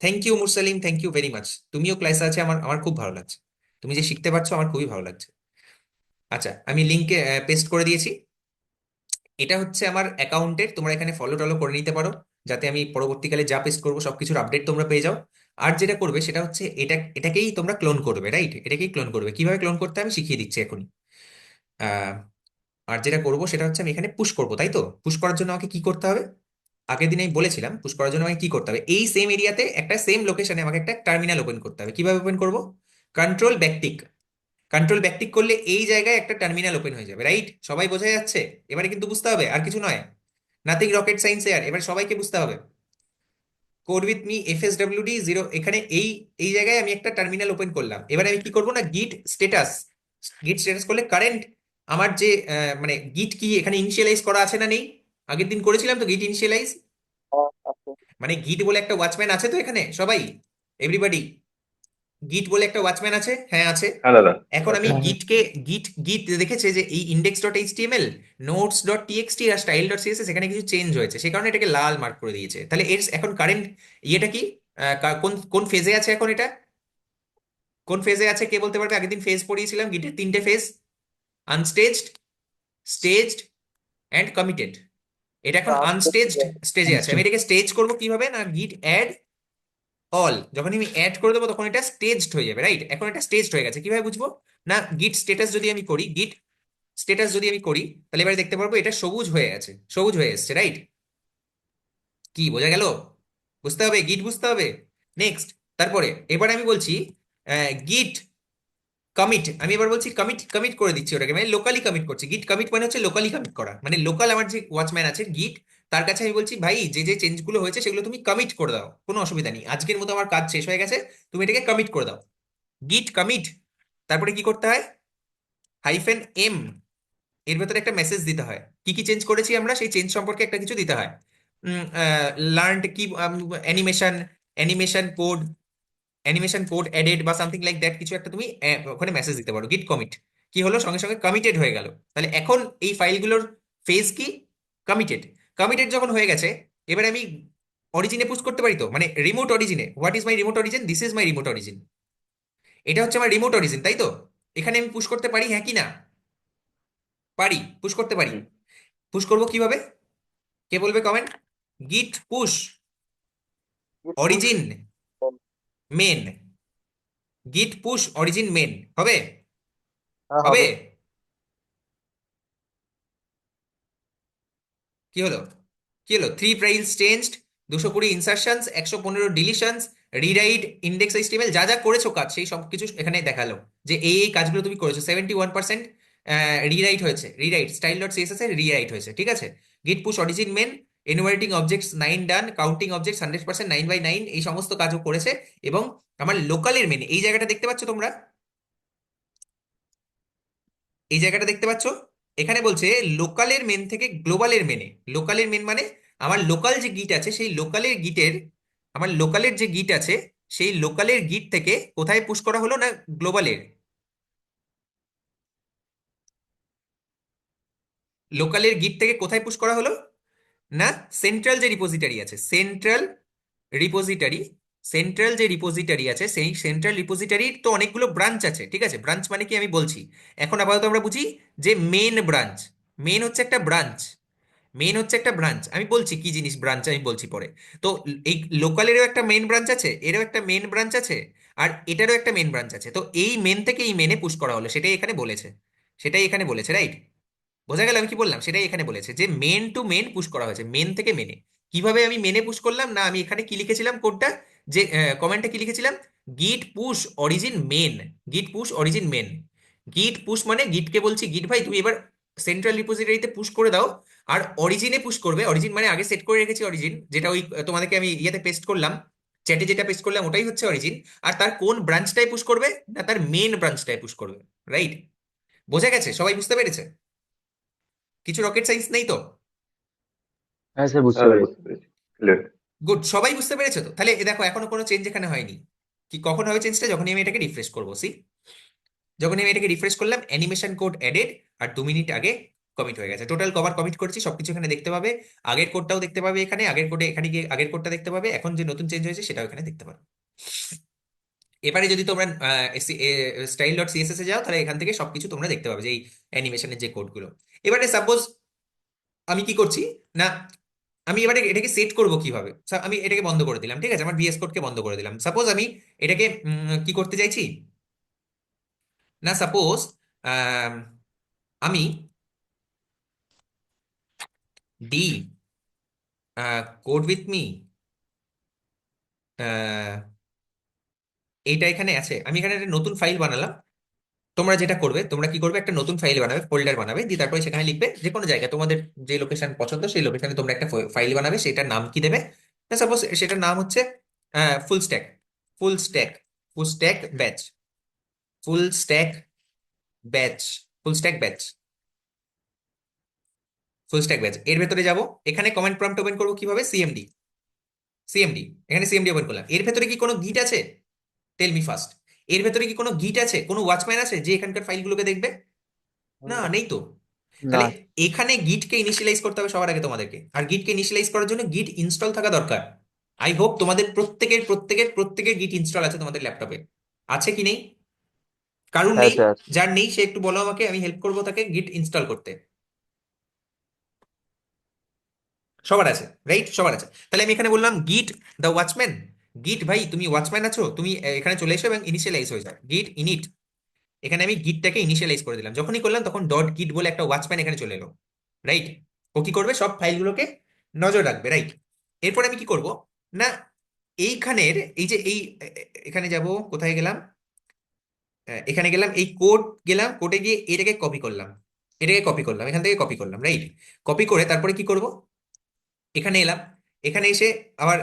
Thank you Mursalim, thank you very much. তুমিও ক্লাসে আছে, আমার আমার খুব ভালো লাগছে, তুমি যে শিখতে পারছো আমার খুবই ভালো লাগছে। আচ্ছা, আমি লিঙ্কে পেস্ট করে দিয়েছি। এটা হচ্ছে আমার অ্যাকাউন্টের, তোমরা এখানে ফলো টলো করে নিতে পারো, যাতে আমি পরবর্তীকালে যা পেস্ট করবো সবকিছুর আপডেট তোমরা পেয়ে যাও। আর যেটা করবে সেটা হচ্ছে এটাকেই তোমরা ক্লোন করবে, রাইট? এটাকেই ক্লোন করবে, কিভাবে ক্লোন করতে হয় আমি শিখিয়ে দিচ্ছি এখনই। আহ, আর যেটা করবো সেটা হচ্ছে আমি এখানে পুশ করবো, তাই তো? পুশ করার জন্য আমাকে কি করতে হবে? আগের দিন আমি বলেছিলাম, পুশ করার জন্য আমাকে কি করতে হবে, এই সেম এরিয়াতে একটা সেম লোকেশনে আমাকে একটা টার্মিনাল ওপেন করতে হবে। কিভাবে ওপেন করবো? কন্ট্রোল ব্যাকটিক, কন্ট্রোল ব্যাকটিক করলে এই জায়গায় একটা টার্মিনাল ওপেন হয়ে যাবে, রাইট? সবাই বোঝা যাচ্ছে? এবারে কিন্তু বুঝতে হবে, আর কিছু নয়। নাথিং রকেট সায়েন্স এয়ার, এবার সবাইকে বুঝতে হবে। কোড উইথ মি FSWD 0, এখানে এই এই জায়গায় আমি একটা টার্মিনাল ওপেন করলাম। এবার আমি কি করব না, গিট স্ট্যাটাস করলে কারেন্ট আমার যে মানে গিট কি এখানে ইনিশিয়ালাইজ করা আছে না নেই? আগের দিন করেছিলাম তো গিট ইনিশিয়ালাইজ, আছে। মানে গিট বলে একটা ওয়াচম্যান আছে তো এখানে সবাই, এভরিবডি, গিট বলে একটা ওয়াচম্যান আছে, হ্যাঁ আছে। হ্যাঁ দাদা এখন আমি আছে। গিট দেখেছে যে এই index.html, notes.txt আর style.css এখানে কিছু চেঞ্জ হয়েছে, সেই কারণে এটাকে লাল মার্ক করে দিয়েছে। তাহলে এর এখন কারেন্ট ইয়েটা কি, কোন কোন ফেজে আছে এখন এটা, কোন ফেজে আছে কে বলতে পারবে? আগের দিন ফেজ পড়িয়েছিলাম, গিটের 3টে ফেজ, আনস্টেজড, স্টেজড অ্যান্ড কমিটেড। এটা এখন আনস্টেজড স্টেজে আছে। আমি এটাকে স্টেজ করব কিভাবে না, গিট অ্যাড অল, যখন আমি অ্যাড করে দেবো তখন এটা স্টেজড হয়ে যাবে, রাইট? এখন এটা স্টেজড হয়ে গেছে, কিভাবে বুঝবো না, গিট স্ট্যাটাস যদি আমি করি, গিট স্ট্যাটাস যদি আমি করি, তাহলে এবারে দেখতে পারবো এটা সবুজ হয়ে গেছে, সবুজ হয়ে এসছে, রাইট? কি বোঝা গেল? বুঝতে হবে, গিট বুঝতে হবে। নেক্সট, তারপরে এবারে আমি বলছি গিট কমিট, আমি এবার বলছি কমিট, কমিট করে দিচ্ছি ওটাকে, মানে লোকালি কমিট করছি। গিট কমিট মানে হচ্ছে লোকালি কমিট করা, মানে লোকাল আমার যে ওয়াচম্যান আছে গিট, তার কাছে আমি বলছি ভাই যে যে চেঞ্জগুলো হয়েছে সেগুলো তুমি কমিট করে দাও, কোনো অসুবিধা নেই, আজকের মতো আমার কাজ শেষ হয়ে গেছে, তুমি এটাকে কমিট করে দাও। গিট কমিট, তারপরে কি করতে হয়, -m, এর ভেতরে একটা মেসেজ দিতে হয়, কি কি চেঞ্জ করেছি আমরা সেই চেঞ্জ সম্পর্কে একটা কিছু দিতে হয়। লার্নড কি, animation, animation code, animation code added বা সামথিং লাইক দ্যাট, কিছু একটা তুমি ওখানে মেসেজ দিতে পারো। গিট কমিট কি হলো, সঙ্গে সঙ্গে কমিটেড হয়ে গেল। তাহলে এখন এই ফাইলগুলোর ফেজ কি, কমিটেড। কমিটেড যখন হয়ে গেছে, এবার আমি অরিজিনে পুশ করতে পারি তো, মানে রিমোট অরিজিনে। What is my remote origin? This is my remote origin, এটা হচ্ছে আমার রিমোট অরিজিন, তাই তো? এখানে আমি পুশ করতে পারি, হ্যাঁ কি না? পারি, পুশ করতে পারি। হুম। পুশ করবো কিভাবে, কে বলবে comment? Git push origin main, git push origin main, হবে? হ্যাঁ হবে? হবে। কি হলো, কি হলো? 3 files changed, 220 insertions, 115 deletions, rewrite index HTML, যা যা করেছো কাজ সেই সব কিছু এখানে দেখালো যে এই কাজগুলো তুমি করেছো। 71% রিরাইট হয়েছে, রিরাইট style.css এর রিরাইট হয়েছে, ঠিক আছে? গিট পুশ অরিজিন মেন, এনুমারেটিং অবজেক্টস 9 ডান, কাউন্টিং অবজেক্টস 100%, 9/9, এই সমস্ত কাজও করেছে। এবং আমার লোকালের মেন, এই জায়গাটা দেখতে পাচ্ছ তোমরা, এই জায়গাটা দেখতে পাচ্ছ, এখানে বলছে লোকালের মেন থেকে গ্লোবালের মেনে। লোকালের মেন মানে আমার লোকাল যে গিট আছে সেই লোকালের গিটের, আমার লোকালের যে গিট আছে সেই লোকালের গিট থেকে কোথায় পুশ করা হলো না, গ্লোবালের। লোকালের গিট থেকে কোথায় পুশ করা হলো না, সেন্ট্রাল যে রিপোজিটরি আছে, রিপোজিটরি সেন্ট্রাল যে রিপোজিটরি আছে সেই সেন্ট্রাল রিপোজিটরির তো অনেকগুলো ব্রাঞ্চ আছে, ঠিক আছে? ব্রাঞ্চ মানে কি আমি বলছি, এখন আপাতত আমরা বুঝি যে মেন ব্রাঞ্চ, মেন হচ্ছে একটা ব্রাঞ্চ, মেন হচ্ছে একটা ব্রাঞ্চ। আমি বলছি কি জিনিস ব্রাঞ্চ, আমি বলছি পরে। তো এই লোকালেরও একটা মেন ব্রাঞ্চ আছে, এরও একটা মেন ব্রাঞ্চ আছে, আর এটারও একটা মেন ব্রাঞ্চ আছে। তো এই মেন থেকে এই মেনে পুশ করা হলো, সেটাই এখানে বলেছে, সেটাই এখানে বলেছে, রাইট? বোঝা গেল আমি কি বললাম? সেটাই এখানে বলেছে যে মেন টু মেন পুশ করা হয়েছে, মেন থেকে মেনে। কিভাবে আমি মেনে পুশ করলাম না, আমি এখানে কি লিখেছিলাম কোডটা, যে কমেন্টে কি লিখেছিলাম, গিট push origin main, git push origin main. Git push মানে গিটকে বলছি গিট ভাই তুমি এবার সেন্ট্রাল রিপোজিটরিতে পুশ করে দাও, আর অরিজিনে পুশ করবে। অরিজিন মানে আগে সেট করে রেখেছি অরিজিন, যেটা ওই তোমাদেরকে আমি ইয়েতে পেস্ট করলাম, চ্যাটে যেটা পেস্ট করলাম ওটাই হচ্ছে অরিজিন। আর তার কোন ব্রাঞ্চটাই পুশ করবে না, তার মেন ব্রাঞ্চটাই পুশ করবে, রাইট? বোঝা গেছে? সবাই বুঝতে পেরেছে? কিছু রকেট সায়েন্স নেই তো? হ্যাঁ স্যার, বুঝতে হ্যাঁ দাদা পেরেছি। বুঝতে পেরেছি, ক্লিয়ার। গুড, সবাই বুঝতে পেরেছো তো? তাহলে এ দেখো এখনো কোনো চেঞ্জ এখানে হয়নি। কি কখন হবে চেঞ্জটা? যখনই আমি এটাকে রিফ্রেশ করবো, সি, যখনই আমি এটাকে রিফ্রেশ করলাম অ্যানিমেশন কোড অ্যাডেড, আর 2 মিনিট আগে কমিট হয়ে গেছে। টোটাল কভার কমিট করেছি, সবকিছু এখানে দেখতে পাবে, আগের কোডটাও দেখতে পাবে এখানে, আগের কোডে এখানে গিয়ে আগের কোডটা দেখতে পাবে, এখন যে নতুন চেঞ্জ হয়েছে সেটাও এখানে দেখতে পাবে। এবারে যদি তোমরা style.css এ যাও, তাহলে এখান থেকে সবকিছু তোমরা দেখতে পাবে যে এই অ্যানিমেশনের যে কোডগুলো। এবারে সাপোজ আমি কি করছি না, আমি এবারে এটাকে সেট করব কিভাবে, আমি এটাকে বন্ধ করে দিলাম, ঠিক আছে? আমার VS কোডকে বন্ধ করে দিলাম। সাপোজ আমি এটাকে কি করতে চাইছি না, সাপোজ আমি ডি কোড উইথ মি, এইটা এখানে আছে, আমি এখানে একটা নতুন ফাইল বানালাম। তোমরা যেটা করবে, তোমরা কি করবে, একটা নতুন ফাইল বানাবে, ফোল্ডার বানাবে, দিয়ে তারপরে সেখানে লিখবে যে কোনো জায়গায় তোমাদের যে লোকেশন পছন্দ সেই লোকেশনে তোমরা একটা ফাইল বানাবে, সেটার নাম কি দেবে সাপোজ সেটার নাম হচ্ছে full stack full stack full stack batch full stack batch full stack batch full stack batch এর ভেতরে যাব, এখানে কমান্ড প্রম্পট ওপেন করবো কিভাবে, সিএমডি সিএমডি, এখানে সিএমডি ওপেন করলাম। এর ভেতরে কি কোনো গিট আছে? টেল মি ফার্স্ট, এর ভেতরে কি কোনো গিট আছে, কোনো ওয়াচম্যান আছে যে এখানকার ফাইলগুলোকে দেখবে? না, নেই তো। না। তাহলে এখানে গিটকে ইনিশিয়ালাইজ করতে হবে সবার আগে তোমাদেরকে, আর গিটকে ইনিশিয়ালাইজ করার জন্য গিট ইনস্টল থাকা দরকার। আই হোপ তোমাদের প্রত্যেকের গিট ইনস্টল আছে তোমাদের ল্যাপটপে, আছে কি নেই? কারণ নেই, আচ্ছা আচ্ছা। যার নেই সে একটু বলো আমাকে, আমি হেল্প করবো তাকে গিট ইনস্টল করতে। সবার আছে, রাইট? সবার আছে। তাহলে আমি এখানে বললাম গিট দ্য ওয়াচম্যান, গিট ভাই তুমি ওয়াচম্যান আছো, তুমি এখানে চলে এসো এবং ইনিশিয়ালাইজ হয়ে যাও গিট ইনিট। এখানে আমি গিটটাকে ইনিশিয়ালাইজ করে দিলাম, যখনই করলাম তখন ডট গিট বলে একটা ওয়াচম্যান এখানে চলে এলো, রাইট? ও কি করবে, সব ফাইলগুলোকে নজর রাখবে, রাইট? এরপর আমি কি করব না, এইখানের এই যে এই এখানে যাব, কোথায় গেলাম, এখানে গেলাম, এই কোড গেলাম, কোডে গিয়ে এটাকে কপি করলাম, এখান থেকে কপি করলাম, রাইট? কপি করে তারপরে কি করব, এখানে এলাম, এখানে এসে আবার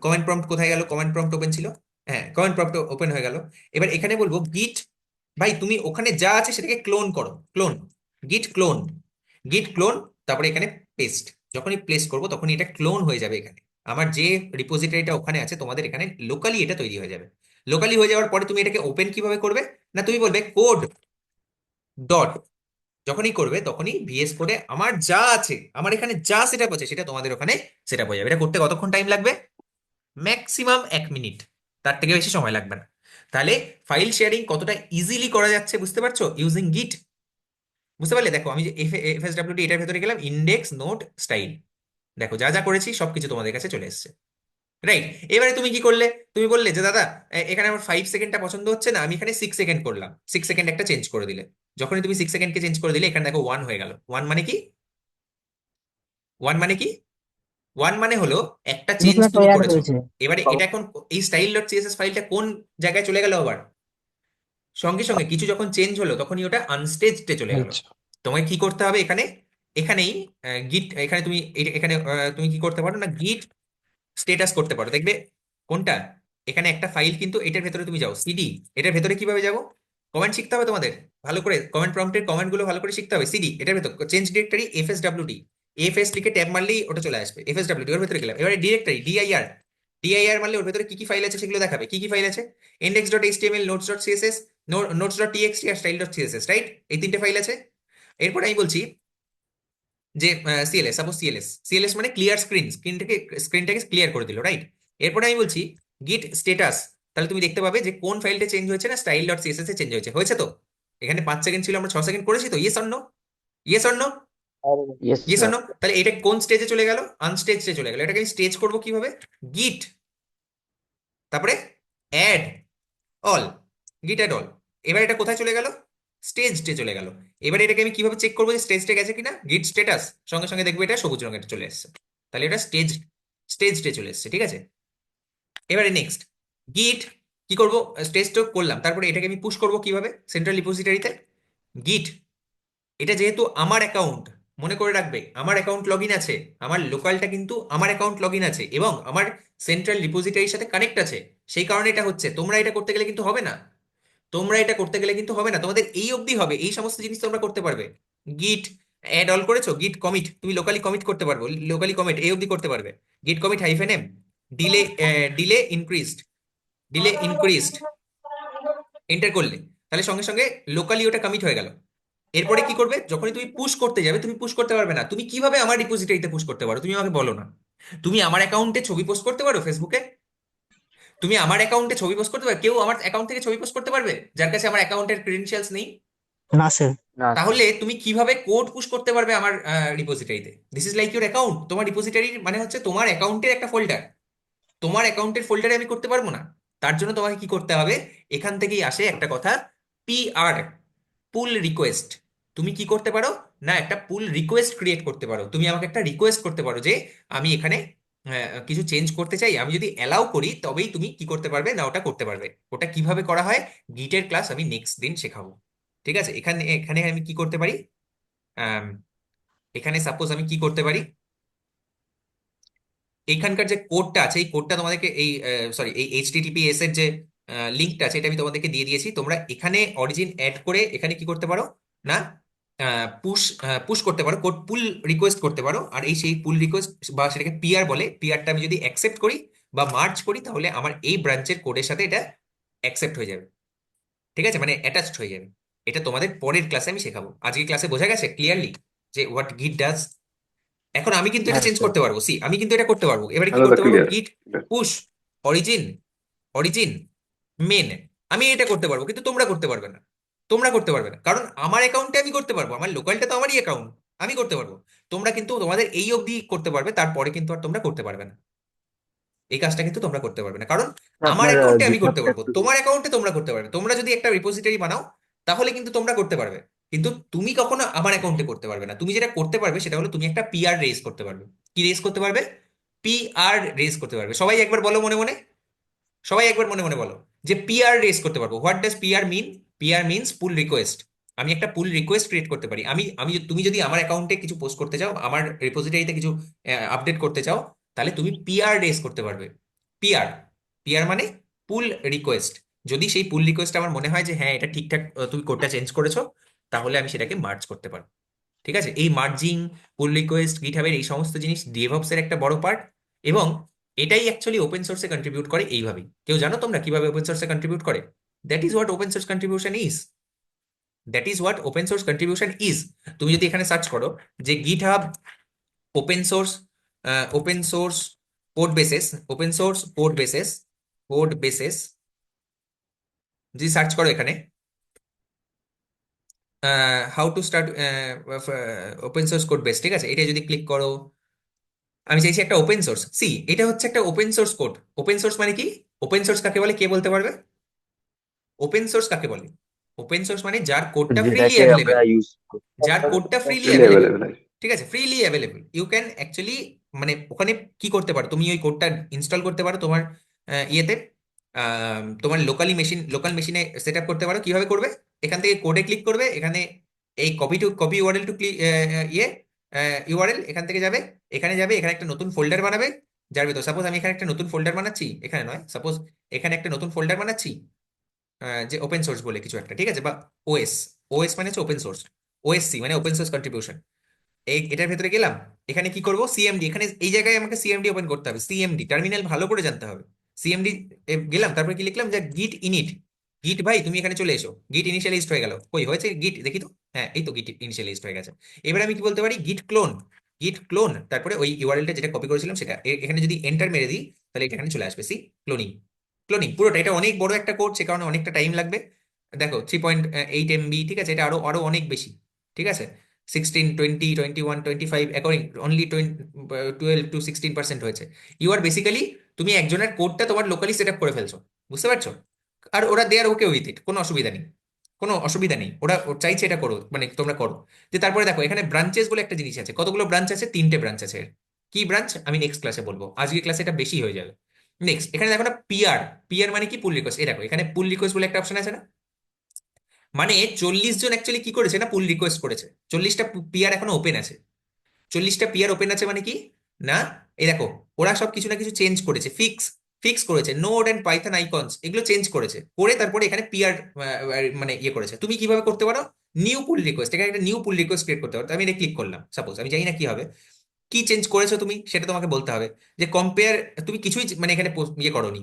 কমান্ড প্রম্পট কোথায় গেল, কমান্ড প্রম্পট ওপেন ছিল, হ্যাঁ কমান্ড প্রম্পট ওপেন হয়ে গেল। এবার এখানে বলবো গিট, ভাই তুমি ওখানে যা আছে সেটাকে ক্লোন করো, ক্লোন, গিট ক্লোন, গিট ক্লোন, তারপরে এখানে পেস্ট। যখনই প্লেস করব তখনই এটা ক্লোন হয়ে যাবে এখানে, আমার যে রিপোজিটরিটা ওখানে আছে তোমাদের এখানে লোকালি এটা তৈরি হয়ে যাবে। লোকালি হয়ে যাওয়ার পরে তুমি এটাকে ওপেন কিভাবে করবে, না তুমি বলবে কোড ডট, যখনই করবে তখনই ভিএস কোডে আমার যা আছে, আমার এখানে যা সেটআপ আছে সেটা তোমাদের ওখানে সেটআপ হয়ে যাবে। এটা করতে কতক্ষণ টাইম লাগবে? ম্যাক্সিমাম 1 মিনিট, তার থেকে বেশি সময় লাগবে না। তাহলে ফাইল শেয়ারিং কতটা ইজিলি করা যাচ্ছে বুঝতে পারছো ইউজিং গিট? বুঝতে পারলে? দেখো আমি যে এফএসডব্লিউটি এটার ভেতরে গেলাম, ইন্ডেক্স নোট স্টাইল, দেখো যা যা করেছি সবকিছু তোমাদের কাছে চলে এসেছে, রাইট? এবারে তুমি কি করলে, তুমি বললে যে দাদা এখানে আমার 5 সেকেন্ডটা পছন্দ হচ্ছে না, আমি এখানে 6 সেকেন্ড করলাম, 6 সেকেন্ড একটা চেঞ্জ করে দিলে। যখনই তুমি 6 সেকেন্ডকে চেঞ্জ করে দিলে এখানে দেখো 1 হয়ে গেল। 1 মানে কি? 1 মানে কি? 1 মানে হলো একটা চেঞ্জ নতুন একটা তুমি অ্যাড করেছো। হয়েছে। এবারে এটা এখন এই স্টাইল ডট সিএসএস ফাইলটা কোন জায়গায় চলে গেল আবার? সঙ্গে সঙ্গে কিছু যখন চেঞ্জ হলো তখনই ওটা আনস্টেজডে চলে গেল। আচ্ছা। তোমায় কি করতে হবে এখানে, এখানেই গিট, এখানে তুমি এখানে তুমি কি করতে পারো না, গিট স্টেটাস করতে পারো, দেখবে কোনটা, এখানে একটা ফাইল কিন্তু এটার ভেতরে তুমি যাও সিডি, এটার ভেতরে কিভাবে যাবো, কমান্ড শিখতে হবে তোমাদের ভালো করে, কমান্ড প্রম্পটের কমান্ড গুলো ভালো করে শিখতে হবে। সিডি এটার ভেতর চেঞ্জ ডিরেক্টরি এফএসডব্লিউটি, এফএস লিখে ট্যাব মারলেই ওটা চলে আসবে, এফএসডব্লিউটি ওর ভেতরে গেলাম। এবারে ডিরেক্টরি ডিআইআর, ডিআইআর মারলে ওর ভেতরে কি কি ফাইল আছে সেগুলো দেখাবে, কি কি ফাইল আছে, index dot HTML, notes dot CSS, notes dot TXT আর স্টাইল ডট সিএসএস, রাইট? এই 3টে ফাইল আছে। এরপর আমি বলছি যে সিএলএস, সাপোজ সিএলএস, সিএলএস মানে ক্লিয়ার স্ক্রিনটাকে ক্লিয়ার করে দিল, রাইট? এরপরে আমি বলছি গিট স্টেটাস, তাহলে তুমি দেখতে পাবে যে কোন ফাইলটা চেঞ্জ হয়েছে, না স্টাইল ডট সিএসএস এ চেঞ্জ হয়েছে, হয়েছে তো? এখানে 5 সেকেন্ড ছিল, আমরা 6 সেকেন্ড করেছি তো, yes or no, yes or no, yes yes or sir. No? তাহলে এটা কোন স্টেজে চলে গেল, আনস্টেজে চলে গেল। এটাকে আমি স্টেজ করবো কিভাবে, গিট, তারপরে অ্যাড অল, গিট অ্যাড অল। এবার এটা কোথায় চলে গেল, স্টেজে চলে গেল। এবারে এটাকে আমি কিভাবে চেক করবো যে স্টেজে গেছে কিনা, গিট স্ট্যাটাস, সঙ্গে সঙ্গে দেখবে এটা সবুজ রঙের চলে এসেছে, তাহলে এটা স্টেজে চলে এসেছে, ঠিক আছে? এবারে নেক্সট গিট কি করব, স্টেজ তো করলাম, তারপরে এটাকে আমি পুশ করব কিভাবে, সেন্ট্রাল রিপোজিটরিতে গিট, এটা যেহেতু আমার অ্যাকাউন্ট, মনে করে রাখবে আমার অ্যাকাউন্ট লগ ইন আছে, আমার লোকালটা কিন্তু আমার অ্যাকাউন্ট লগ ইন আছে এবং আমার সেন্ট্রাল রিপোজিটরির সাথে কানেক্ট আছে, সেই কারণে এটা হচ্ছে। তোমরা এটা করতে গেলে কিন্তু হবে না, তোমরা এটা করতে গেলে কিন্তু হবে না, তোমাদের এই অবধি হবে, এই সমস্ত জিনিস তোমরা করতে পারবে। গিট অ্যাড অল করেছো, গিট কমিট তুমি লোকালি কমিট করতে পারবে, লোকালি কমিট এই অবধি করতে পারবে, git commit hyphen M, delay delay increased, delay increased enter করলে তাহলে সঙ্গে সঙ্গে লোকালি ওটা কমিট হয়ে গেল। এরপরে কি করবে, যখনই তুমি পুশ করতে যাবে, তুমি পুশ করতে পারবে না। তুমি কিভাবে আমার রিপোজিটরিতে পুশ করতে পারো, তুমি আমাকে বলো না। তুমি আমার অ্যাকাউন্টে ছবি পোস্ট করতে পারো ফেসবুকে, তুমি আমার অ্যাকাউন্টে ছবি পোস্ট করতে পারো, কেউ আমার অ্যাকাউন্ট থেকে ছবি পোস্ট করতে পারবে যার কাছে আমার অ্যাকাউন্টের ক্রেডেনশিয়ালস নেই? না স্যার। না স্যার। তাহলে তুমি কিভাবে কোড পুশ করতে পারবে আমার রিপোজিটরিতে? This is like your account, তোমার রিপোজিটরি মানে হচ্ছে তোমার অ্যাকাউন্টের একটা ফোল্ডার, তোমার অ্যাকাউন্টের ফোল্ডারে আমি করতে পারবো না। তার জন্য তোমাকে কি করতে হবে, এখান থেকেই আসে একটা কথা, পিআর, পুল রিকোয়েস্ট। তুমি কি করতে পারো, না একটা পুল রিকোয়েস্ট ক্রিয়েট করতে পারো, তুমি আমাকে একটা রিকোয়েস্ট করতে পারো যে আমি এখানে কিছু চেঞ্জ করতে চাই, আমি যদি অ্যালাউ করি তবেই তুমি কি করতে পারবে, না ওটা করতে পারবে। ওটা কিভাবে করা হয়, গিটের ক্লাস আমি নেক্সট দিন শেখাবো, ঠিক আছে? এখানে এখানে আমি কি করতে পারি, আম, এখানে সাপোজ আমি কি করতে পারি, এইখানকার যে কোডটা আছে এই কোডটা তোমাদেরকে এই সরি এই এইচটিটিপিএস এর যে লিঙ্কটা আছে এটা আমি তোমাদেরকে দিয়ে দিয়েছি। তোমরা এখানে অরিজিন অ্যাড করে এখানে কি করতে পারো না পুশ পুশ করতে পারো, কোড পুল রিকোয়েস্ট করতে পারো। আর এই সেই পুল রিকোয়েস্ট বা সেটাকে পিআর বলে, পিআরটা আমি যদি অ্যাকসেপ্ট করি বা মার্জ করি তাহলে আমার এই ব্রাঞ্চের কোডের সাথে এটা অ্যাকসেপ্ট হয়ে যাবে, ঠিক আছে, মানে অ্যাটাচড হয়ে যাবে। এটা তোমাদের পরের ক্লাসে আমি শেখাবো। আজকের ক্লাসে বোঝা গেছে ক্লিয়ারলি যে হোয়াট গিট ডাজ। এখন আমি কিন্তু এটা হ্যাঁ চেঞ্জ স্যার। করতে পারবো, সি আমি কিন্তু এটা করতে পারবো। এবারে কি হ্যালো, করতে পারবো, ক্লিয়ার। গিট পুশ অরিজিন, অরিজিন মেন, আমি এটা করতে পারবো, কিন্তু তোমরা করতে পারবে না। তোমরা করতে পারবে না কারণ আমার অ্যাকাউন্টে আমি করতে পারবো, আমার লোকালটা তো আমারই অ্যাকাউন্ট, আমি করতে পারবো। তোমরা কিন্তু তোমাদের এই অবধি করতে পারবে, তারপরে কিন্তু আর তোমরা করতে পারবে না। এই কাজটা কিন্তু তোমরা করতে পারবে না কারণ আমার আপনার অ্যাকাউন্টে আমি করতে গিটহাবটা পারবো, একটু তোমার অ্যাকাউন্টে তোমরা করতে পারবে। তোমরা যদি একটা রিপোজিটরি বানাও তাহলে কিন্তু তোমরা করতে পারবে, কিন্তু তুমি কখনো আমার অ্যাকাউন্টে করতে পারবে না। তুমি যেটা করতে পারবে সেটা হলো তুমি একটা পিআর রেজ করতে পারবে। কি রেজ করতে পারবে? পিআর রেজ করতে পারবে। সবাই একবার বলো মনে মনে, সবাই একবার মনে মনে বলো যে পিআর রেজ করতে পারবো। What does PR mean? PR means pull request. আমি একটা পুল রিকোয়েস্ট ক্রিয়েট করতে পারি। আমি আমি তুমি যদি আমার অ্যাকাউন্টে কিছু পোস্ট করতে চাও, আমার রিপোজিটরিতে কিছু আপডেট করতে চাও, তাহলে তুমি পিআর রেজ করতে পারবে। পিআর, পিআর মানে পুল রিকোয়েস্ট। যদি সেই পুল রিকোয়েস্ট আমার মনে হয় যে হ্যাঁ এটা ঠিকঠাক, তুমি কোডটা চেঞ্জ করেছো, তাহলে আমি সেটাকে মার্জ করতে পারবো। ঠিক আছে, এই মার্জিং, পুল রিকোয়েস্ট, গিটহাবের এই সমস্ত জিনিস ডেভঅপস এর একটা বড় পার্ট। এবং এটাই অ্যাকচুয়ালি ওপেন সোর্সে কন্ট্রিবিউট করে এইভাবেই। কেউ জানো তোমরা কিভাবে ওপেন সোর্সে কন্ট্রিবিউট করে? That is what open source contribution is. That is what open source contribution is. তুমি যদি এখানে সার্চ করো যে GitHub open source, open source code basis, open source code basis, code basis যদি সার্চ করো এখানে how to start open source code base, ঠিক আছে, এটা যদি ক্লিক করো, আমি চাইছি একটা ওপেন সোর্স। সি এটা হচ্ছে একটা open source code. Open source মানে কি? ওপেন সোর্স কাকে বলে কে বলতে পারবে? ওপেন সোর্স কাকে বলে? ওপেন সোর্স মানে যার কোডটা ফ্রিলি যেটাকে আমরা অ্যাভেলেবেল, ইউজ যার কোডটা ফ্রিলি ফ্রিলি অ্যাভেলেবেল। অ্যাভেলেবেল আছে। ঠিক আছে, freely available. You can actually মানে ওখানে কি করতে পারো, তুমি ওই কোডটা ইনস্টল করতে পারো তোমার ইয়েতে, তোমার লোকাল মেশিনে সেট আপ করতে পারো। কিভাবে করবে? এখান থেকে কোডে ক্লিক করবে, এখানে এই কপি ইউআরএল টু ক্লিক ইয়ে ইউআরএল, এখান থেকে যাবে, এখানে যাবে, এখানে একটা নতুন ফোল্ডার বানাবে। যার ভিতর সাপোজ আমি এখানে একটা নতুন ফোল্ডার বানাচ্ছি, এখানে নয়, সাপোজ এখানে একটা নতুন ফোল্ডার বানাচ্ছি যে ওপেন সোর্স বলে কিছু একটা, ঠিক আছে, বা ওএস, ওএস মানে হচ্ছে ওপেন সোর্স, ওএসসি মানে ওপেন সোর্স কন্ট্রিবিউশন। এটার ভেতরে গেলাম, এখানে কি করব, সিএমডি, এখানে এই জায়গায় আমাকে সিএমডি ওপেন করতে হবে। সিএমডি টার্মিনাল ভালো করে জানতে হবে। সিএমডি গেলাম, তারপরে কি লিখলাম যে গিট ইনিট। গিট ভাই তুমি এখানে চলে এসো, গিট ইনিশিয়ালাইজড হয়ে গেল। কই হয়েছে গিট দেখি তো, হ্যাঁ এই তো গিট ইনিশিয়ালাইজড হয়ে গেছে। এবার আমি কি বলতে পারি, গিট ক্লোন, গিট ক্লোন, তারপরে ওই ইউআরএলটা যেটা কপি করেছিলাম সেটা এখানে যদি এন্টার মেরে দিই তাহলে এটা এখানে চলে আসবে। সি ক্লোনিং, ক্লোনিং পুরোটা। এটা অনেক বড় একটা কোড, সে কারণে অনেকটা টাইম লাগবে। দেখো 3.8 MB, ঠিক আছে, এটা আরো আরো অনেক বেশি। ঠিক আছে, 16, 20, 21, 25 অ্যাকর্ডিং অনলি 12 to 16% হয়েছে। ইউ আর বেসিক্যালি তুমি একজনের কোডটা তোমার লোকালি সেট আপ করে ফেলছো, বুঝতে পারছো? আর ওরা দে আর ওকে উইথ ইট, কোনো অসুবিধা নেই, কোনো অসুবিধা নেই। ওরা চাইছে এটা করো, মানে তোমরা করো। যে তারপরে দেখো এখানে ব্রাঞ্চেস বলে একটা জিনিস আছে। কতগুলো ব্রাঞ্চ আছে? 3টে ব্রাঞ্চ আছে এর। কি ব্রাঞ্চ আমি নেক্সট ক্লাসে বলবো, আজকের ক্লাসে এটা বেশি হয়ে যাবে। নেক্সট এখানে দেখো না পিআর, পিআর মানে কি? পুল রিকোয়েস্ট। এই দেখো এখানে পুল রিকোয়েস্ট বলে একটা অপশন আছে না, মানে 40 জন অ্যাকচুয়ালি কি করেছে না, পুল রিকোয়েস্ট করেছে। 40টা পিআর এখনো ওপেন আছে। 40টা পিআর ওপেন আছে মানে কি না, এই দেখো ওরা সব কিছু না কিছু চেঞ্জ করেছে, ফিক্স ফিক্স করেছে, নোড এন্ড পাইথন আইকনস এগুলো চেঞ্জ করেছে, করে তারপরে এখানে পিআর মানে ইয়ে করেছে। তুমি কিভাবে করতে পারো? নিউ পুল রিকোয়েস্ট, এখানে একটা নিউ পুল রিকোয়েস্ট ক্রিয়েট করতে পারো। তো আমি এটা ক্লিক করলাম, সাপোজ আমি জানি না কি হবে, কি চেঞ্জ করেছো তুমি সেটা তোমাকে বলতে হবে। যে কম্পেয়ার, তুমি কিছুই মানে এখানে ইয়ে করোনি,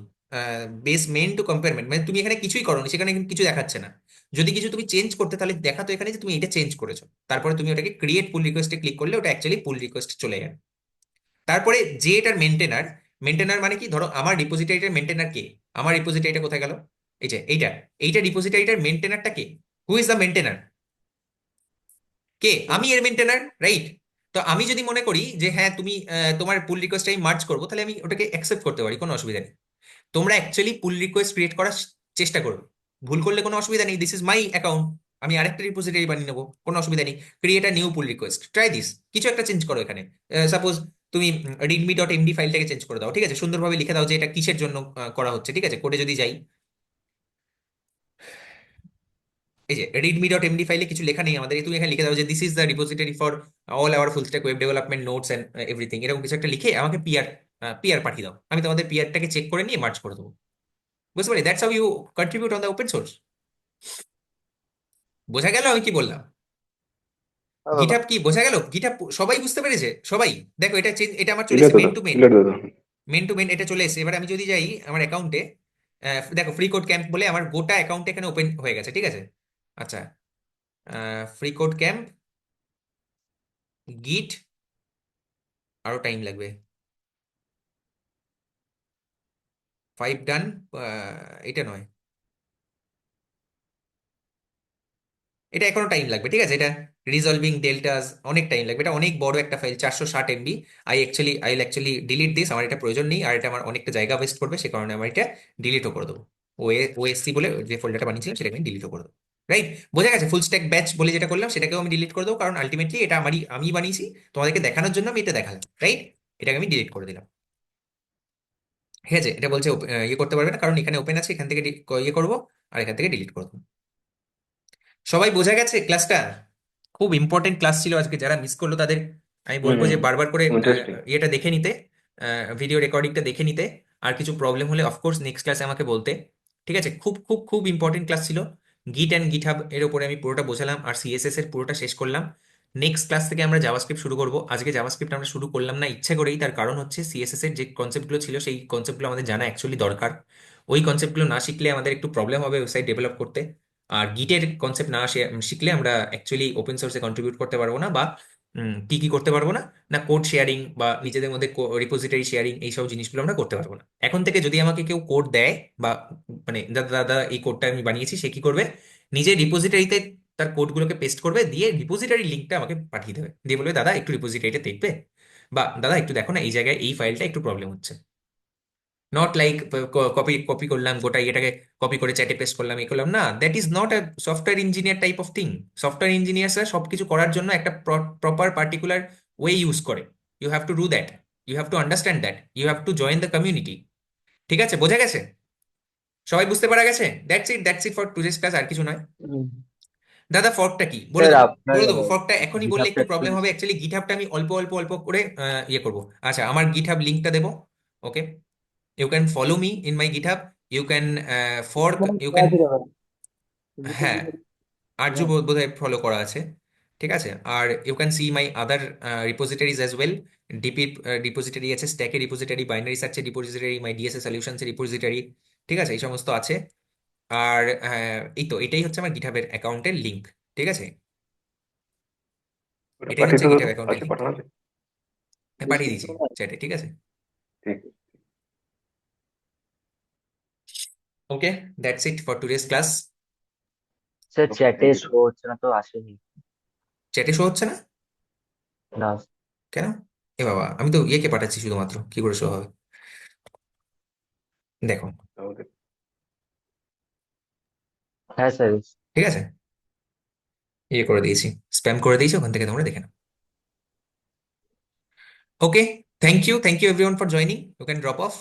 বেস মেন টু কম্পেয়ারমেন্ট, মানে তুমি এখানে কিছুই করোনি, সেখানে কিন্তু কিছু দেখাচ্ছে না। যদি কিছু তুমি চেঞ্জ করতে তাহলে দেখাতো এখানে যে তুমি এটা চেঞ্জ করেছো। তারপরে তুমি ওটাকে ক্রিয়েট পুল রিকোয়েস্টে ক্লিক করলে ওটা অ্যাকচুয়ালি পুল রিকোয়েস্ট চলে যাবে। তারপরে যে এটার মেনটেনার, মেনটেনার মানে কি, ধরো আমার রিপোজিটরিটার মেনটেনার কে? আমার রিপোজিটরিটা কোথায় গেল? এই যে এইটা, এইটা রিপোজিটরিটার মেনটেনারটা কে? Who is the maintainer? কে? আমি এর মেনটেনার, রাইট? তো আমি যদি মনে করি যে হ্যাঁ তুমি তোমার পুল রিকোয়েস্ট আমি মার্জ করবো, তাহলে আমি ওটাকে অ্যাকসেপ্ট করতে পারি, কোনো অসুবিধা নেই। তোমরা অ্যাকচুয়ালি পুল রিকোয়েস্ট ক্রিয়েট করার চেষ্টা করবে, ভুল করলে কোনো অসুবিধা নেই। দিস ইজ মাই অ্যাকাউন্ট, আমি আরেকটা রিপোজিটরি বানিয়ে নেবো, কোনো অসুবিধা নেই। Create a new pool request, try this. কিছু একটা চেঞ্জ করো এখানে। সাপোজ তুমি readme.md ফাইলটাকে চেঞ্জ করে দাও, ঠিক আছে, সুন্দরভাবে লিখে দাও যে এটা কিসের জন্য করা হচ্ছে। ঠিক আছে, কোডে যদি যাই, এই যে readme.md ফাইলে কিছু লেখা নেই আমাদের, তুমি এখানে লিখে দাও যে this is the repository for all our full stack web development notes and everything, এরকম কিছু একটা লিখে আমাকে পিআর পিআর পাঠিয়ে দাও, আমি তোমাদের পিআরটাকে চেক করে নিয়ে মার্চ করে দেবো। বুঝতে পারি? That's how you contribute on the open source. বোঝা গেল আমি কি বললাম? হ্যাঁ দাদা। গিটহাব কি বোঝা গেল? গিটহাব সবাই বুঝতে পেরেছে? সবাই দেখো, এটা এটা আমার চলে ক্লিয়ার এসেছে দাদা, মেন টু মেন, ক্লিয়ার দাদা। মেন টু মেন এটা চলে এসেছে। এবার আমি যদি যাই আমার অ্যাকাউন্টে, দেখো ফ্রি কোড ক্যাম্প বলে আমার গোটা অ্যাকাউন্ট এখানে ওপেন হয়ে গেছে, ঠিক আছে? আচ্ছা, ফ্রি কোড ক্যাম্প গিট, আরো টাইম লাগবে। 5 ডান, এটা নয়, এটা এখনো টাইম লাগবে, ঠিক আছে? এটা রিজলভিং ডেল্টাস, অনেক টাইম লাগবে, এটা অনেক বড় একটা file, 460 MB। I will actually delete this, আমার এটা প্রয়োজন নেই, আর এটা আমার অনেকটা জায়গা ওয়েস্ট করবে, সে কারণে আমার এটা ডিলিটও করে দেবো। ওএসসি বলে যে ফোল্ডারটা বানিয়েছিলাম সেটাকে আমি ডিলিটও করে দেবো। রাইট? বোঝা গেছে? ফুল স্ট্যাক ব্যাচ বলে যেটা করলাম সেটাকেও আমি ডিলিট করে দেবো, কারণ আলটিমেটলি এটা আমি বানিয়েছি, তোমাদেরকে দেখানোর জন্য আমি এটা দেখালাম। রাইট? এটাকে আমি ডিলিট করে দিলাম। ঠিক আছে? এটা বলছে ইয়ে করতে পারবে না, কারণ এখানে ওপেন আছে, এখান থেকে ইয়ে করবো, আর এখান থেকে ডিলিট করবো। সবাই বোঝা গেছে ক্লাসটা? খুব ইম্পর্টেন্ট ক্লাস ছিল আজকে, যারা মিস করলো তাদের আমি বলবো যে বারবার করে ইন্টারেস্টিং। ইয়েটা দেখে নিতে, ভিডিও রেকর্ডিংটা দেখে নিতে, আর কিছু প্রবলেম হলে অফকোর্স নেক্সট ক্লাসে আমাকে বলতে। ঠিক আছে? খুব খুব খুব ইম্পর্টেন্ট ক্লাস ছিল। গিট অ্যান্ড গিটহাব এর উপরে আমি পুরোটা বোঝালাম, আর সিএসএস এর পুরোটা শেষ করলাম। নেক্সট ক্লাস থেকে আমরা জাভাস্ক্রিপ্ট শুরু করব। আজকে জাভাস্ক্রিপ্ট আমরা শুরু করলাম না ইচ্ছে করেই, তার কারণ হচ্ছে সিএসএস এর যে কনসেপ্টগুলো ছিল সেই কনসেপ্টগুলো আমাদের জানা অ্যাকচুয়ালি দরকার। ওই কনসেপ্টগুলো না শিখলে আমাদের একটু প্রবলেম হবে ওয়েবসাইট ডেভেলপ করতে। আর গিটের কনসেপ্ট না শিখলে আমরা অ্যাকচুয়ালি ওপেন সোর্সে কন্ট্রিবিউট করতে পারবো না, বা কি কি করতে পারবো না, না কোড শেয়ারিং বা নিজেদের মধ্যে রিপোজিটরি শেয়ারিং, এইসব জিনিসগুলো আমরা করতে পারবো না। এখন থেকে যদি আমাকে কেউ কোড দেয়, বা মানে দাদা দাদা এই কোডটা আমি বানিয়েছি, সে কি করবে, নিজে রিপোজিটরিতে তার কোডগুলোকে পেস্ট করবে, দিয়ে রিপোজিটরি লিঙ্কটা আমাকে পাঠিয়ে দেবে, দিয়ে বলবে দাদা একটু রিপোজিটরিটা দেখবে, বা দাদা একটু দেখো না এই জায়গায় এই ফাইলটা একটু প্রবলেম হচ্ছে। নট লাইক কপি কপি করলাম গোটা ইয়েটাকে, কপি করে চ্যাটে পেস্ট করলাম, এই করলাম না। That is not a software engineer type of thing. Software ইঞ্জিনিয়ার্সরা সবকিছু করার জন্য একটা প্রপার পার্টিকুলার ওয়ে ইউজ করে। You have to do that, you have to understand that, you have to join the community. ঠিক আছে? বোঝা গেছে? সবাই বুঝতে পারা গেছে? That's it for today's class, আর কিছু নয়। দাদা ফর্কটা কি বলে স্যার দেবো? আপনার বলে দেবো ফর্কটা এখনই বললে গিটহাবটা একটু একটু প্রবলেম হবে, অ্যাকচুয়ালি গিটহাবটা আমি অল্প অল্প অল্প করে ইয়ে করবো। আচ্ছা, আমার গিটহাব লিঙ্কটা দেবো। ওকে, you can follow me in my github, you can fork, you can, হ্যাঁ আর্য বোধহয় ফলো করা আছে। ঠিক আছে? আর you can see my other repositories as well. DP repository আছে, স্ট্যাকের রিপোজিটরি, বাইনারি সার্চের রিপোজিটরি, মাই ডিএসএ সলিউশনস এর রিপোজিটরি। ঠিক আছে? এই সমস্ত আছে। আর এই তো এটাই হচ্ছে আমার গিটহাবের অ্যাকাউন্টের লিঙ্ক। ঠিক আছে? ওটা এটাই পাঠিয়ে হচ্ছে দাও গিটহাব দাদা, অ্যাকাউন্টের আজকে লিঙ্ক। পাঠানো আছে। পাঠিয়ে দিয়েছি চ্যাটে। ঠিক আছে? ঠিক। Okay, that's it for today's class. Sir okay, চ্যাটে থ্যাংক ইউ। শো হচ্ছে না তো, আসেনি চ্যাটে শো হচ্ছে না না। কেন? এ বাবা, আমি তো ইয়েকে পাঠাচ্ছি শুধুমাত্র, কি করে শো হবে? দেখো। তাহলে হ্যাঁ স্যার। ঠিক আছে? ইয়ে করে দিয়েছি, স্প্যাম করে দিয়েছি, ওখান থেকে তোমরা দেখে নাও। Okay, thank you everyone for joining, you can drop of.